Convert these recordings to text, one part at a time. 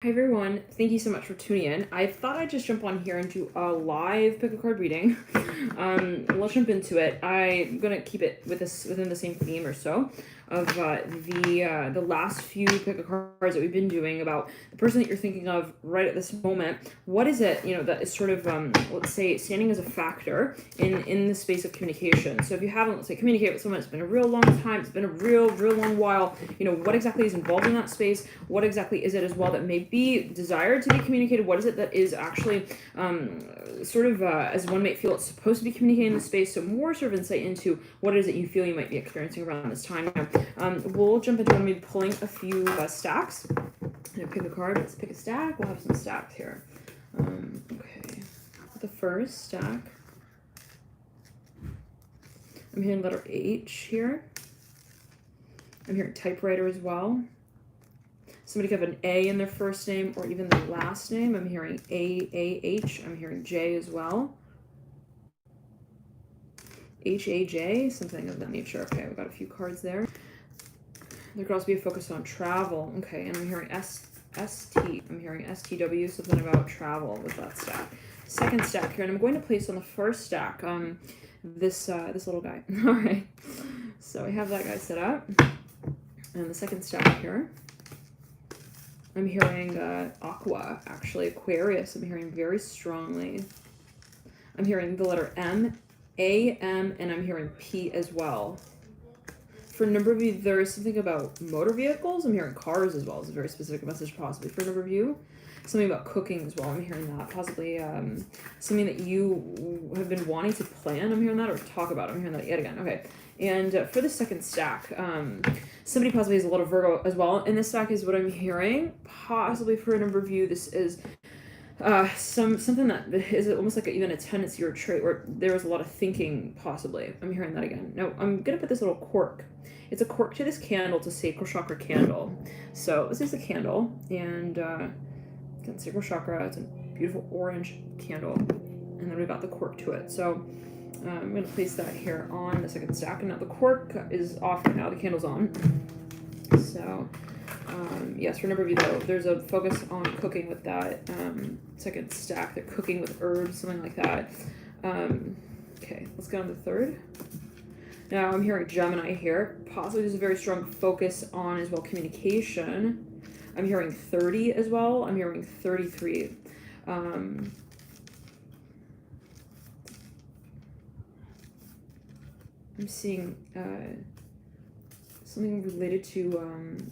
Hi everyone, thank you so much for tuning in. I thought I'd just jump on here and do a live pick a card reading. Let's jump into it. I'm gonna keep it with this within the same theme or so of the last few pick a cards that we've been doing about the person that you're thinking of right at this moment. What is it, that is sort of let's say standing as a factor in the space of communication? So if you haven't, let's say, communicated with someone, it's been a real long time, it's been a real long while, what exactly is involved in that space? What exactly is it as well that may be desired to be communicated? What is it that is actually as one might feel it's supposed to be communicating in the space? So more sort of insight into what it is that you feel you might be experiencing around this time. We'll jump into maybe pulling a few stacks. Pick a card. Let's pick a stack. We'll have some stacks here. Okay. The first stack. I'm hearing letter H here. I'm hearing typewriter as well. Somebody could have an A in their first name or even their last name. I'm hearing A-A-H. I'm hearing J as well. H-A-J, something of that nature. Okay, we've got a few cards there. There could also be a focus on travel. Okay, and I'm hearing S-T. I'm hearing S-T-W, something about travel with that stack. Second stack here, and I'm going to place on the first stack this little guy. All right, so we have that guy set up. And the second stack here, I'm hearing Aqua, actually, Aquarius. I'm hearing very strongly. I'm hearing the letter M, A, M, and I'm hearing P as well. For a number of you, there is something about motor vehicles. I'm hearing cars as well. It's a very specific message possibly for a number of you. Something about cooking as well. I'm hearing that. Possibly something that you have been wanting to plan. I'm hearing that, or talk about. I'm hearing that yet again. Okay. And for the second stack, somebody possibly has a little Virgo as well. And this stack is what I'm hearing. Possibly for a number of you, this is something that is almost like even a tendency or a trait where there was a lot of thinking, possibly. I'm hearing that again. Now, I'm going to put this little cork. It's a cork to this candle. It's a sacral chakra candle. So this is a candle, and again, sacral chakra. It's a beautiful orange candle, and then we've got the cork to it. So I'm going to place that here on the second stack, and now the cork is off right now. The candle's on. So yes, for a number of you though, there's a focus on cooking with that second stack. They're cooking with herbs, something like that. Okay, let's go on the third. Now I'm hearing Gemini here. Possibly there's a very strong focus on as well communication. I'm hearing 30 as well. I'm hearing 33. I'm seeing something related to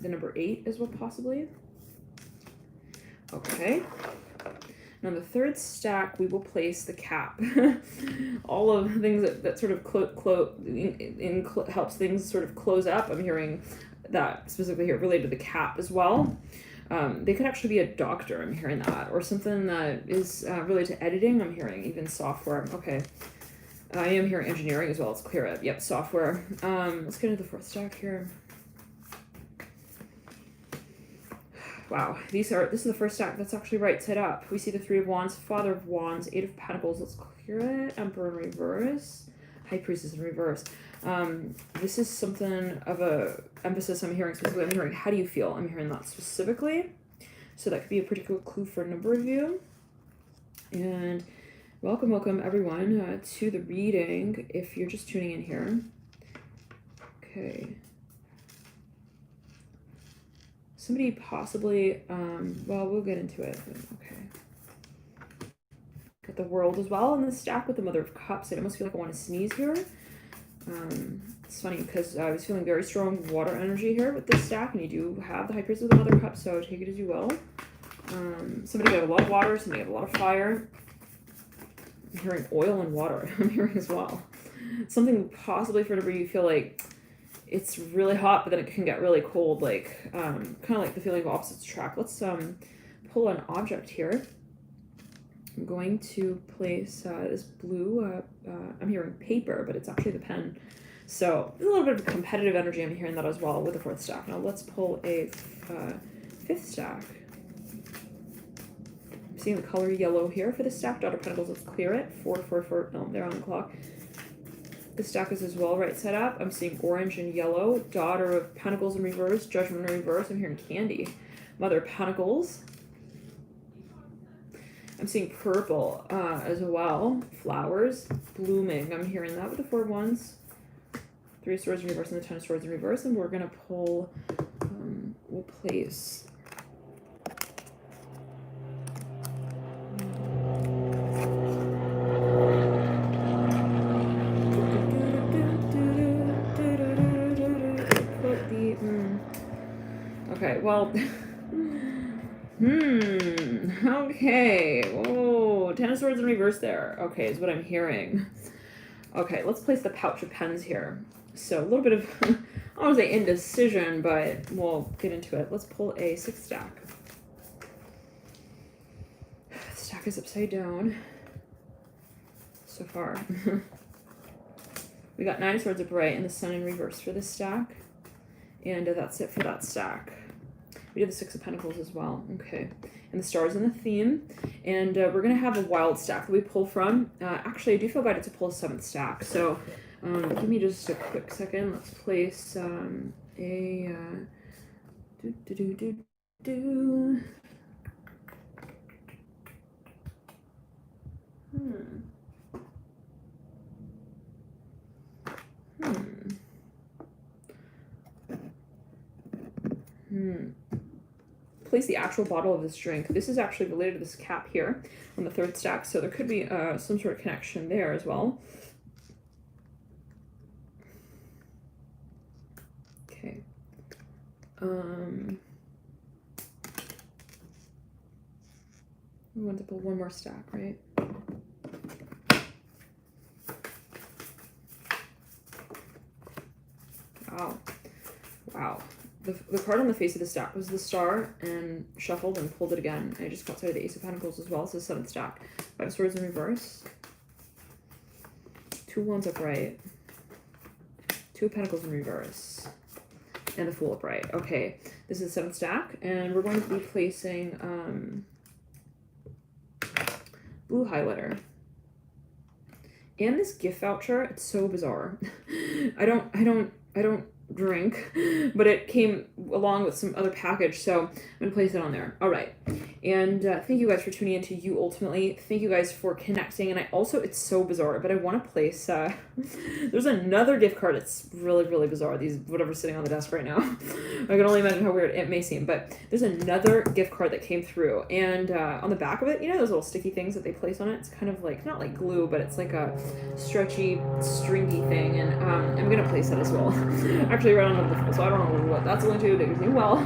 the number 8 as well, possibly. Okay. Now the third stack, we will place the cap. All of the things that sort of helps things sort of close up. I'm hearing that specifically here related to the cap as well. They could actually be a doctor. I'm hearing that, or something that is related to editing. I'm hearing even software. Okay. I am hearing engineering as well. Let's clear it. Yep, software. Let's get into the fourth stack here. Wow, this is the first stack that's actually right side up. We see the Three of Wands, Father of Wands, Eight of Pentacles. Let's clear it. Emperor in reverse, High Priestess in reverse. This is something of a emphasis I'm hearing specifically. I'm hearing, how do you feel? I'm hearing that specifically. So that could be a particular clue for a number of you. And welcome everyone to the reading if you're just tuning in here. Okay. Somebody possibly, well, we'll get into it. Okay. Got the World as well in the stack with the Mother of Cups. I almost feel like I want to sneeze here. It's funny because I was feeling very strong water energy here with this stack, and you do have the High Priestess with the Mother of Cups, so take it as you will. Somebody got a lot of water, somebody got a lot of fire. I'm hearing oil and water. I'm hearing as well. Something possibly for whenever you feel like it's really hot, but then it can get really cold, like kind of like the feeling of opposites attract. Let's pull an object here. I'm going to place this blue, I'm hearing paper, but it's actually the pen. So there's a little bit of competitive energy. I'm hearing that as well with the fourth stack. Now let's pull a fifth stack. I'm seeing the color yellow here for the stack. Daughter of Pentacles, let's clear it. 4, 4, 4, no, they're on the clock. The stack is as well right side up. I'm seeing orange and yellow. Daughter of Pentacles in reverse. Judgment in reverse. I'm hearing Candy. Mother of Pentacles. I'm seeing purple as well. Flowers blooming. I'm hearing that with the 4 of Wands. 3 of Swords in reverse and the 10 of Swords in reverse. And we're going to pull, we'll place okay, well, okay, oh, 10 of Swords in reverse there, okay, is what I'm hearing. Okay, let's place the Pouch of Pens here. So a little bit of, I don't want to say indecision, but we'll get into it. Let's pull a 6 stack. The stack is upside down so far. We got 9 of Swords upright and the Sun in reverse for this stack. And that's it for that stack. We did the 6 of Pentacles as well. Okay. And the stars in the theme. And we're going to have a wild stack that we pull from. Actually, I do feel guided to pull a 7th stack. So give me just a quick second. Let's place place the actual bottle of this drink. This is actually related to this cap here on the 3rd stack, so there could be some sort of connection there as well. Okay. We want to pull one more stack, right? Wow. Wow. The card on the face of the stack was the Star, and shuffled and pulled it again. I just got started the Ace of Pentacles as well, so 7th stack. 5 of Swords in reverse. 2 Wands upright. 2 of Pentacles in reverse. And the Fool upright. Okay, this is the 7th stack, and we're going to be placing blue highlighter. And this gift voucher, it's so bizarre. I don't drink, but it came along with some other package, so I'm gonna place it on there. All right, and thank you guys for tuning in to You Ultimately. Thank you guys for connecting, and I also, it's so bizarre, but I want to place there's another gift card. It's really bizarre, these whatever's sitting on the desk right now. I can only imagine how weird it may seem, but there's another gift card that came through, and on the back of it, you know those little sticky things that they place on it? It's kind of like, not like glue, but it's like a stretchy, stringy thing, and I'm gonna place it as well. Actually right on the, so I don't know what that's going to, it goes well.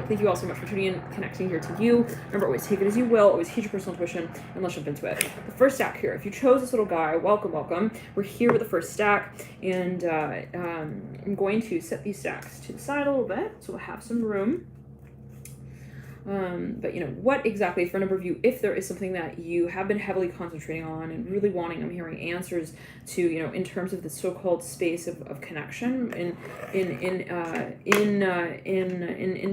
Thank you all so much for tuning in, connecting here to you. Remember, always take it as you will, always heed your personal intuition, and let's jump into it. The first stack here, if you chose this little guy, welcome. We're here with the first stack, and I'm going to set these stacks to the side a little bit, so we'll have some room. But you know, what exactly, for a number of you, if there is something that you have been heavily concentrating on and really wanting, I'm hearing answers to, you know, in terms of the so-called space of connection, in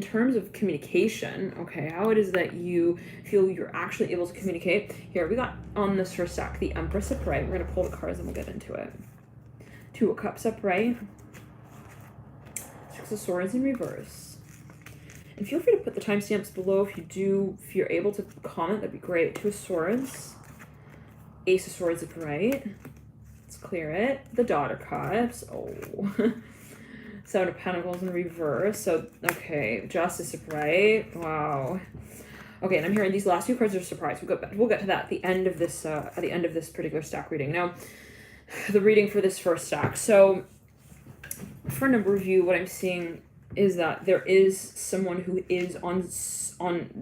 terms of communication, okay, how it is that you feel you're actually able to communicate. Here, we got on this first stack, the Empress upright. We're gonna pull the cards and we'll get into it. 2 of Cups upright. 6 of Swords in reverse. And feel free to put the timestamps below if you're able to comment, that'd be great. 2 of Swords, Ace of Swords upright. Let's clear it. The Daughter Cups. Oh. 7 of Pentacles in reverse. So, okay, Justice upright. Wow. Okay, and I'm hearing these last 2 cards are a surprise. We'll get to that at the end of this particular stack reading. Now, the reading for this first stack. So, for a number of you, what I'm seeing is that there is someone who is on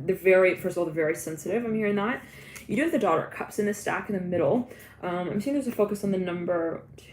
the very, first of all, the very sensitive. I'm hearing that. You do have the Daughter of Cups in this stack in the middle. I'm seeing there's a focus on the number 2,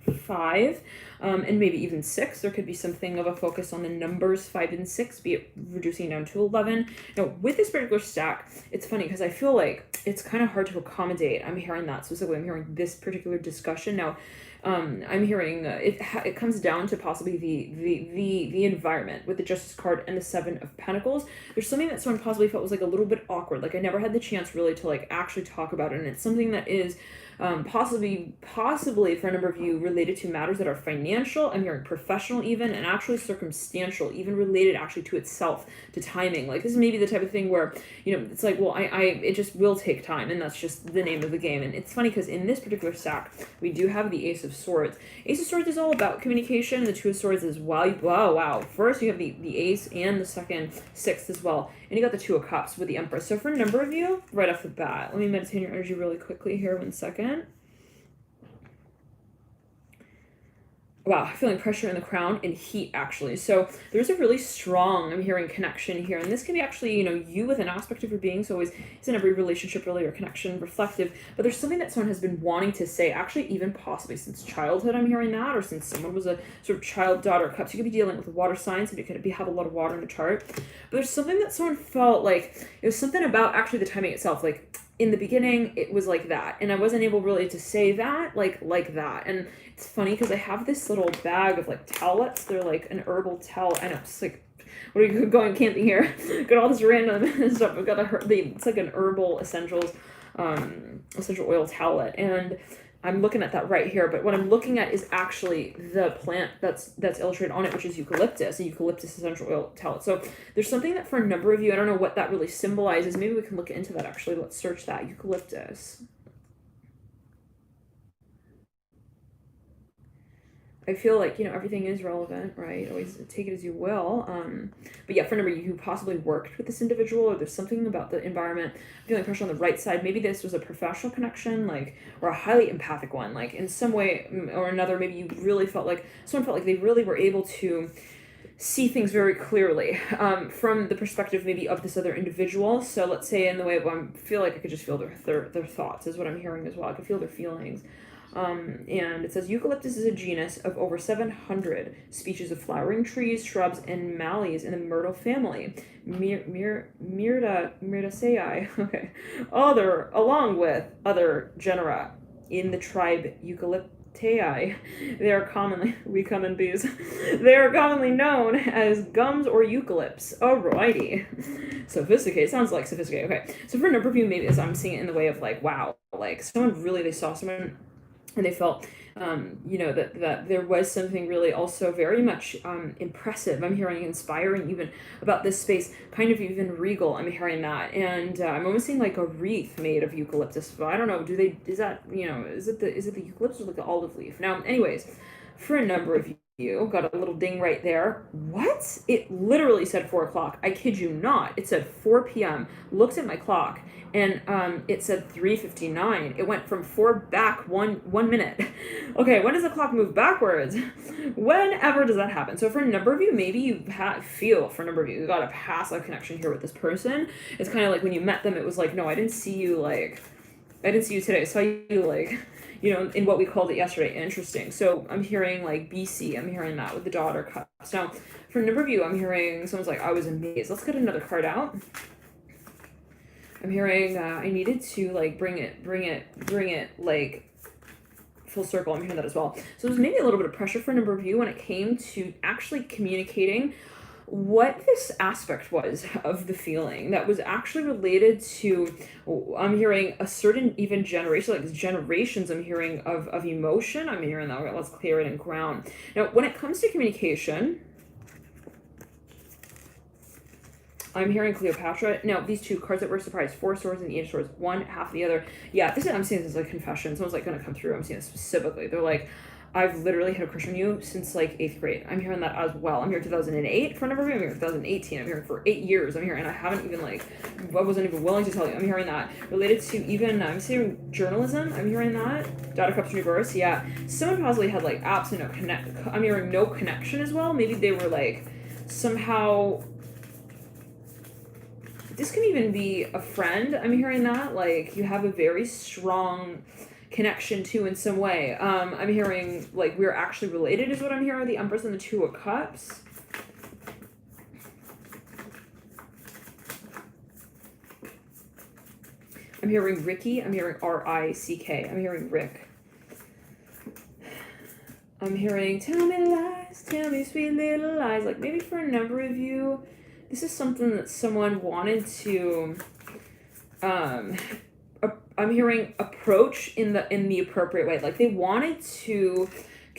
3, 4, 5, and maybe even 6. There could be something of a focus on the numbers 5 and 6, be it reducing down to 11. Now, with this particular stack, it's funny because I feel like it's kind of hard to accommodate. I'm hearing that specifically. I'm hearing this particular discussion. Now, I'm hearing it comes down to possibly the environment with the Justice card and the 7 of Pentacles. There's something that someone possibly felt was like a little bit awkward. Like I never had the chance really to like actually talk about it, and it's something that is possibly for a number of you related to matters that are financial financial, I'm hearing professional even, and actually circumstantial, even related actually to itself, to timing. Like this is maybe the type of thing where, it's like, well, it just will take time, and that's just the name of the game. And it's funny because in this particular stack, we do have the Ace of Swords. Ace of Swords is all about communication, and the Two of Swords is, wow. First, you have the Ace and the second sixth as well. And you got the Two of Cups with the Empress. So for a number of you, right off the bat, let me meditate your energy really quickly here, 1 second. Wow, feeling pressure in the crown and heat, actually. So there's a really strong, I'm hearing, connection here. And this can be actually, you with an aspect of your being. So always, it's in every relationship, really, or connection, reflective. But there's something that someone has been wanting to say, actually, even possibly since childhood, I'm hearing that, or since someone was a sort of child, daughter, cups. You could be dealing with water signs, and you could have a lot of water in the chart. But there's something that someone felt like, it was something about actually the timing itself, like, in the beginning, it was like that, and I wasn't able really to say that like that. And it's funny because I have this little bag of like towelettes. They're like an herbal towel. I know, it's like, what are you going camping here? Got all this random stuff. I've got it's like an herbal essential oil towelette, and I'm looking at that right here, but what I'm looking at is actually the plant that's illustrated on it, which is eucalyptus, a eucalyptus essential oil towel. So there's something that for a number of you, I don't know what that really symbolizes. Maybe we can look into that, actually. Let's search that. Eucalyptus. I feel like, everything is relevant, right? Always take it as you will. But yeah, for a number of you who possibly worked with this individual, or there's something about the environment, feeling pressure on the right side. Maybe this was a professional connection, or a highly empathic one, in some way or another. Maybe you really felt like someone felt like they really were able to see things very clearly from the perspective maybe of this other individual. So let's say in the way of, I feel like I could just feel their thoughts is what I'm hearing as well. I could feel their feelings. And it says eucalyptus is a genus of over 700 species of flowering trees, shrubs, and mallees in the myrtle family. Myrtaceae. Okay. Along with other genera in the tribe Eucalyptaceae, they are commonly known as gums or eucalypts. Alrighty. Sophisticated. Sounds like sophisticated. Okay. So for a number of you, maybe as I'm seeing it in the way of wow, someone really, they saw someone and they felt, that there was something really also very much impressive. I'm hearing inspiring even about this space, kind of even regal. I'm hearing that. And I'm almost seeing like a wreath made of eucalyptus. But I don't know, is it the eucalyptus or like the olive leaf? Now, anyways, for a number of you, got a little ding right there. What? It literally said 4 o'clock. I kid you not. It said 4 p.m. Looked at my clock, and it said 3:59. It went from 4 back one minute. Okay, when does the clock move backwards? Whenever does that happen? So for a number of you, maybe you feel, for a number of you, you got a past life connection here with this person. It's kind of like when you met them, it was like, no, I didn't see you today. I saw you in what we called it yesterday. Interesting. So I'm hearing BC. I'm hearing that with the daughter cups. Now, for a number of you, I'm hearing someone's like, I was amazed. Let's get another card out. I'm hearing I needed to bring it full circle. I'm hearing that as well. So there's maybe a little bit of pressure for a number of you when it came to actually communicating what this aspect was of the feeling that was actually related to, I'm hearing a certain even generation, generations, I'm hearing of emotion. I'm hearing that. Let's clear it and ground. Now, when it comes to communication, I'm hearing Cleopatra. Now, these two cards that were surprised, 4 swords and the 8 of swords, one half the other. Yeah, I'm seeing this as a confession. Someone's going to come through. I'm seeing this specifically. They're like, I've literally had a crush on you since 8th grade. I'm hearing that as well. I'm hearing 2008 for a number of you. I'm hearing 2018. I'm hearing for 8 years. I'm hearing, and I haven't even I wasn't even willing to tell you. I'm hearing that related to even, I'm seeing journalism. I'm hearing that. Daughter Cups reverse. Yeah. Someone possibly had absolutely I'm hearing no connection as well. Maybe they were somehow, this can even be a friend. I'm hearing that. You have a very strong connection to in some way. I'm hearing we're actually related is what I'm hearing. The Empress and the Two of Cups. I'm hearing Ricky. I'm hearing R-I-C-K. I'm hearing Rick. I'm hearing tell me lies, tell me sweet little lies. Maybe for a number of you, this is something that someone wanted to I'm hearing approach in the appropriate way. They wanted to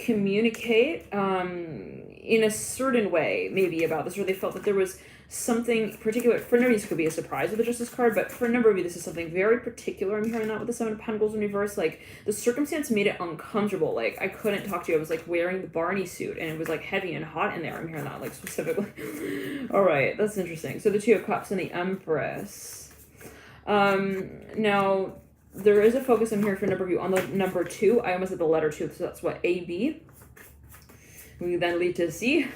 communicate in a certain way, maybe about this, or they felt that there was something particular. For a number of you, this could be a surprise with the Justice card, but for a number of you, this is something very particular. I'm hearing that with the Seven of Pentacles in reverse. Like, the circumstance made it uncomfortable. Like, I couldn't talk to you. I was, like, wearing the Barney suit, and it was, like, heavy and hot in there. I'm hearing that, like, specifically. All right, that's interesting. So the Two of Cups and the Empress. Now, there is a focus in here for a number of you on the number 2. I almost said the letter 2, so that's what, AB. We then lead to C.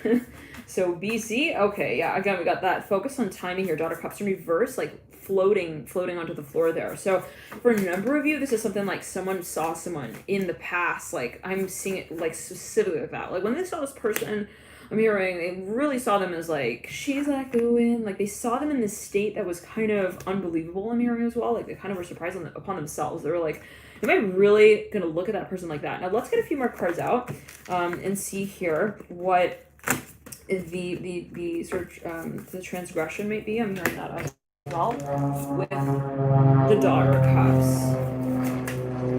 So BC, okay, yeah, again, we got that focus on timing here. Daughter Cups in reverse, like floating onto the floor there. So for a number of you, this is something like someone saw someone in the past. Like, I'm seeing it like specifically like that. Like, when they saw this person, I'm hearing they really saw them as like, she's like the wind. Like, they saw them in this state that was kind of unbelievable, I'm hearing as well. Like, they kind of were surprised upon themselves. They were like, am I really gonna look at that person like that? Now let's get a few more cards out and see here what the sort of the transgression might be. I'm hearing that as well with the Daughter of Cups.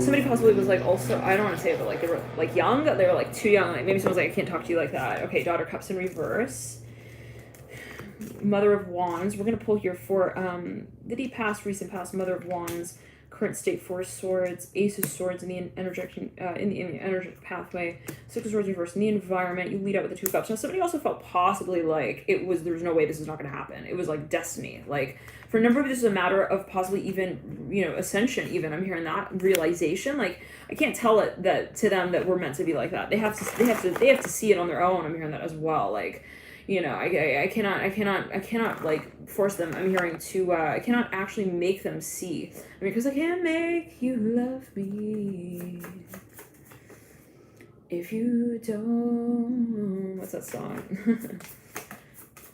Somebody possibly was like, also, I don't want to say it, but like they were like young, they were like too young. Like, maybe someone's like, I can't talk to you like that. Okay, Daughter of Cups in reverse. Mother of Wands. We're gonna pull here for the deep past, recent past. Mother of Wands, current state, Four of Swords, Ace of Swords in the interjection, in the energetic pathway, Six of Swords reverse in the environment. You lead out with the Two of Cups. Now, somebody also felt possibly like there was no way this is not going to happen. It was like destiny. Like, for a number of you, this is a matter of possibly even, ascension. Even I'm hearing that realization. Like, I can't tell it that to them that we're meant to be like that. They have to see it on their own. I'm hearing that as well. Like, I cannot like force them. I'm hearing to, I cannot actually make them see. I mean, because I can't make you love me if you don't. What's that song?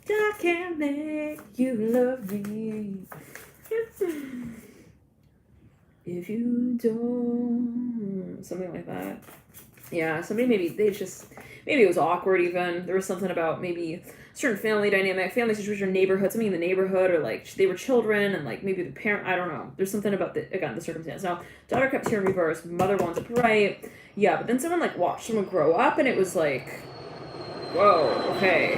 I can't make you love me if you don't. Something like that. Yeah, somebody maybe it was awkward even. There was something about maybe certain family dynamic, family situation, neighborhood, something in the neighborhood, or like they were children and like maybe the parent, I don't know. There's something about the circumstance. Now, Daughter Cups here in reverse, Mother Wands upright. Yeah, but then someone like watched someone grow up and it was like, whoa, okay.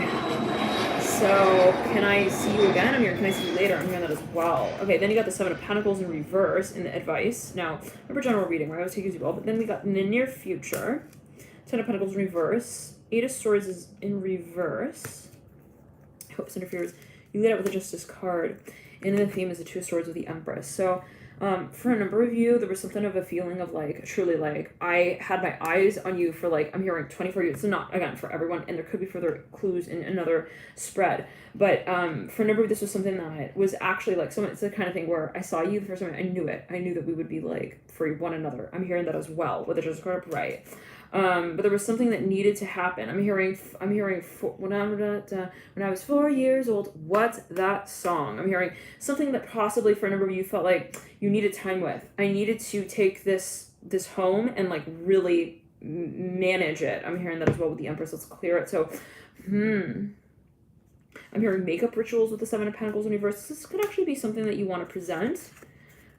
So, can I see you again? I'm here. Can I see you later? I'm hearing that as well. Okay, then you got the Seven of Pentacles in reverse in the advice. Now, remember general reading, right? I was taking you well, but then we got in the near future, Ten of Pentacles in reverse. Eight of Swords is in reverse. Hopes interferes. You lead out with the Justice card. And then the theme is the Two of Swords with the Empress. So, for a number of you, there was something of a feeling of like, truly like, I had my eyes on you for like, I'm hearing 24 years. So not, again, for everyone, and there could be further clues in another spread. But for a number of you, this was something that was actually like, it's the kind of thing where I saw you the first time, I knew it. I knew that we would be like, for one another. I'm hearing that as well, with the Justice card upright. But there was something that needed to happen. I'm hearing when I was 4 years old. What's that song? I'm hearing something that possibly for a number of you felt like you needed time with. I needed to take this home and like really manage it. I'm hearing that as well with the Empress. Let's clear it. So, I'm hearing makeup rituals with the Seven of Pentacles in reverse. This could actually be something that you want to present.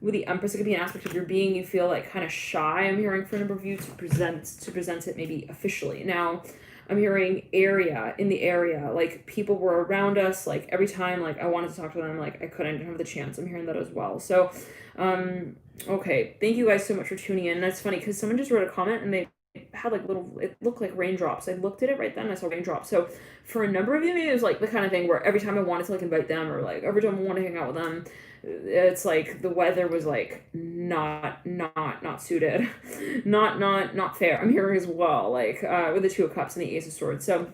With the Empress, it could be an aspect of your being you feel like kind of shy. I'm hearing for a number of you to present it maybe officially. Now, I'm hearing in the area, like people were around us, like every time like I wanted to talk to them, like I didn't have the chance. I'm hearing that as well. So, okay, thank you guys so much for tuning in. That's funny because someone just wrote a comment and they had like it looked like raindrops. I looked at it right then and I saw raindrops. So for a number of you, maybe it was like the kind of thing where every time I wanted to like invite them or like every time I wanted to hang out with them, it's like the weather was like not suited, not fair. I'm hearing as well, like with the Two of Cups and the Ace of Swords. So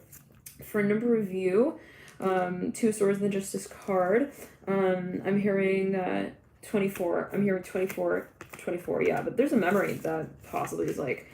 for a number of you, Two of Swords and the Justice card, I'm hearing 24. I'm hearing 24. Yeah, but there's a memory that possibly is like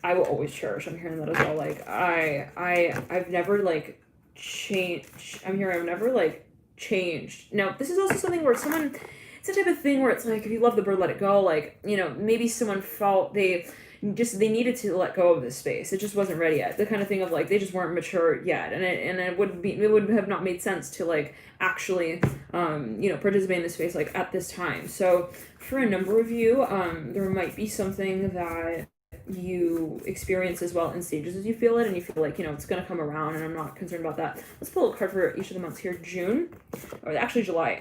I will always cherish. I'm hearing that as well. Like I've never like changed. I'm hearing I've never like changed. Now this is also something where it's the type of thing where it's like if you love the bird, let it go. Like maybe someone felt they needed to let go of this space. It just wasn't ready yet. The kind of thing of like they just weren't mature yet, and it would have not made sense to like actually participate in this space like at this time. So for a number of you, there might be something that you experience as well in stages as you feel it, and you feel like, it's going to come around, and I'm not concerned about that. Let's pull a card for each of the months here. June, or actually July.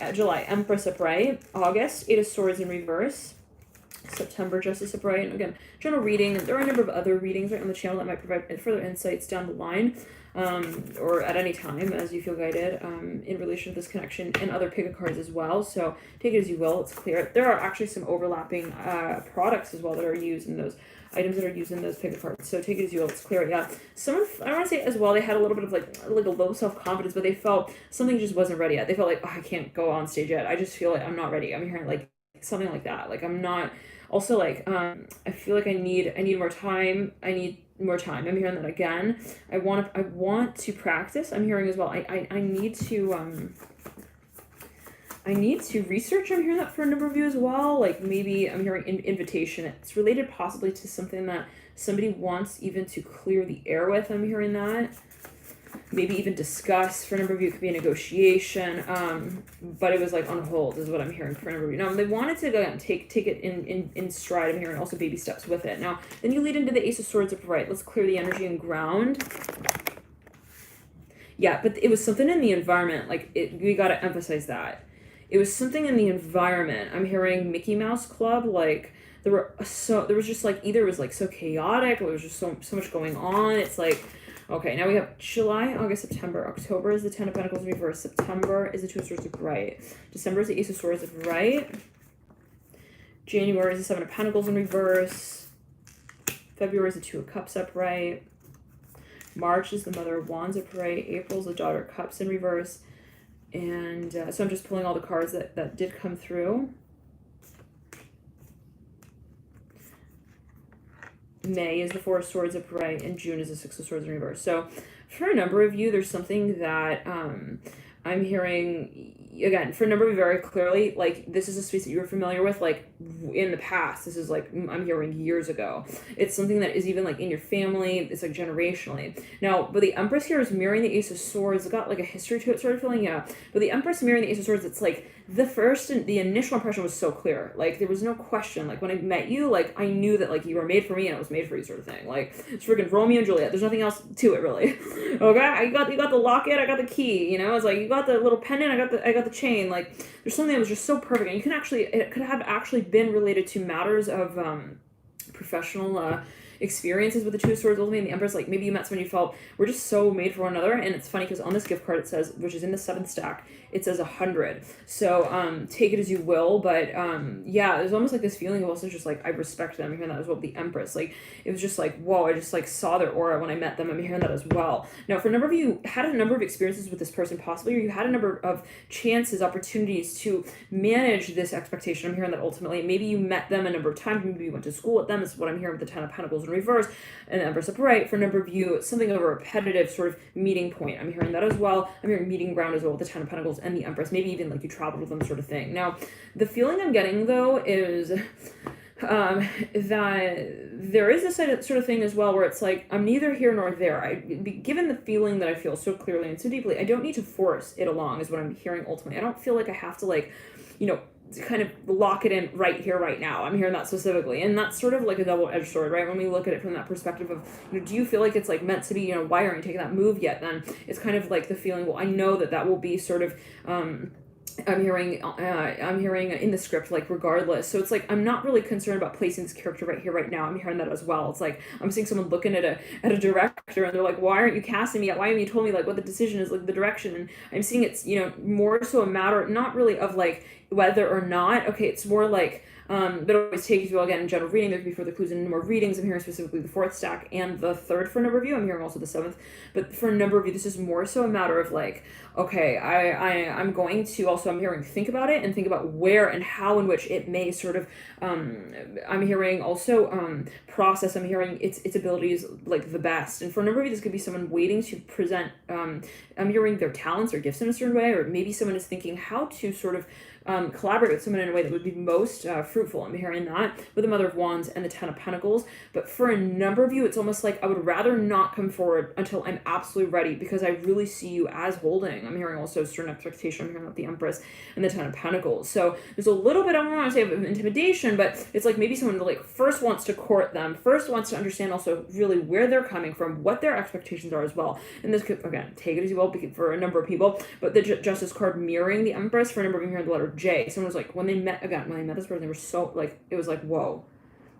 Empress upright. August, Eight of Swords in reverse. September, Justice upright. And again, general reading. There are a number of other readings right on the channel that might provide further insights down the line, or at any time as you feel guided, in relation to this connection, and other pick cards as well. So take it as you will. It's clear. There are actually some overlapping products as well that are used in those items that are used in those pick cards. So take it as you will. It's clear. Yeah. Someone, I want to say as well, they had a little bit of like a low self-confidence, but they felt something just wasn't ready yet. They felt like, oh, I can't go on stage yet. I just feel like I'm not ready. I'm hearing like something like that. Like I'm not. Also, like, I feel like I need more time. I need more time. I'm hearing that again. I want to practice. I'm hearing as well. I need to research. I'm hearing that for a number of you as well. Like maybe I'm hearing invitation. It's related possibly to something that somebody wants even to clear the air with. I'm hearing that. Maybe even discuss. For a number of you, it could be a negotiation, but it was like on hold is what I'm hearing for a number of you. Now, they wanted to go and take it in stride. I'm hearing also baby steps with it. Now, then you lead into the Ace of Swords upright. Let's clear the energy and ground. Yeah, but it was something in the environment. Like, we got to emphasize that. It was something in the environment. I'm hearing Mickey Mouse Club, like, there was just like, either it was like so chaotic, or there was just so much going on. It's like, okay, now we have July, August, September. October is the Ten of Pentacles in reverse. September is the Two of Swords upright. December is the Ace of Swords upright. January is the Seven of Pentacles in reverse. February is the Two of Cups upright. March is the Mother of Wands upright. April is the Daughter of Cups in reverse. And so I'm just pulling all the cards that did come through. May is the Four of Swords upright, and June is the Six of Swords in reverse. So for a number of you, there's something that I'm hearing, again, for a number of you very clearly, like this is a space that you were familiar with, like in the past. This is like, I'm hearing years ago. It's something that is even like in your family. It's like generationally. Now, but the Empress here is mirroring the Ace of Swords. It's got like a history to it, sort of feeling, yeah. But the Empress mirroring the Ace of Swords, it's like the initial impression was so clear. Like there was no question. Like when I met you, like I knew that like you were made for me and I was made for you, sort of thing. Like it's freaking Romeo and Juliet. There's nothing else to it really. Okay, you got the locket, I got the key. It's like you got the little pendant, I got the chain. Like there's something that was just so perfect, and it could have actually been related to matters of professional experiences with the Two of Swords ultimately and the Empress. Like maybe you met someone you felt we're just so made for one another. And it's funny because on this gift card it says, which is in the 7th stack, it says 100. So take it as you will, but yeah, there's almost like this feeling of also just like I respect them. I'm hearing that as well. The Empress, like it was just like whoa, I just like saw their aura when I met them. I'm hearing that as well. Now for a number of you had a number of experiences with this person possibly, or you had a number of chances, opportunities to manage this expectation. I'm hearing that ultimately maybe you met them a number of times, maybe you went to school with them. This is what I'm hearing with the Ten of Pentacles in reverse and the Empress upright. For a number of you, something of a repetitive sort of meeting point. I'm hearing that as well. I'm hearing meeting ground as well with the Ten of Pentacles and the Empress. Maybe even like you traveled with them, sort of thing. Now, the feeling I'm getting though is that there is this sort of thing as well where it's like I'm neither here nor there. Given the feeling that I feel so clearly and so deeply, I don't need to force it along is what I'm hearing ultimately. I don't feel like I have to like, kind of lock it in right here, right now. I'm hearing that specifically. And that's sort of like a double-edged sword, right? When we look at it from that perspective of, do you feel like it's like meant to be, why aren't you taking that move yet? Then it's kind of like the feeling, well, I know that will be sort of, I'm hearing in the script, like regardless. So it's like I'm not really concerned about placing this character right here, right now. I'm hearing that as well. It's like I'm seeing someone looking at a director, and they're like, "Why aren't you casting me yet? Why haven't you told me like what the decision is, like the direction?" And I'm seeing it's more so a matter not really of like whether or not. Okay, it's more like. But it always takes you again in general reading. There could be further clues in more readings. I'm hearing specifically the 4th stack and the 3rd for a number of you. I'm hearing also the 7th, but for a number of you, this is more so a matter of like, okay, I'm going to also, I'm hearing think about it and think about where and how in which it may sort of, I'm hearing also process. I'm hearing its abilities like the best. And for a number of you, this could be someone waiting to present, I'm hearing their talents or gifts in a certain way, or maybe someone is thinking how to sort of collaborate with someone in a way that would be most fruitful. I'm hearing that with the Mother of Wands and the Ten of Pentacles. But for a number of you, it's almost like I would rather not come forward until I'm absolutely ready, because I really see you as holding. I'm hearing also certain expectation. I'm hearing about the Empress and the Ten of Pentacles. So there's a little bit, I don't want to say of intimidation, but it's like maybe someone like first wants to court them, first wants to understand also really where they're coming from, what their expectations are as well. And this could, again, take it as you will for a number of people, but the Justice card mirroring the Empress for a number of you hearing the letter J. Someone was like, when they met this person, they were so like, it was like, whoa.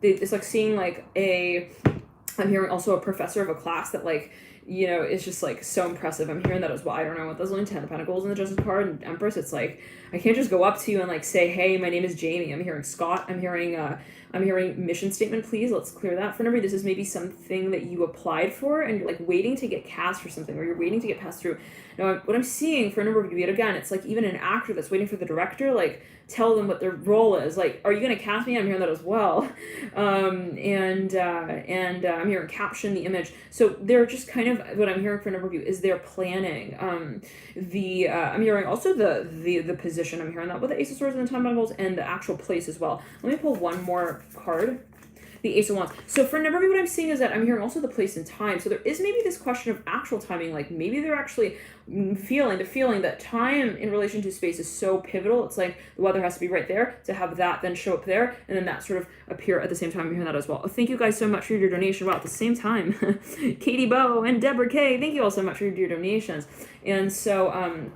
It's like seeing like I'm hearing also a professor of a class that like, you know, it's just like so impressive. I'm hearing that as well. I don't know what those only 10 of Pentacles in the Justice card and Empress. It's like, I can't just go up to you and like say, hey, my name is Jamie. I'm hearing Scott. I'm hearing mission statement, please. Let's clear that for number. This is maybe something that you applied for and you're like waiting to get cast for something, or you're waiting to get passed through. Now, what I'm seeing for a number of you, yet again, it's like even an actor that's waiting for the director, like tell them what their role is. Like, are you going to cast me? I'm hearing that as well. I'm hearing caption the image. So they're just kind of, what I'm hearing for a number of you is they're planning. I'm hearing also the position. I'm hearing that with the Ace of Swords and the Ten of Pentacles and the actual place as well. Let me pull one more card. The Ace of Wands. So for a number of you, what I'm seeing is that I'm hearing also the place and time. So there is maybe this question of actual timing, like maybe they're actually feeling that time in relation to space is so pivotal. It's like the weather has to be right there to have that then show up there, and then that sort of appear at the same time. I'm hearing that as well. Oh, thank you guys so much for your donation. Wow, at the same time, Katie Bow and Deborah K, thank you all so much for your donations. And so,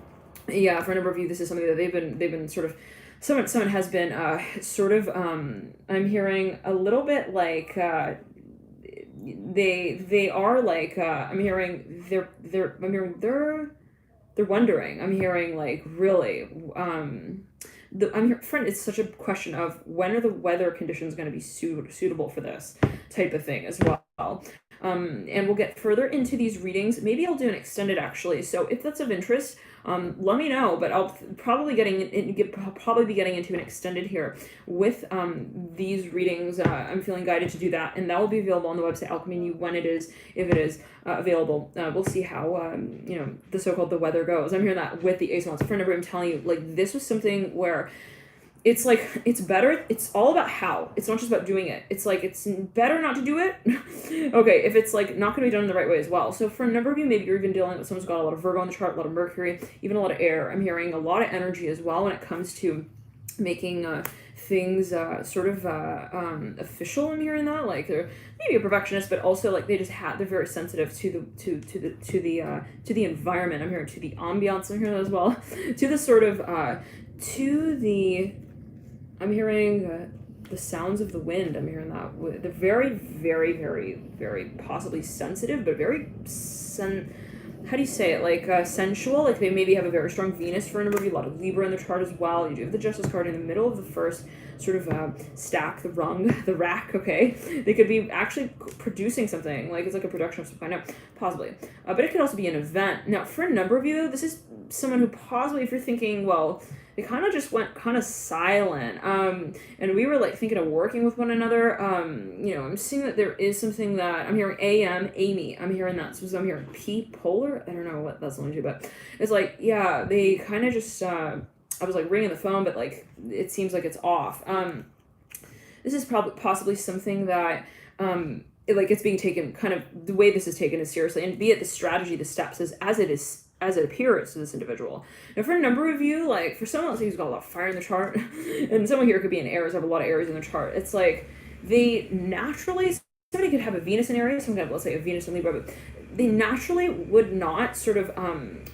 yeah, for a number of you, this is something that they've been sort of, someone has been I'm hearing a little bit like they are like I'm hearing they're wondering. I'm hearing like really friend, it's such a question of when are the weather conditions going to be suitable for this type of thing as well. And we'll get further into these readings. Maybe I'll do an extended actually. So if that's of interest, let me know. But I'll probably be getting into an extended here with these readings. I'm feeling guided to do that, and that will be available on the website Alchemy You when it is, if it is available. We'll see how the so-called the weather goes. I'm hearing that with the Ace of Wands. For a number, I'm telling you, like this was something where it's like, it's better. It's all about how. It's not just about doing it. It's like, it's better not to do it. Okay, if it's like not going to be done in the right way as well. So for a number of you, maybe you're even dealing with someone's got a lot of Virgo in the chart, a lot of Mercury, even a lot of air. I'm hearing a lot of energy as well when it comes to making things sort of official. I'm hearing that, like they're maybe a perfectionist, but also like they're very sensitive to the environment. I'm hearing to the ambiance. I'm hearing that as well. To the sort of I'm hearing the sounds of the wind. I'm hearing that. They're very, very, very, very possibly sensitive, but very how do you say it? Like sensual. Like they maybe have a very strong Venus for a number of you. A lot of Libra in the chart as well. You do have the Justice card in the middle of the first sort of stack, the rack. Okay, they could be actually producing something. Like it's like a production of some kind, possibly. But it could also be an event. Now, for a number of you, this is someone who possibly, if you're thinking, well, they kind of just went kind of silent. And we were like thinking of working with one another. I'm seeing that there is something that I'm hearing Amy. I'm hearing that. So I'm hearing P Polar. I don't know what that's going to, but it's like, yeah, they kind of just, I was like ringing the phone, but like, it seems like it's off. This is possibly something that, it's being taken kind of, the way this is taken is seriously, and be it the strategy, the steps as it appears to this individual. Now, for a number of you, like for someone else who's got a lot of fire in the chart, and someone here could be in Aries, have a lot of Aries in the chart. It's like they naturally, somebody could have a Venus in Aries, some could have, let's say, a Venus in Libra, but they naturally would not sort of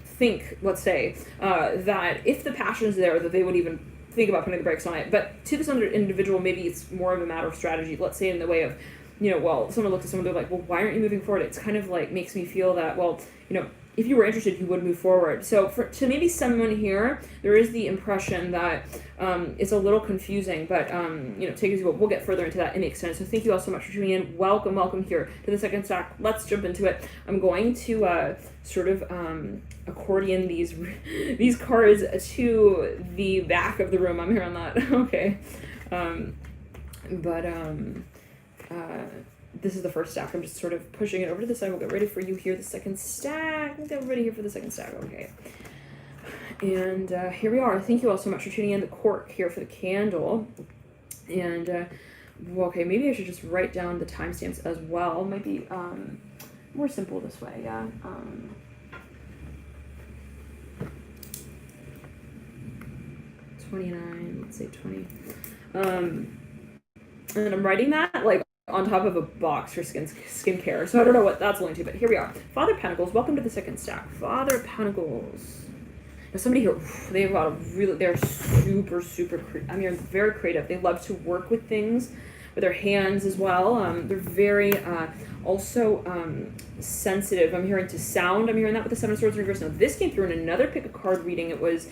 think, let's say, that if the passion is there, that they would even think about putting the brakes on it. But to this other individual, maybe it's more of a matter of strategy. Let's say in the way of, someone looks at someone, they're like, well, why aren't you moving forward? It's kind of like makes me feel that, well, if you were interested, you would move forward. So to maybe someone here, there is the impression that it's a little confusing, but, take it as well. We'll get further into that in the extent. So thank you all so much for tuning in. Welcome here to the second stack. Let's jump into it. I'm going to sort of accordion these cards to the back of the room. I'm here on that. Okay. This is the first stack. I'm just sort of pushing it over to the side. We'll get ready for you here, the second stack. We'll get ready here for the second stack. Okay. And here we are. Thank you all so much for tuning in. The cork here for the candle. And, well, okay, maybe I should just write down the timestamps as well. Might be more simple this way, yeah. 29, let's say 20. And I'm writing that, like, on top of a box for skincare. So I don't know what that's linked to, but here we are. Father Pentacles, welcome to the second stack. Father Pentacles. Now somebody here, they've got a really, they're super, I mean, very creative. They love to work with things with their hands as well. They're very also sensitive. I'm hearing to sound. I'm hearing that with the Seven of Swords in reverse. Now this came through in another pick a card reading. It was,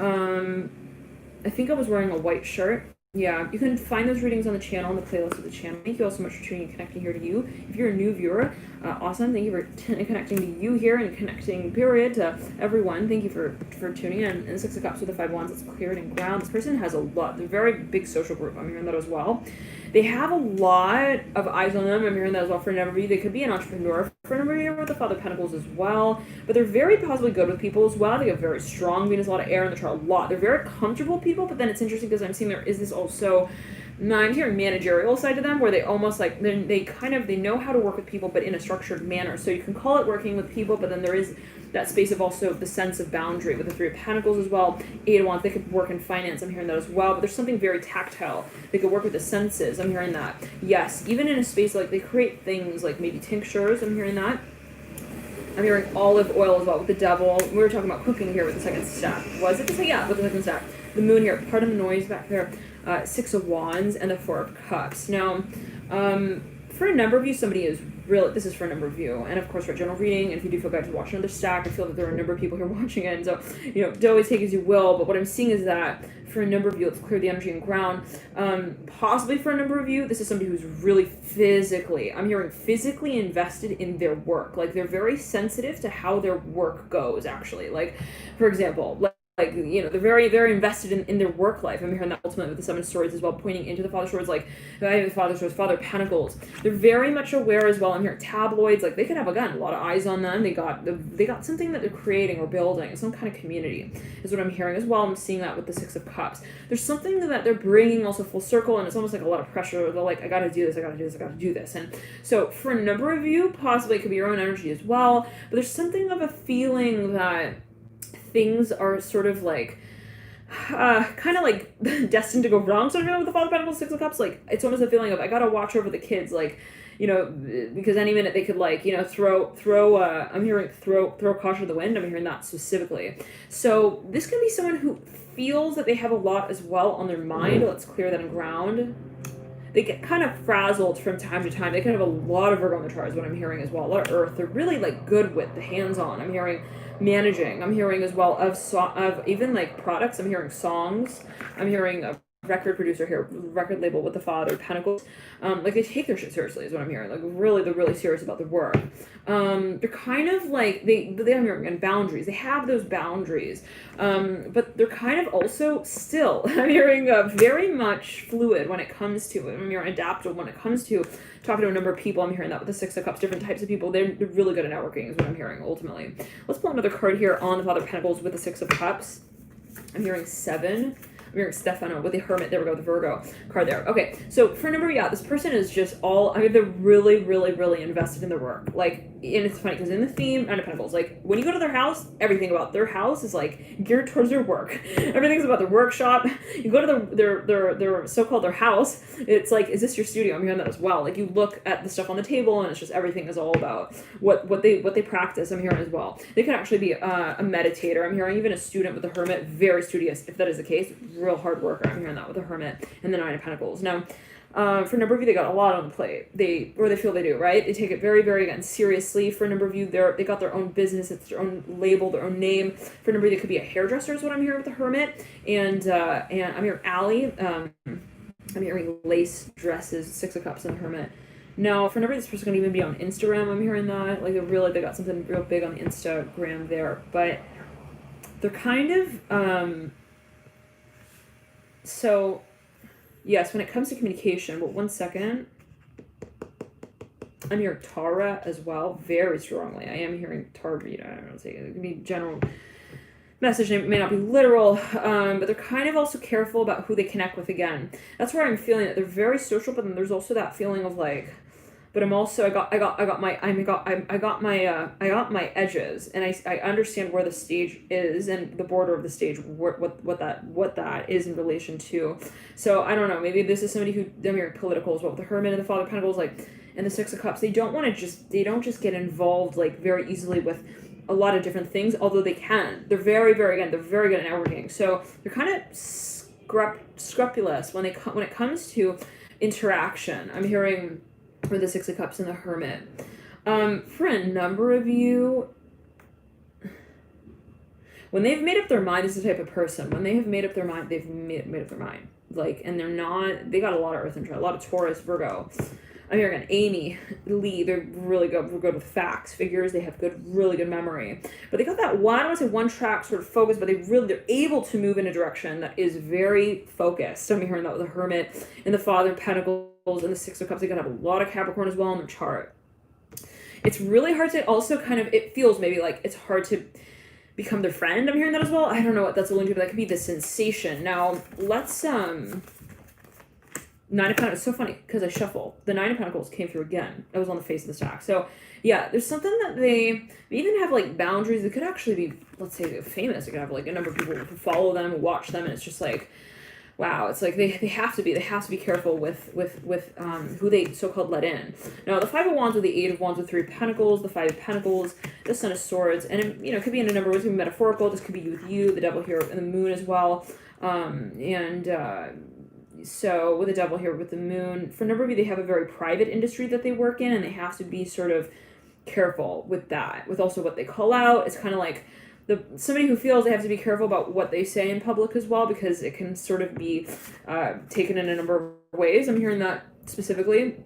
I think I was wearing a white shirt. Yeah, you can find those readings on the channel, on the playlist of the channel. Thank you all so much for tuning and connecting here to you. If you're a new viewer, awesome. Thank you for connecting to you here and connecting, period, to everyone. Thank you for tuning in. And the Six of Cups with the Five Wands, it's cleared and ground. This person has a lot. They're a very big social group. I'm hearing that as well. They have a lot of eyes on them. I'm hearing that as well for a number of you. They could be an entrepreneur for a number of you with the Father of Pentacles as well. But they're very possibly good with people as well. They have very strong Venus, a lot of air in the chart, a lot. They're very comfortable people, but then it's interesting because I'm seeing there is this also, I'm hearing managerial side to them where they almost like, they know how to work with people, but in a structured manner. So you can call it working with people, but then there is that space of also the sense of boundary with the Three of Pentacles as well. Eight of Wands, they could work in finance. I'm hearing that as well. But there's something very tactile. They could work with the senses. I'm hearing that. Yes, even in a space like they create things like maybe tinctures. I'm hearing that. I'm hearing olive oil as well with the Devil. We were talking about cooking here with the second stack. Was it the second? Yeah, with the second stack. The Moon here. Pardon the noise back there. Six of Wands and the Four of Cups. Now, for a number of you, somebody is really, this is for a number of you, and of course for a general reading, and if you do feel guided to watch another stack, I feel that there are a number of people here watching it, and so, don't always take as you will, but what I'm seeing is that for a number of you, let's clear the energy and ground, possibly for a number of you, this is somebody who's really I'm hearing physically invested in their work, like they're very sensitive to how their work goes, actually, like, for example, they're very, very invested in their work life. I'm hearing that ultimately with the Seven of Swords as well, pointing into the Father of Swords, like the Father of Swords, Father of Pentacles. They're very much aware as well. I'm hearing tabloids, like they could have, again, a lot of eyes on them. They got something that they're creating or building, some kind of community is what I'm hearing as well. I'm seeing that with the Six of Cups. There's something that they're bringing also full circle, and it's almost like a lot of pressure. They're like, I gotta do this, I gotta do this, I gotta do this. And so for a number of you, possibly it could be your own energy as well, but there's something of a feeling that things are sort of like kind of like destined to go wrong sort of with the Father of Pentacles, Six of Cups. Like it's almost a feeling of I gotta watch over the kids, like because any minute they could like throw I'm hearing throw caution to the wind. I'm hearing that specifically. So this can be someone who feels that they have a lot as well on their mind. Let's clear that and ground. They get kind of frazzled from time to time. They kind of have a lot of Virgo in the chart is what I'm hearing as well. A lot of Earth. They're really like good with the hands-on. I'm hearing managing. I'm hearing as well of even like products. I'm hearing songs. I'm hearing a record producer here, record label with the Father of Pentacles. Like they take their shit seriously is what I'm hearing. Like they're really serious about the work. They're kind of like they I'm hearing boundaries. They have those boundaries, but they're kind of also still. I'm hearing very much fluid when it comes to it. I'm hearing adaptive when it comes to talking to a number of people. I'm hearing that with the Six of Cups, different types of people. They're really good at networking is what I'm hearing ultimately. Let's pull another card here on the Father of Pentacles with the Six of Cups. I'm hearing 7. I'm hearing Stefano with the Hermit. There we go, the Virgo card there. Okay, so for a number, this person is just they're really invested in their work. Like, and it's funny because in the theme, Nine of Pentacles, like when you go to their house, everything about their house is like geared towards their work. Everything's about their workshop. You go to their so-called their house, it's like, is this your studio? I'm hearing that as well. Like you look at the stuff on the table and it's just everything is all about what they practice. I'm hearing as well. They could actually be a meditator. I'm hearing even a student with the Hermit, very studious, if that is the case. Real hard worker. I'm hearing that with the Hermit and the Nine of Pentacles. Now, for a number of you, they got a lot on the plate. They feel they do, right? They take it very, very again seriously. For a number of you, they got their own business. It's their own label, their own name. For a number of you, they could be a hairdresser is what I'm hearing with the Hermit. And I'm hearing Allie. I'm hearing lace dresses, Six of Cups and the Hermit. Now, for a number of this person can even be on Instagram. I'm hearing that. Like they got something real big on the Instagram there. But they're kind of so, yes, when it comes to communication, but 1 second. I'm hearing Tara as well, very strongly. I am hearing Tara. I don't know, it could be general message may not be literal, but they're kind of also careful about who they connect with again. That's where I'm feeling that they're very social, but then there's also that feeling of like, but I'm also I got my edges, and I understand where the stage is and the border of the stage, what that is in relation to. So I don't know, maybe this is somebody who, I'm hearing political as well with the Hermit and the Father of Pentacles, like, and the Six of Cups. They don't just get involved like very easily with a lot of different things, although they can. They're very good at networking. So they're kind of scrupulous when it comes to interaction. I'm hearing for the Six of Cups and the Hermit. For a number of you, when they've made up their mind, this is the type of person. When they have made up their mind, they've made up their mind. Like, and they got a lot of Earth and a lot of Taurus, Virgo. I'm hearing an Amy, Lee, they're really good. We're good with facts, figures. They have really good memory. But they got that one, I don't want to say one track sort of focus, but they're able to move in a direction that is very focused. So I'm hearing that with the Hermit and the Father of Pentacles and the Six of Cups. They got to have a lot of Capricorn as well in their chart. It's really hard to also kind of, it feels maybe like it's hard to become their friend. I'm hearing that as well. I don't know what that's alluding to, but that could be the sensation. Now, let's, Nine of Pentacles. It's so funny because I shuffle. The Nine of Pentacles came through again. It was on the face of the stack. So yeah, there's something that they even have like boundaries. They could actually be, let's say, they're famous. They could have like a number of people who follow them, who watch them, and it's just like, wow. It's like they have to be careful with who they so-called let in. Now the Five of Wands with the Eight of Wands with Three of Pentacles, the Five of Pentacles, the Son of Swords, and it could be in a number of ways. It could be metaphorical. This could be with you, the Devil here, and the Moon as well, So with the Devil here, with the Moon, for a number of you, they have a very private industry that they work in, and they have to be sort of careful with that, with also what they call out. It's kind of like somebody who feels they have to be careful about what they say in public as well, because it can sort of be taken in a number of ways. I'm hearing that specifically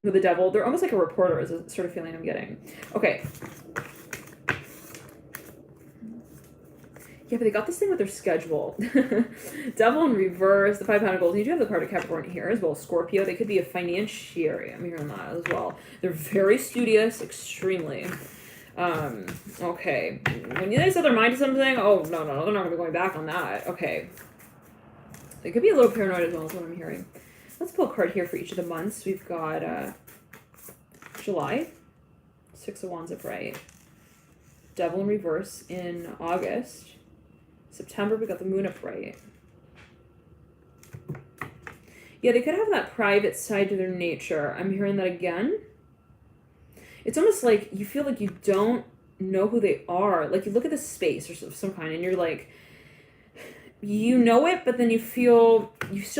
with the Devil. They're almost like a reporter is a sort of feeling I'm getting. Okay. Yeah, but they got this thing with their schedule. Devil in reverse, the Five of Pentacles. You do have the card of Capricorn here as well as Scorpio. They could be a financiary. I'm hearing that as well. They're very studious, extremely. Okay. When they set their mind to something, oh, no, they're not going to be going back on that. Okay. They could be a little paranoid as well, is what I'm hearing. Let's pull a card here for each of the months. We've got July, Six of Wands upright. Devil in reverse in August. September, we got the Moon upright. Yeah, they could have that private side to their nature. I'm hearing that again. It's almost like you feel like you don't know who they are. Like you look at the space or some kind and you're like, you know it, but then you still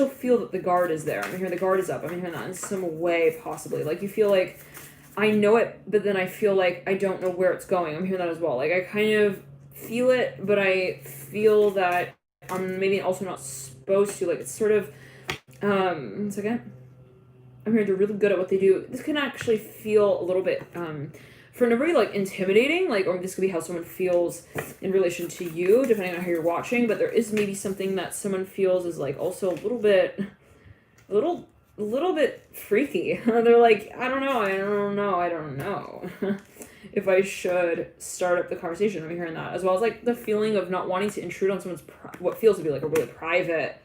feel that the guard is there. I'm hearing the guard is up. I'm hearing that in some way, possibly. Like you feel like, I know it, but then I feel like I don't know where it's going. I'm hearing that as well. Like I kind of feel it, but I feel that I'm maybe also not supposed to. Like it's sort of, one second. I'm hearing they're really good at what they do. This can actually feel a little bit, for a number of you, like intimidating, like, or this could be how someone feels in relation to you, depending on how you're watching, but there is maybe something that someone feels is like also a little bit freaky. They're like, I don't know if I should start up the conversation. I'm hearing that, as well as like the feeling of not wanting to intrude on someone's, what feels to be like a really private,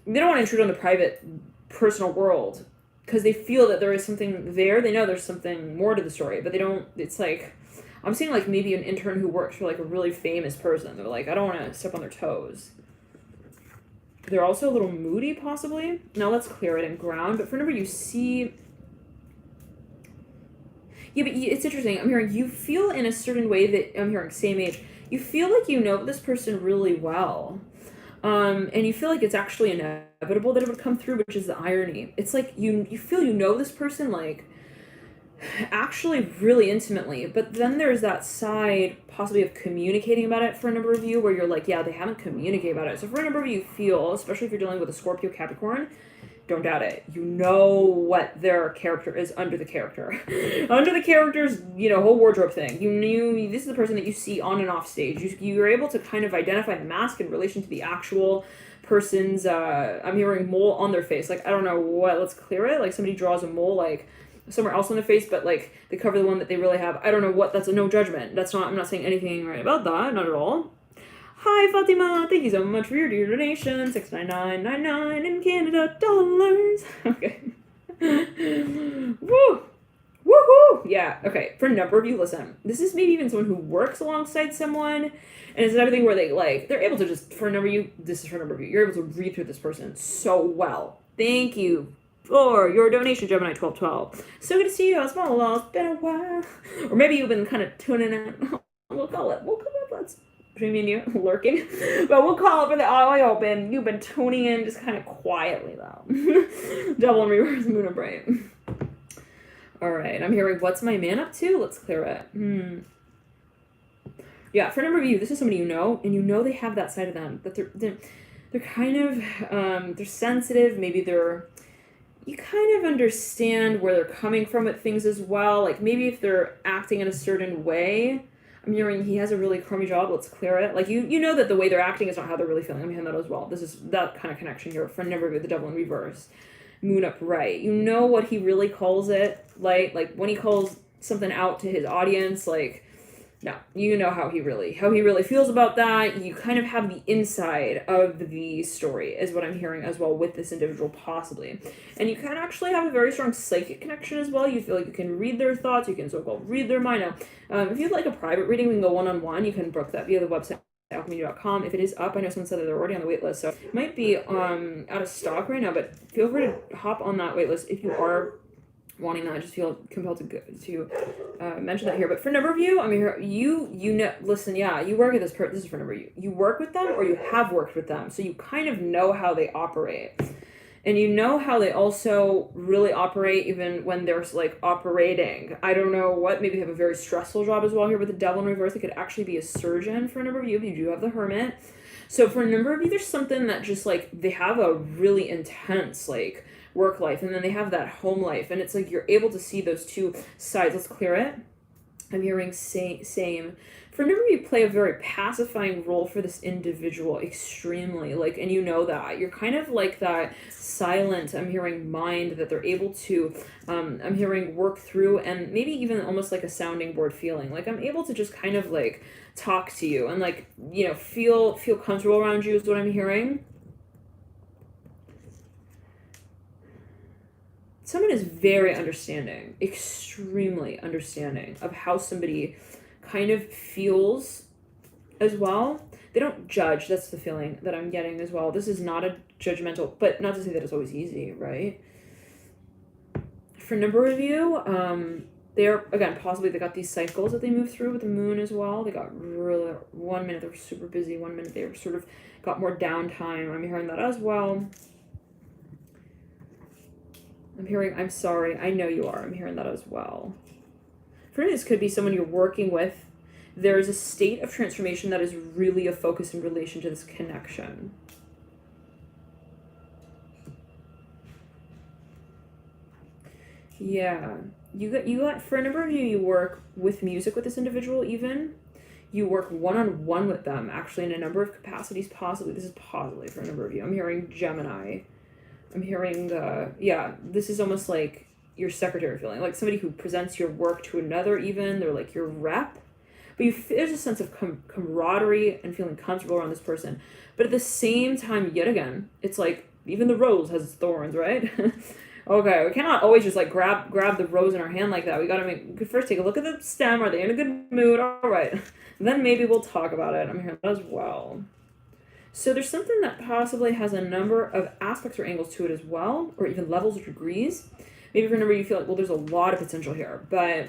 they don't want to intrude on the private personal world, because they feel that there is something there. They know there's something more to the story, but they don't, it's like, I'm seeing like maybe an intern who works for like a really famous person. They're like, I don't want to step on their toes. They're also a little moody, possibly. Now let's clear it and ground. But for number, you see... Yeah, but it's interesting. I'm hearing you feel in a certain way that... I'm hearing same age. You feel like you know this person really well. And you feel like it's actually inevitable that it would come through, which is the irony. It's like you feel you know this person, like... actually really intimately, but then there's that side possibly of communicating about it for a number of you where you're like, yeah, they haven't communicated about it. So for a number of you feel, especially if you're dealing with a Scorpio Capricorn, don't doubt it. You know what their character is under the character. Under the character's, whole wardrobe thing. You knew this is the person that you see on and off stage. You were able to kind of identify the mask in relation to the actual person's, I'm hearing mole on their face. Like, I don't know what, let's clear it. Like somebody draws a mole, like, somewhere else on their face, but like they cover the one that they really have. I don't know what, that's a no judgment. I'm not saying anything right about that, not at all. Hi, Fatima. Thank you so much for your dear donation. $6.99.99 in Canada dollars. Okay. Woo! Woohoo! Yeah, okay. For a number of you, listen, this is maybe even someone who works alongside someone, and it's another thing where they, like, they're able to just, for a number of you, this is for a number of you, you're able to read through this person so well. Thank you for your donation, Gemini1212. So good to see you, Osmola. It's been a while. Or maybe you've been kind of tuning in. We'll call it, that's between me and you, lurking. But we'll call it for the eye open. You've been tuning in just kind of quietly, though. Double and reverse moon and bright. All right, I'm hearing, what's my man up to? Let's clear it. Yeah, for a number of you, this is somebody you know, and you know they have that side of them, that they're kind of, they're sensitive, maybe you kind of understand where they're coming from with things as well, like maybe if they're acting in a certain way, I'm hearing he has a really crummy job, let's clear it, like you know that the way they're acting is not how they're really feeling, I'm hearing that as well, this is that kind of connection here, for a number of you, the devil in reverse. Moon upright. You know what he really calls it, like when he calls something out to his audience, like, no, you know how he really feels about that. You kind of have the inside of the story, is what I'm hearing as well with this individual, possibly. And you can actually have a very strong psychic connection as well. You feel like you can read their thoughts, you can so-called read their mind. Now, if you'd like a private reading, we can go one-on-one. You can book that via the website alchemy.com. If it is up, I know someone said that they're already on the wait list, so it might be out of stock right now, but feel free to hop on that wait list if you are wanting that. I just feel compelled to mention that here. But for a number of you, I mean, you know, listen, yeah, you work at this is for a number of you. You work with them or you have worked with them, so you kind of know how they operate. And you know how they also really operate even when they're, like, operating. I don't know what, maybe they have a very stressful job as well here with the devil in reverse. It could actually be a surgeon for a number of you, but you do have the hermit. So for a number of you, there's something that just, like, they have a really intense, like, work life, and then they have that home life. And it's like you're able to see those two sides. Let's clear it. I'm hearing same. For a number of you, play a very pacifying role for this individual, extremely, like, and you know that. You're kind of like that silent, I'm hearing, mind that they're able to, I'm hearing, work through, and maybe even almost like a sounding board feeling. Like, I'm able to just kind of, like, talk to you and, like, you know, feel comfortable around you is what I'm hearing. Someone is very understanding, extremely understanding of how somebody kind of feels as well. They don't judge. That's the feeling that I'm getting as well. This is not a judgmental, but not to say that it's always easy, right? For a number of you, they're, again, possibly they got these cycles that they move through with the moon as well. They got really, 1 minute they were super busy, 1 minute they were sort of got more downtime. I'm hearing that as well. I'm hearing, I'm sorry, I know you are. I'm hearing that as well. For me, this could be someone you're working with. There's a state of transformation that is really a focus in relation to this connection. Yeah. You got, for a number of you work with music with this individual even. You work one-on-one with them, actually, in a number of capacities, possibly. This is possibly for a number of you. I'm hearing Gemini. I'm hearing this is almost like your secretary feeling, like somebody who presents your work to another even, they're like your rep, but there's a sense of camaraderie and feeling comfortable around this person. But at the same time, yet again, it's like even the rose has thorns, right? Okay, we cannot always just like grab the rose in our hand like that. We gotta first take a look at the stem. Are they in a good mood? All right, then maybe we'll talk about it. I'm hearing that as well. So there's something that possibly has a number of aspects or angles to it as well, or even levels or degrees. Maybe for a number you feel like, well, there's a lot of potential here, but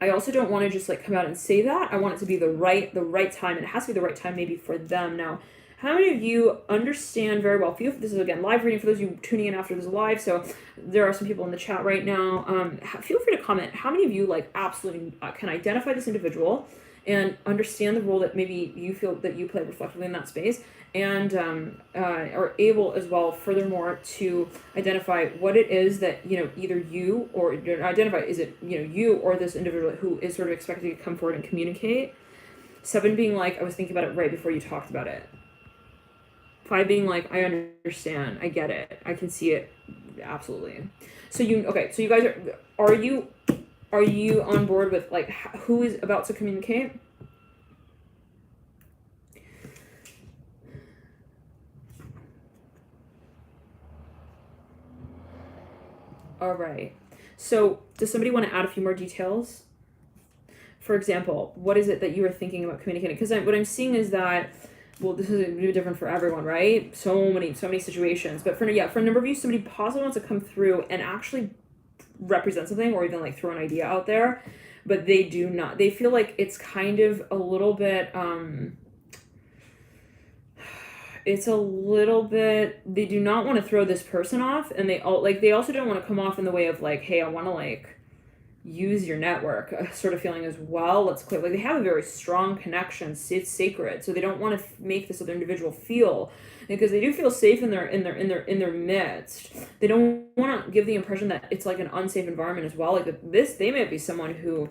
I also don't want to just like come out and say that. I want it to be the right time, and it has to be the right time maybe for them. Now, how many of you understand very well? This is, again, live reading for those of you tuning in after this live, so there are some people in the chat right now. Feel free to comment. How many of you like absolutely can identify this individual and understand the role that maybe you feel that you play reflectively in that space, and are able as well, furthermore, to identify what it is that, you know, either you or identify, is it, you know, you or this individual who is sort of expected to come forward and communicate. 7 being like, I was thinking about it right before you talked about it. 5 being like, I understand, I get it, I can see it, absolutely. So you guys are you on board with like who is about to communicate? All right. So does somebody want to add a few more details? For example, what is it that you are thinking about communicating? Because what I'm seeing is that, well, this is really different for everyone, right? So many situations. But for a number of you, somebody possibly wants to come through and actually represent something, or even like throw an idea out there, but they do not. They feel like it's kind of a little bit. It's a little bit. They do not want to throw this person off, and they also don't want to come off in the way of like, hey, I want to like use your network, sort of feeling as well. Let's clear, like, they have a very strong connection. It's sacred, so they don't want to make this other individual feel, because they do feel safe in their midst. They don't want to give the impression that it's like an unsafe environment as well. Like this, they might be someone who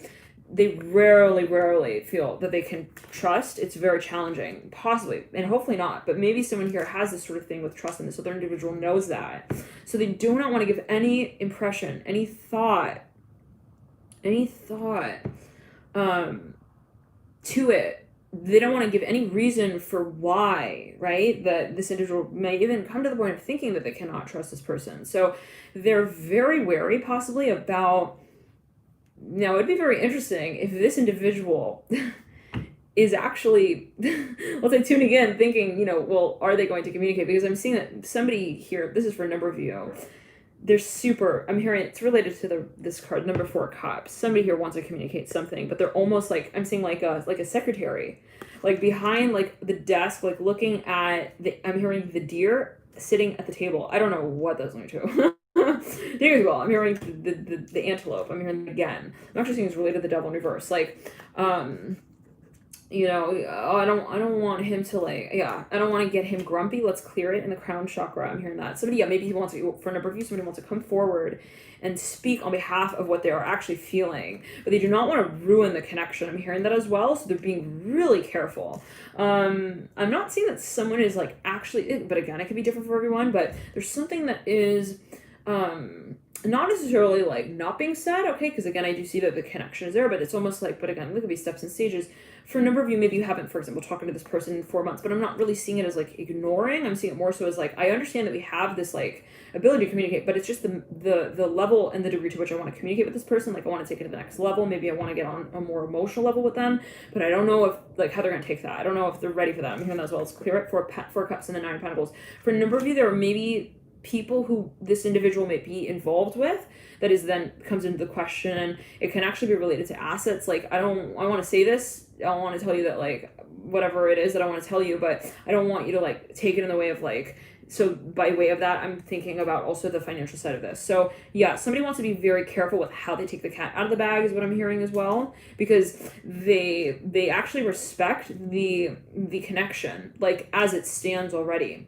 they rarely feel that they can trust. It's very challenging, possibly, and hopefully not, but maybe someone here has this sort of thing with trust, and this other individual knows that. So they do not want to give any impression, any thought to it. They don't want to give any reason for why, right? That this individual may even come to the point of thinking that they cannot trust this person. So they're very wary, possibly, about. Now, it'd be very interesting if this individual is actually, let's say, tuning in, thinking, well, are they going to communicate? Because I'm seeing that somebody here, this is for a number of you, I'm hearing it's related to this card, number 4 cups. Somebody here wants to communicate something, but they're almost like, I'm seeing like a secretary, like behind like the desk, like looking at I'm hearing the deer sitting at the table. I don't know what that's going to. Deer as well. I'm hearing the antelope. I'm hearing again. I'm actually seeing it's related to the devil in reverse. Like, I don't want him to I don't want to get him grumpy. Let's clear it in the crown chakra. I'm hearing that. Somebody, maybe he wants to, for a number of you, somebody wants to come forward and speak on behalf of what they are actually feeling, but they do not want to ruin the connection. I'm hearing that as well, so they're being really careful. I'm not seeing that someone is like actually, but again, it could be different for everyone, but there's something that is not necessarily like not being said, okay, because again, I do see that the connection is there, but it's almost like, but again, there could be steps and stages. For a number of you, maybe you haven't, for example, talking to this person in 4 months, but I'm not really seeing it as like ignoring. I'm seeing it more so as like, I understand that we have this like ability to communicate, but it's just the level and the degree to which I want to communicate with this person. Like, I want to take it to the next level. Maybe I want to get on a more emotional level with them, but I don't know if like how they're going to take that. I don't know if they're ready for that. I'm hearing that as well. Let's clear it. 4 cups and the 9 of pentacles. For a number of you, there are maybe people who this individual may be involved with that is then comes into the question, and it can actually be related to assets. Like, I want to say this, I want to tell you that like whatever it is that I want to tell you, but I don't want you to like take it in the way of like, so by way of that, I'm thinking about also the financial side of this. So yeah, somebody wants to be very careful with how they take the cat out of the bag is what I'm hearing as well, because they actually respect the connection like as it stands already,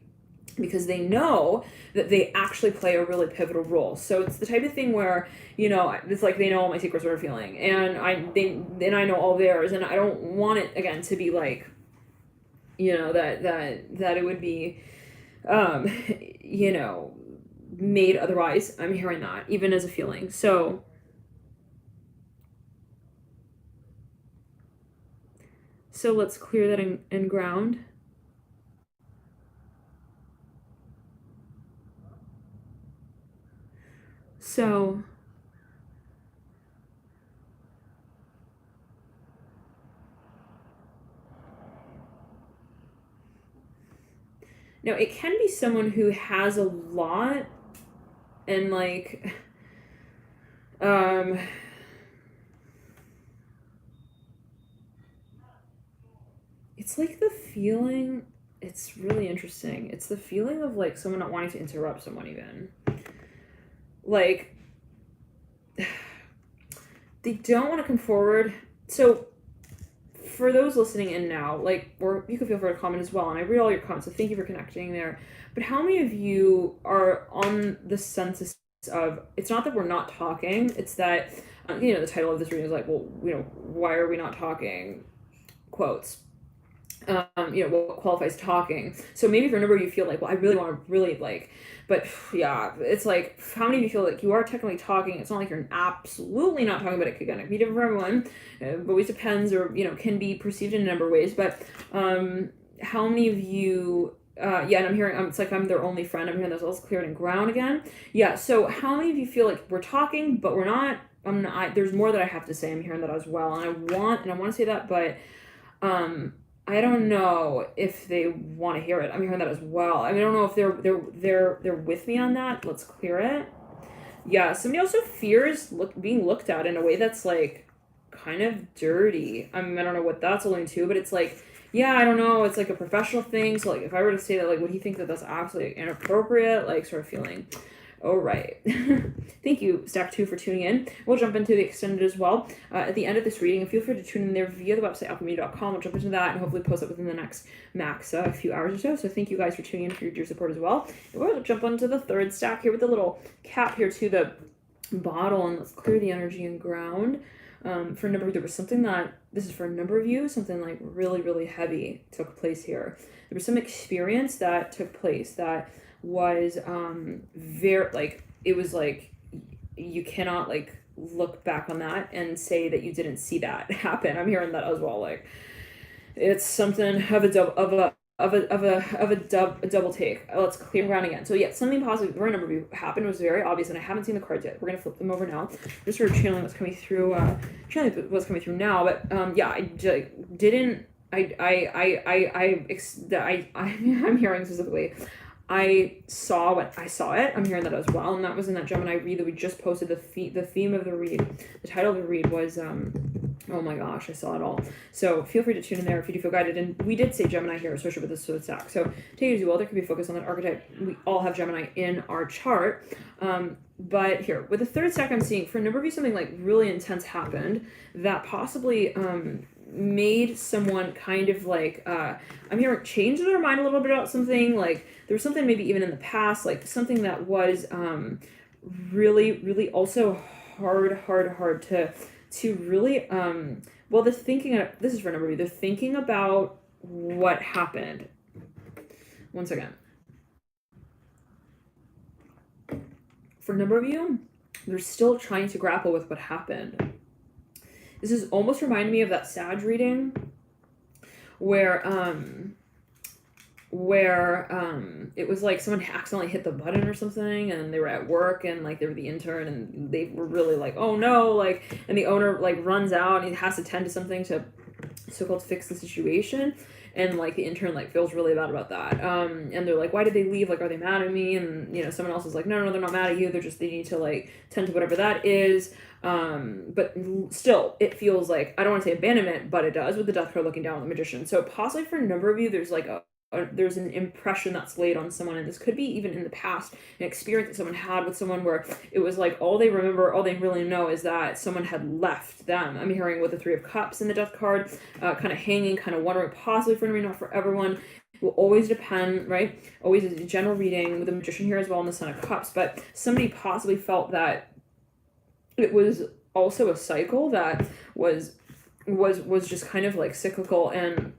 because they know that they actually play a really pivotal role. So it's the type of thing where, it's like they know all my secrets what I'm feeling, and I know all theirs, and I don't want it again to be like, that it would be, made otherwise. I'm hearing that even as a feeling. So let's clear that and ground. So now it can be someone who has a lot and like it's like the feeling, it's really interesting. It's the feeling of like someone not wanting to interrupt someone even. Like, they don't want to come forward. So for those listening in now, like, or you can feel free to comment as well, and I read all your comments, so thank you for connecting there. But how many of you are on the census of, it's not that we're not talking, it's that, the title of this reading is like, well, why are we not talking? Quotes. What qualifies talking. So maybe for a number of you feel like, well, I really want to really like, but yeah, it's like, how many of you feel like you are technically talking? It's not like you're absolutely not talking, but it could kind of be different for everyone. It always depends, or, can be perceived in a number of ways. But how many of you yeah, and I'm hearing, it's like I'm their only friend. I'm hearing there's also cleared and ground again. Yeah, so how many of you feel like we're talking, but we're not? I'm not. There's more that I have to say. I'm hearing that as well, and I want to say that, but I don't know if they want to hear it. I'm hearing that as well. I mean, I don't know if they're with me on that. Let's clear it. Yeah, somebody also fears being looked at in a way that's like kind of dirty. I mean, I don't know what that's alluding to, but it's like, yeah, I don't know. It's like a professional thing. So like, if I were to say that, like, would he think that that's absolutely inappropriate? Like, sort of feeling. All right. Thank you, Stack 2, for tuning in. We'll jump into the extended as well at the end of this reading. And feel free to tune in there via the website, alchemy.com. We'll jump into that and hopefully post it within the next max a few hours or so. So thank you guys for tuning in, for your support as well. And we'll jump onto the third stack here with the little cap here to the bottle. And let's clear the energy and ground. For a number, there was something that, this is for a number of you, something like really, really heavy took place here. There was some experience that took place that was very, like, it was like you cannot like look back on that and say that you didn't see that happen. I'm hearing that as well. Like, it's something of a double take. Let's clear ground again. So yeah, something positive for a number of you happened. Was very obvious, and I haven't seen the cards yet. We're gonna flip them over now. Just sort of channeling what's coming through. Now. But yeah, I'm hearing specifically. I saw it. I'm hearing that as well, and that was in that Gemini read that we just posted. The theme of the read, the title of the read was oh my gosh, I saw it all. So feel free to tune in there if you do feel guided. And we did say Gemini here, especially with this sort of stack. So take it as you will. There could be focus on that archetype. We all have Gemini in our chart. But here, with the third stack I'm seeing, for a number of you, something like really intense happened that possibly made someone kind of like, I'm hearing change their mind a little bit about something. Like, there was something maybe even in the past, like something that was really, really also hard to really, well, this is for a number of you, they're thinking about what happened. One second. For a number of you, they're still trying to grapple with what happened. This is almost reminding me of that Sag reading where it was like someone accidentally hit the button or something, and they were at work, and like they were the intern, and they were really like, oh no, like, and the owner like runs out and he has to tend to something to so-called fix the situation, and like the intern like feels really bad about that, and they're like, why did they leave, like, are they mad at me? And you know, someone else is like, no, they're not mad at you, they need to like tend to whatever that is. But still, it feels like, I don't want to say abandonment, but it does, with the Death card looking down on the Magician. So possibly for a number of you, there's like there's an impression that's laid on someone, and this could be even in the past, an experience that someone had with someone where it was like all they remember, all they really know is that someone had left them. I'm hearing with the Three of Cups in the Death card, kind of hanging, kind of wondering, possibly for me, not for everyone. It will always depend, right? Always is a general reading with the Magician here as well, and the Son of Cups, but somebody possibly felt that it was also a cycle that was just kind of like cyclical, and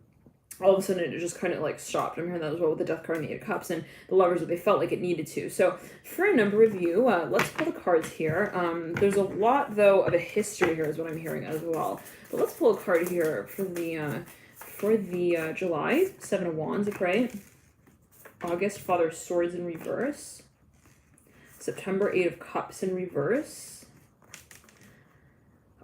all of a sudden it just kind of like stopped. I'm hearing that as well with the Death card and the Eight of Cups, and the Lovers, that they felt like it needed to. So for a number of you, let's pull the cards here. There's a lot though of a history here is what I'm hearing as well. But let's pull a card here for the July, Seven of Wands, right? August, Father of Swords in reverse. September, Eight of Cups in reverse.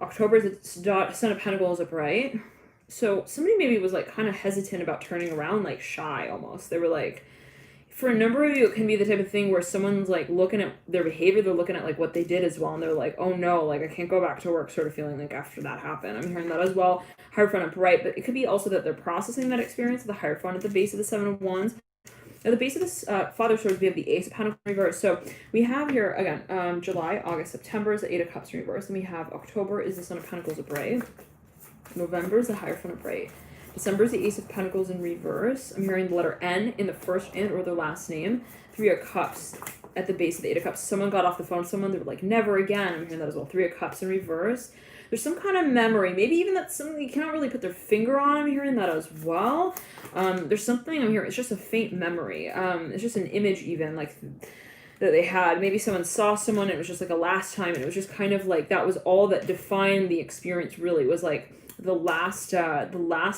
October is the Son of Pentacles upright. So somebody maybe was like kind of hesitant about turning around, like shy almost. They were like, for a number of you, it can be the type of thing where someone's like looking at their behavior, they're looking at like what they did as well, and they're like, oh no, like I can't go back to work, sort of feeling like after that happened. I'm hearing that as well. Hierophant upright, but it could be also that they're processing that experience. The Hierophant at the base of the Seven of Wands. At the base of this Father of Swords, we have the Ace of Pentacles in reverse. So we have here, again, July, August, September is the Eight of Cups in reverse. And we have October is the Son of Pentacles upright. November is the Hierophant upright. December is the Ace of Pentacles in reverse. I'm hearing the letter N in the first and or their last name. Three of Cups at the base of the Eight of Cups. Someone got off the phone with someone, they were like, never again. I'm hearing that as well. Three of Cups in reverse. There's some kind of memory, maybe even that's something you cannot really put their finger on. I'm hearing that as well. There's something I'm hearing, it's just a faint memory. It's just an image even, like, that they had. Maybe someone saw someone, it was just like a last time, and it was just kind of like, that was all that defined the experience, really, was like the last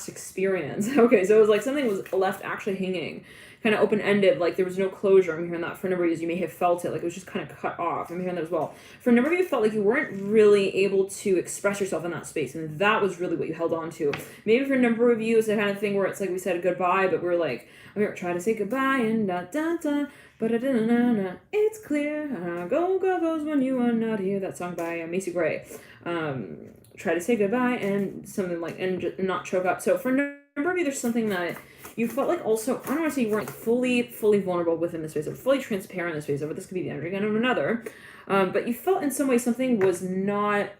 experience. Okay, so it was like something was left actually hanging, kind of open-ended, like there was no closure. I'm hearing that for a number of you, you may have felt it, like it was just kind of cut off. I'm hearing that as well. For a number of you, felt like you weren't really able to express yourself in that space, and that was really what you held on to. Maybe for a number of you, it's the kind of thing where it's like we said goodbye, but we're like, I'm here, try to say goodbye, and da-da-da, but it's clear how go goes when you are not here. That song by Macy Gray. Try to say goodbye and something like, and not choke up. So for a number of you, there's something that you felt like also, I don't want to say you weren't fully vulnerable within this space, or fully transparent in this space, but this could be the energy again of another. But you felt in some way something was not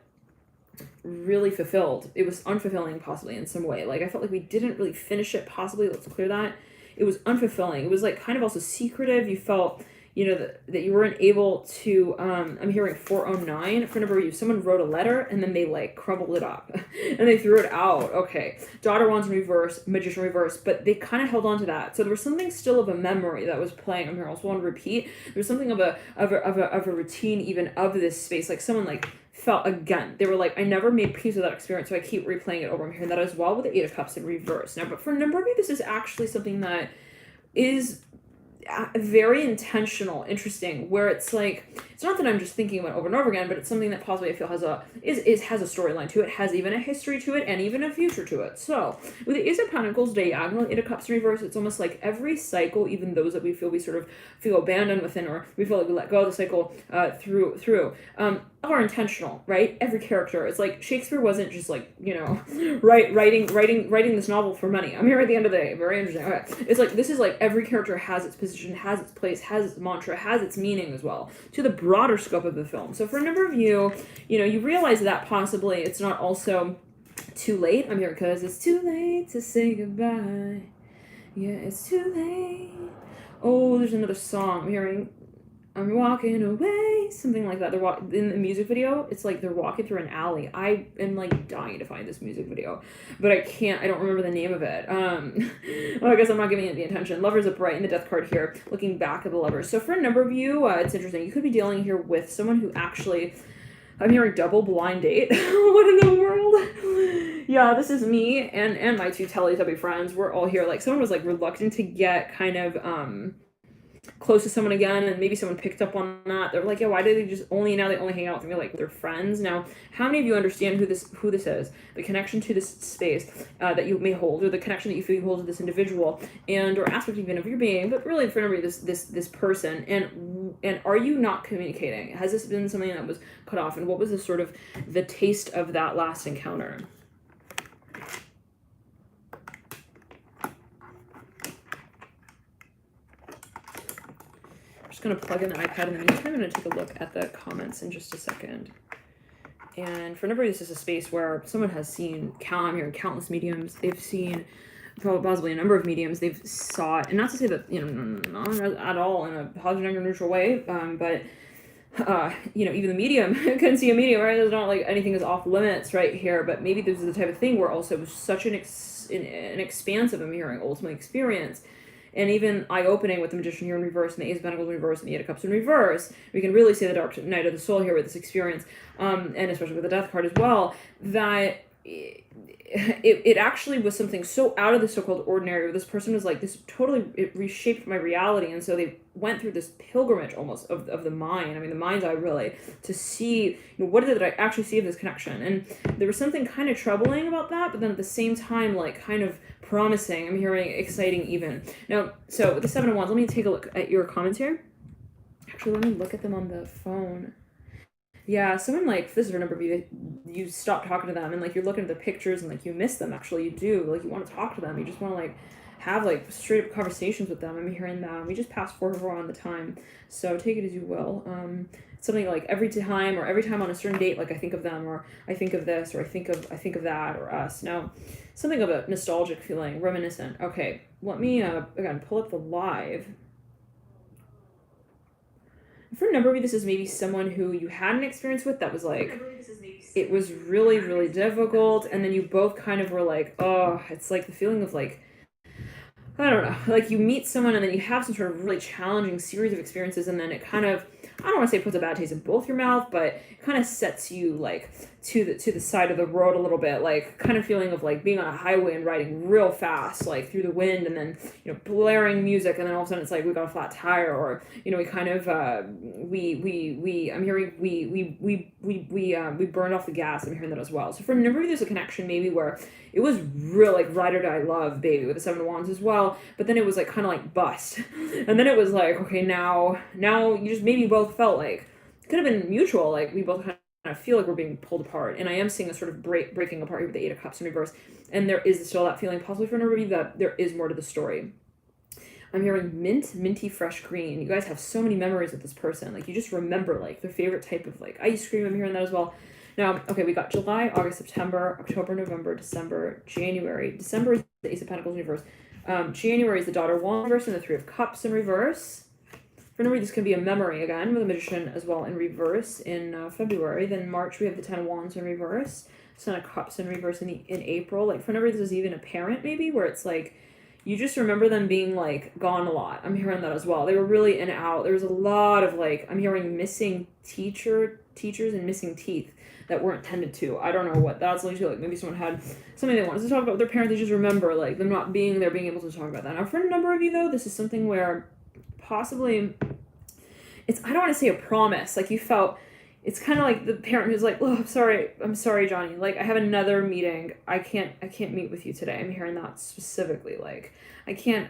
really fulfilled. It was unfulfilling, possibly in some way. Like I felt like we didn't really finish it, possibly. Let's clear that. It was unfulfilling. It was like kind of also secretive. You felt, you know, that you weren't able to, I'm hearing 409 for a number of you. Someone wrote a letter and then they like crumbled it up and they threw it out. Okay. Daughter wands in reverse, magician reverse, but they kind of held on to that. So there was something still of a memory that was playing. I'm here also want to repeat. There's something of a routine even of this space. Like someone like felt again, they were like, I never made peace with that experience, so I keep replaying it over. I'm hearing that as well with the Eight of Cups in reverse. Now, but for a number of you, this is actually something that is very intentional, interesting, where it's like, it's not that I'm just thinking about it over and over again, but it's something that possibly I feel has a storyline to it, has even a history to it, and even a future to it. So with the Ace of Pentacles diagonal, Eight of Cups in reverse, it's almost like every cycle, even those that we feel we sort of feel abandoned within, or we feel like we let go of the cycle through are intentional, right? Every character, it's like Shakespeare wasn't just like, you know, writing this novel for money. I'm here at the end of the day. Very interesting. Okay, it's like this is like every character has its position, has its place, has its mantra, has its meaning as well to the broader scope of the film. So for a number of you, you know, you realize that possibly it's not also too late. I'm here because it's too late to say goodbye. Yeah, it's too late. Oh, there's another song I'm hearing. I'm walking away, something like that. They're in the music video, it's like they're walking through an alley. I am like dying to find this music video, but I don't remember the name of it. Well, I guess I'm not giving it the attention. Lovers upright in the Death card here, looking back at the lovers. So for a number of you, it's interesting. You could be dealing here with someone who actually, I'm hearing double blind date. What in the world? Yeah, this is me and my two Teletubby friends. We're all here. Like someone was like reluctant to get kind of, close to someone again, and maybe someone picked up on that. They're like, yeah, why do they just only hang out with me like their friends? Now, how many of you understand who this is? The connection to this space that you may hold, or the connection that you feel you hold to this individual, and or aspect even of your being, but really for everybody, this person, and are you not communicating? Has this been something that was cut off, and what was the sort of the taste of that last encounter? Going to plug in the iPad in the meantime. I'm going to take a look at the comments in just a second. And for a number of this is a space where someone has seen countless mediums. They've seen possibly a number of mediums. They've sought, and not to say that, you know, not at all in a positive or neutral way, but you know, even the medium couldn't see a medium, right? There's not like anything is off limits right here, but maybe this is the type of thing where also it was such an expansive, I'm hearing, ultimate experience. And even eye-opening with the Magician here in reverse, and the Ace of Pentacles in reverse, and the Eight of Cups in reverse, we can really see the Dark Night of the Soul here with this experience, and especially with the Death card as well, that it actually was something so out of the so-called ordinary, where this person was like, this totally, it reshaped my reality, and so they went through this pilgrimage almost of the mind, I mean the mind's eye really, to see, you know, what is it that I actually see of this connection, and there was something kind of troubling about that, but then at the same time, like, kind of promising, I'm hearing exciting even. Now, so with the Seven of Wands, let me take a look at your comments here. Actually, let me look at them on the phone. Yeah, someone like, this is a number of you stop talking to them, and like you're looking at the pictures and like you miss them, actually you do, like you want to talk to them, you just want to like have like straight up conversations with them. I'm hearing that. We just passed 4 on the time, so take it as you will. Something like every time on a certain date, like I think of them, or I think of this, or I think of that, or us. Now, something of a nostalgic feeling, reminiscent. Okay, let me again pull up the live. For a number of you, this is maybe someone who you had an experience with that was like, it was really, really difficult, and then you both kind of were like, oh, it's like the feeling of like, I don't know, like you meet someone and then you have some sort of really challenging series of experiences, and then it kind of I don't want to say puts a bad taste in both your mouth, but it kind of sets you like to the side of the road a little bit, like kind of feeling of like being on a highway and riding real fast, like through the wind, and then blaring music, and then all of a sudden it's like we got a flat tire, or we kind of I'm hearing we burned off the gas. I'm hearing that as well. So for a number of you, there's a connection maybe where it was real like ride or die love, baby, with the Seven of Wands as well, but then it was like kind of like bust, and then it was like, okay, now you just maybe both felt like it could have been mutual, like we both kind of feel like we're being pulled apart, and I am seeing a sort of breaking apart here with the Eight of Cups in reverse, and there is still that feeling possibly for a number of you that there is more to the story. I'm hearing minty fresh green. You guys have so many memories with this person, like you just remember like their favorite type of like ice cream. I'm hearing that as well. Now, okay, we got July, August, September, October, November, December, January. December is the Ace of Pentacles in reverse. January is the Daughter of Wands in reverse and the Three of Cups in reverse. For number, this can be a memory again with the Magician as well in reverse in February. Then March we have the Ten of Wands in reverse, Son of Cups in reverse in April. Like for number, this is even a parent maybe where it's like you just remember them being like gone a lot. I'm hearing that as well. They were really in and out. There was a lot of like I'm hearing missing teachers and missing teeth that weren't tended to. I don't know what that's leading to. Like maybe someone had something they wanted to talk about with their parent. They just remember like them not being there, being able to talk about that. Now for a number of you though, this is something where possibly it's, I don't want to say a promise, like you felt, it's kind of like the parent who's like, oh, I'm sorry, Johnny, like I have another meeting, I can't meet with you today. I'm hearing that specifically, like I can't,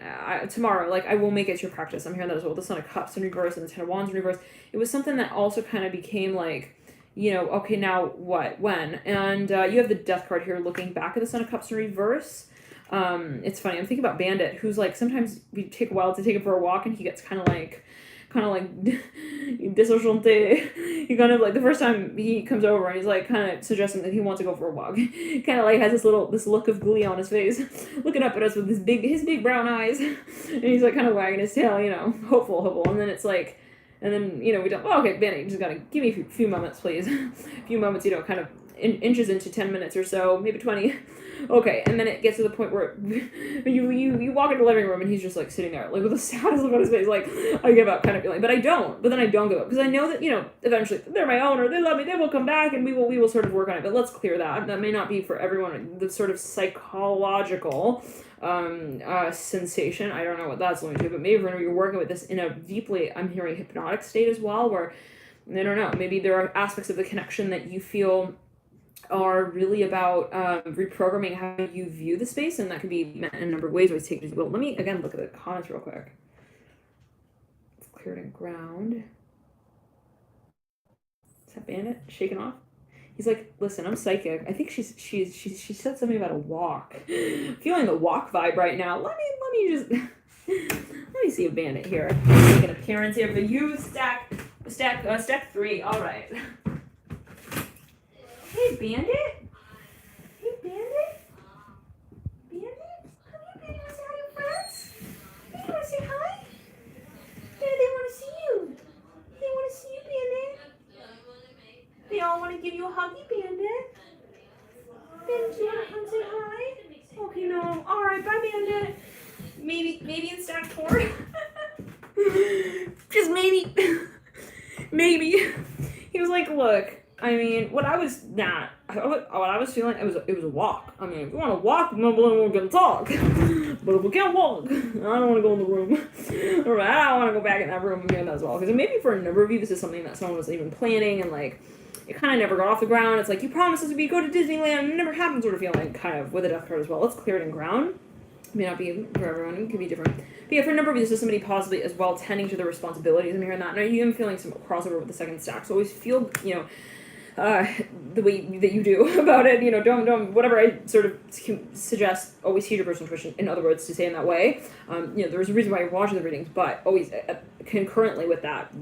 tomorrow, like I will make it your practice. I'm hearing that as well. The Son of Cups in reverse and the Ten of Wands in reverse. It was something that also kind of became like, okay, now what, when? And you have the Death card here looking back at the Son of Cups in reverse. It's funny, I'm thinking about Bandit, who's like, sometimes we take a while to take him for a walk and he gets kind of like disenchanté. He kind of like the first time he comes over and he's like kind of suggesting that he wants to go for a walk. Kind of like has this look of glee on his face, looking up at us with his big brown eyes, and he's like kind of wagging his tail, hopeful. And then it's like, and then we don't. Oh, okay, Benny, you just gotta give me a few moments, please. A few moments, kind of inches into 10 minutes or so, maybe 20. Okay, and then it gets to the point where you walk into the living room and he's just like sitting there, like with the saddest look on his face, like I give up kind of feeling. But then I don't give up because I know that eventually they're my own, or they love me, they will come back, and we will sort of work on it. But let's clear that. That may not be for everyone. The sort of psychological sensation. I don't know what that's going to, but maybe whenever you're working with this in a deeply, I'm hearing hypnotic state as well, where I don't know, maybe there are aspects of the connection that you feel are really about reprogramming how you view the space, and that can be met in a number of ways. Always take it as well. Let me again look at the comments real quick. It's cleared and ground. Is that Bandit shaking off? He's like, listen, I'm psychic. I think she said something about a walk. Feeling the walk vibe right now. Let me just let me see a Bandit here. Make an appearance here for you. Stack 3. All right. Hey, Bandit? Hey, Bandit? Bandit? Come here, Bandit. Want to say hi to your friends? Hey, you want to say hi? Bandit, they want to see you. They want to see you, Bandit. They all want to give you a huggy, Bandit. Bandit, you want to come say hi? Okay, no. All right, bye, Bandit. Maybe in stack 4. Just maybe. Maybe. He was like, look. I mean, what I was feeling, it was a walk. I mean, if you want to walk, we're gonna talk. But if we can't walk, I don't want to go in the room. Or I don't want to go back in that room again as well. Because maybe for a number of you, this is something that someone was even planning, and like, it kind of never got off the ground. It's like, you promised us we'd go to Disneyland, and it never happened sort of feeling, kind of, with a Death card as well. Let's clear it in ground. It may not be for everyone, it could be different. But yeah, for a number of you, this is somebody possibly as well tending to their responsibilities. I'm hearing that. And I am feeling some crossover with the second stack. So always feel, the way that you do about it, don't, whatever I sort of suggest, always heed your personal intuition, in other words, to say in that way. There's a reason why you're watching the readings, but always concurrently with that,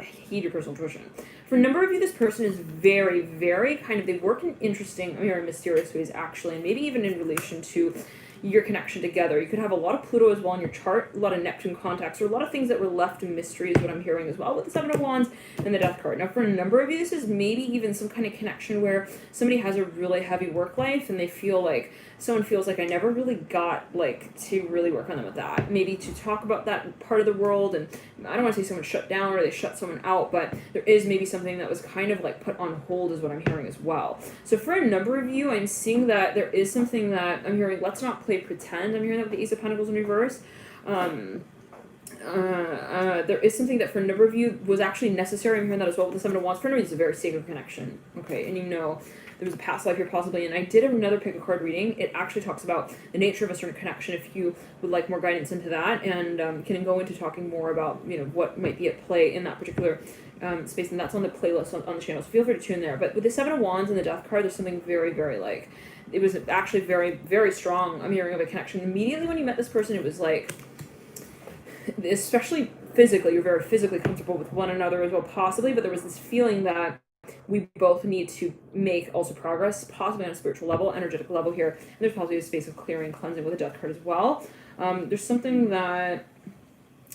heed your personal intuition. For a number of you, this person is very, very kind of, they work in interesting, mysterious ways, actually, and maybe even in relation to, your connection together. You could have a lot of Pluto as well in your chart, a lot of Neptune contacts, or a lot of things that were left in mystery is what I'm hearing as well with the Seven of Wands and the Death card. Now, for a number of you, this is maybe even some kind of connection where somebody has a really heavy work life and they feel like someone feels like I never really got like to really work on them with that. Maybe to talk about that part of the world, and I don't want to say someone shut down or they shut someone out, but there is maybe something that was kind of like put on hold is what I'm hearing as well. So for a number of you, I'm seeing that there is something that I'm hearing, let's not play pretend. I'm hearing that with the Ace of Pentacles in reverse. There is something that for a number of you was actually necessary. I'm hearing that as well with the Seven of Wands. For a number of you, it's a very sacred connection. Okay, and you know there was a past life here possibly, and I did another pick a card reading. It actually talks about the nature of a certain connection if you would like more guidance into that, and can go into talking more about, you know, what might be at play in that particular space, and that's on the playlist on the channel, so feel free to tune there. But with the Seven of Wands and the Death card, there's something very, very like, it was actually very, very strong. I'm hearing of a connection. Immediately when you met this person, it was like, especially physically, you're very physically comfortable with one another as well, possibly, but there was this feeling that we both need to make also progress, possibly on a spiritual level, energetic level here, and there's possibly a space of clearing, cleansing with the Death card as well. There's something that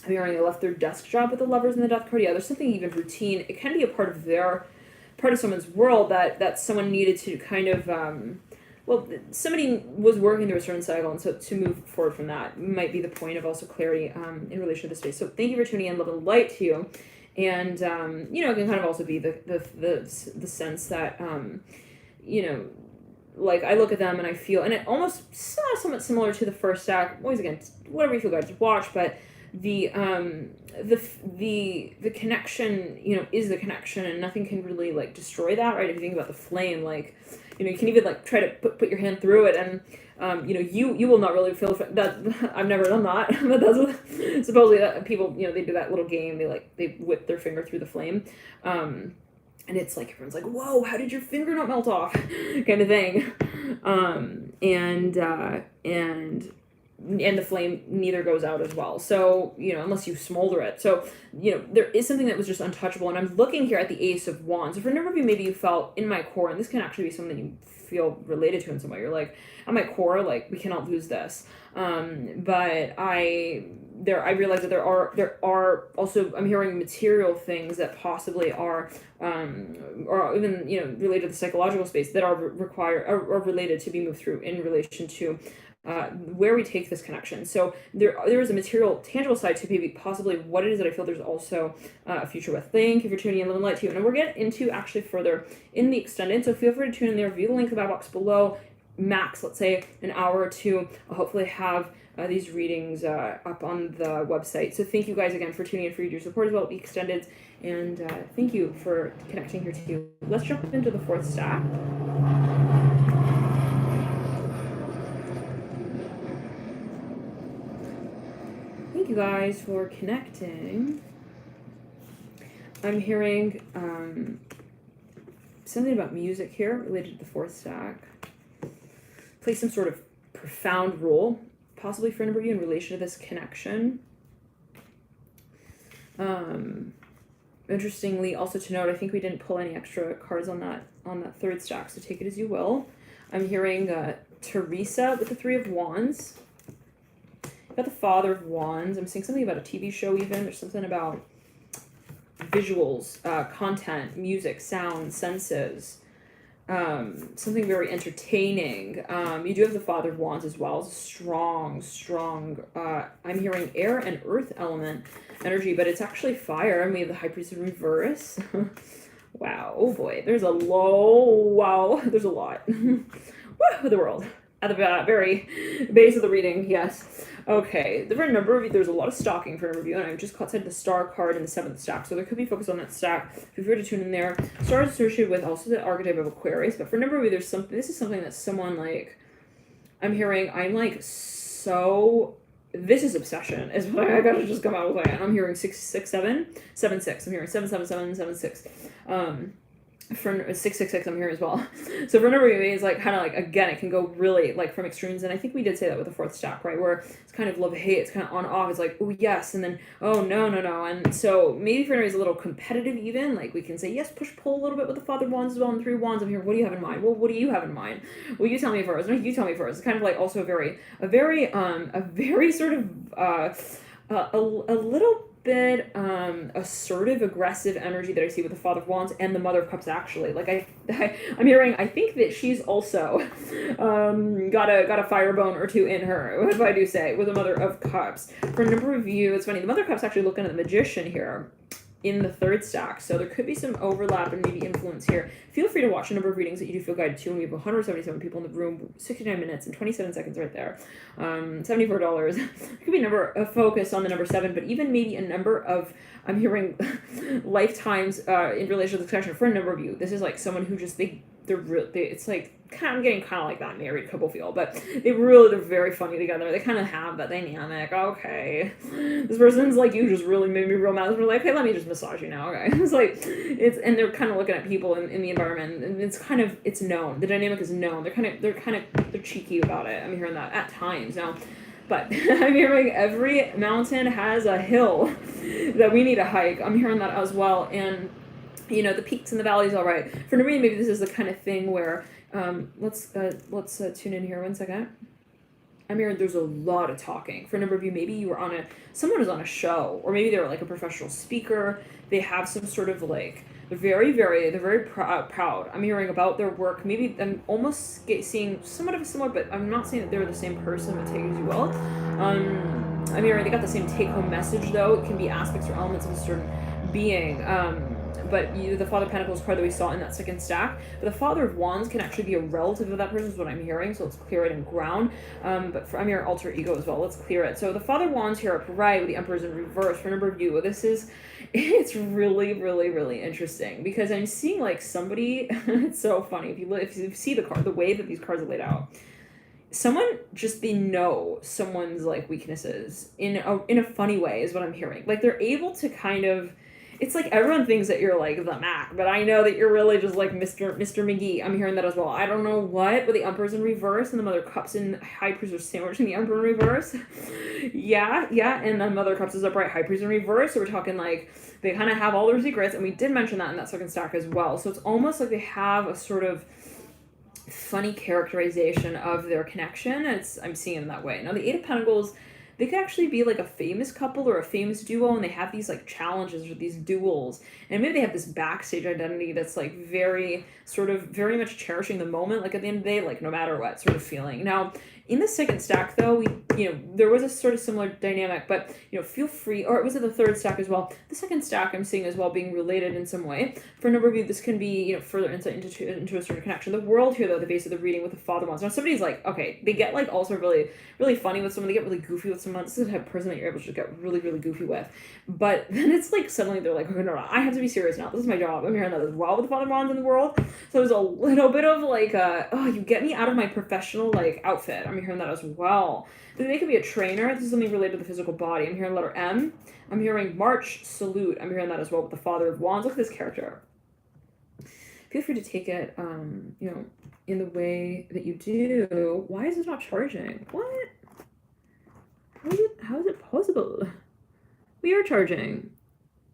I'm hearing, they left their desk job with the Lovers and the Death card. Yeah, there's something even routine. It can be a part of someone's world that someone needed to kind of somebody was working through a certain cycle, and so to move forward from that might be the point of also clarity in relation to the space. So thank you for tuning in. Love and light to you. And, you know, it can kind of also be the sense that, you know, like I look at them and I feel, and it almost somewhat similar to the first stack, always again, whatever you feel guys watch, but the connection, you know, is the connection, and nothing can really like destroy that, right? If you think about the flame, like, you know, you can even like try to put your hand through it, and you know, you will not really feel that. I've never done that, but that's what supposedly that people, you know, they do that little game. They whip their finger through the flame, and it's like everyone's like, "Whoa, how did your finger not melt off?" kind of thing, and the flame neither goes out as well. So, you know, unless you smolder it. So, you know, there is something that was just untouchable. And I'm looking here at the Ace of Wands. So for a number of you, maybe you felt in my core, and this can actually be something you feel related to in some way. You're like, at my core, like, we cannot lose this. But I realize that there are also, I'm hearing material things that possibly are, or even, you know, related to the psychological space that are related to be moved through in relation to where we take this connection. So there is a material, tangible side to maybe possibly what it is that I feel there's also a future with. Thank you for tuning in. Love and light to you. And we'll get into actually further in the extended. So feel free to tune in there. View the link in the box below. Max, let's say an hour or two. I'll hopefully have these readings up on the website. So thank you guys again for tuning in, for your support as well. The extended. And thank you for connecting here too. Let's jump into the fourth stack. Thank you guys for connecting. I'm hearing something about music here related to the fourth stack. Play some sort of profound role, possibly for a number of you, in relation to this connection. Interestingly, also to note, I think we didn't pull any extra cards on that third stack, so take it as you will. I'm hearing Teresa with the Three of Wands. Got the Father of Wands. I'm seeing something about a TV show even. There's something about visuals, content, music, sound, senses. Something very entertaining. You do have the Father of Wands as well. It's strong, I'm hearing air and earth element energy, but it's actually fire. And we have the High Priest in reverse. Wow. Oh boy. There's a lot. Woo, the world. At the very base of the reading, yes. Okay, there are a number of you, there's a lot of stalking for a number of you, and I've just caught sight of the Star card in the 7th stack, so there could be focus on that stack. Feel free to tune in there. Star is associated with also the archetype of Aquarius, but for a number of you, this is something that someone, like, I'm hearing, this is obsession, is what I gotta just come out with, and I'm hearing 6 6 7 7 6. I'm hearing 7 7 7 7 6. for 666 I'm hearing as well. So for number of it's like kind of like, again, it can go really like from extremes, and I think we did say that with the fourth stack, right, where it's kind of love hate, it's kind of on off, it's like, oh yes, and then oh no, and so maybe for is a little competitive, even like we can say yes, push pull a little bit with the father of wands as well, and three wands. I'm here, what do you have in mind? Well, what do you have in mind? Well, you tell me first. No, you tell me first. It's kind of like also a very sort of a little bit assertive, aggressive energy that I see with the Father of Wands and the Mother of Cups. Actually, like I'm hearing, I think that she's also got a fire bone or two in her, if I do say, with the Mother of Cups. For a number of you, it's funny, the Mother of Cups actually looking at the Magician here in the third stack, so there could be some overlap and maybe influence here. Feel free to watch a number of readings that you do feel guided to, and we have 177 people in the room, 69 minutes and 27 seconds right there. $74. There could be a number of focus on the number 7, but even maybe a number of, I'm hearing lifetimes in relation to the connection for a number of you. This is like someone who just it's like I'm getting kind of like that married couple feel, but they're very funny together. They kind of have that dynamic. Okay, this person's like, you just really made me real mad. We're like, hey, let me just massage you now. Okay, it's like and they're kind of looking at people in the environment, and it's known. The dynamic is known. They're cheeky about it. I'm hearing that at times now. But I'm hearing every mountain has a hill that we need to hike. I'm hearing that as well. And, the peaks and the valleys, all right. For me, maybe this is the kind of thing where, let's tune in here 1 second. I'm hearing there's a lot of talking. For a number of you, maybe you were someone was on a show, or maybe they were like a professional speaker. They have some sort of like, they're very proud. I'm hearing about their work. Maybe I'm almost seeing somewhat of a similar, but I'm not saying that they're the same person, but take it as you will. I'm hearing they got the same take-home message, though. It can be aspects or elements of a certain being. But the Father of Pentacles card that we saw in that second stack. But the Father of Wands can actually be a relative of that person, is what I'm hearing. So let's clear it and ground. But I'm hearing alter ego as well. Let's clear it. So the Father of Wands here upright with the Emperor's in reverse. For a number of you, it's really, really, really interesting, because I'm seeing like somebody, it's so funny. If you see the card, the way that these cards are laid out, someone just, they know someone's like weaknesses in a funny way, is what I'm hearing. Like they're able to kind of, it's like everyone thinks that you're like the Mac, but I know that you're really just like Mr. McGee. I'm hearing that as well. I don't know what, but the Emperor's in reverse and the Mother of Cups and High Priest are sandwiched in the Emperor in reverse. yeah, and the Mother of Cups is upright, High Priest in reverse. So we're talking like they kind of have all their secrets, and we did mention that in that second stack as well. So it's almost like they have a sort of funny characterization of their connection. I'm seeing it that way. Now the Eight of Pentacles, they could actually be like a famous couple or a famous duo, and they have these like challenges or these duels, and maybe they have this backstage identity that's like very much cherishing the moment, like at the end of the day, like no matter what sort of feeling. Now in the second stack though, there was a sort of similar dynamic, but feel free, or was it the third stack as well? The second stack I'm seeing as well being related in some way. For a number of you, this can be further insight into a certain connection. The world here though, the base of the reading with the Father Wands. Now somebody's like, okay, they get like also really, really funny with someone, they get really goofy with someone. This is the type of person that you're able to get really, really goofy with. But then it's like suddenly they're like, okay, no, I have to be serious now. This is my job. I'm hearing that as well with the Father Wands in the world. So there's a little bit of like, you get me out of my professional like outfit. I'm hearing that as well. They could be a trainer. This is something related to the physical body. I'm hearing letter M. I'm hearing March, salute. I'm hearing that as well with the Father of Wands. Look at this character. Feel free to take it, in the way that you do. Why is it not charging? What? How is it possible? We are charging.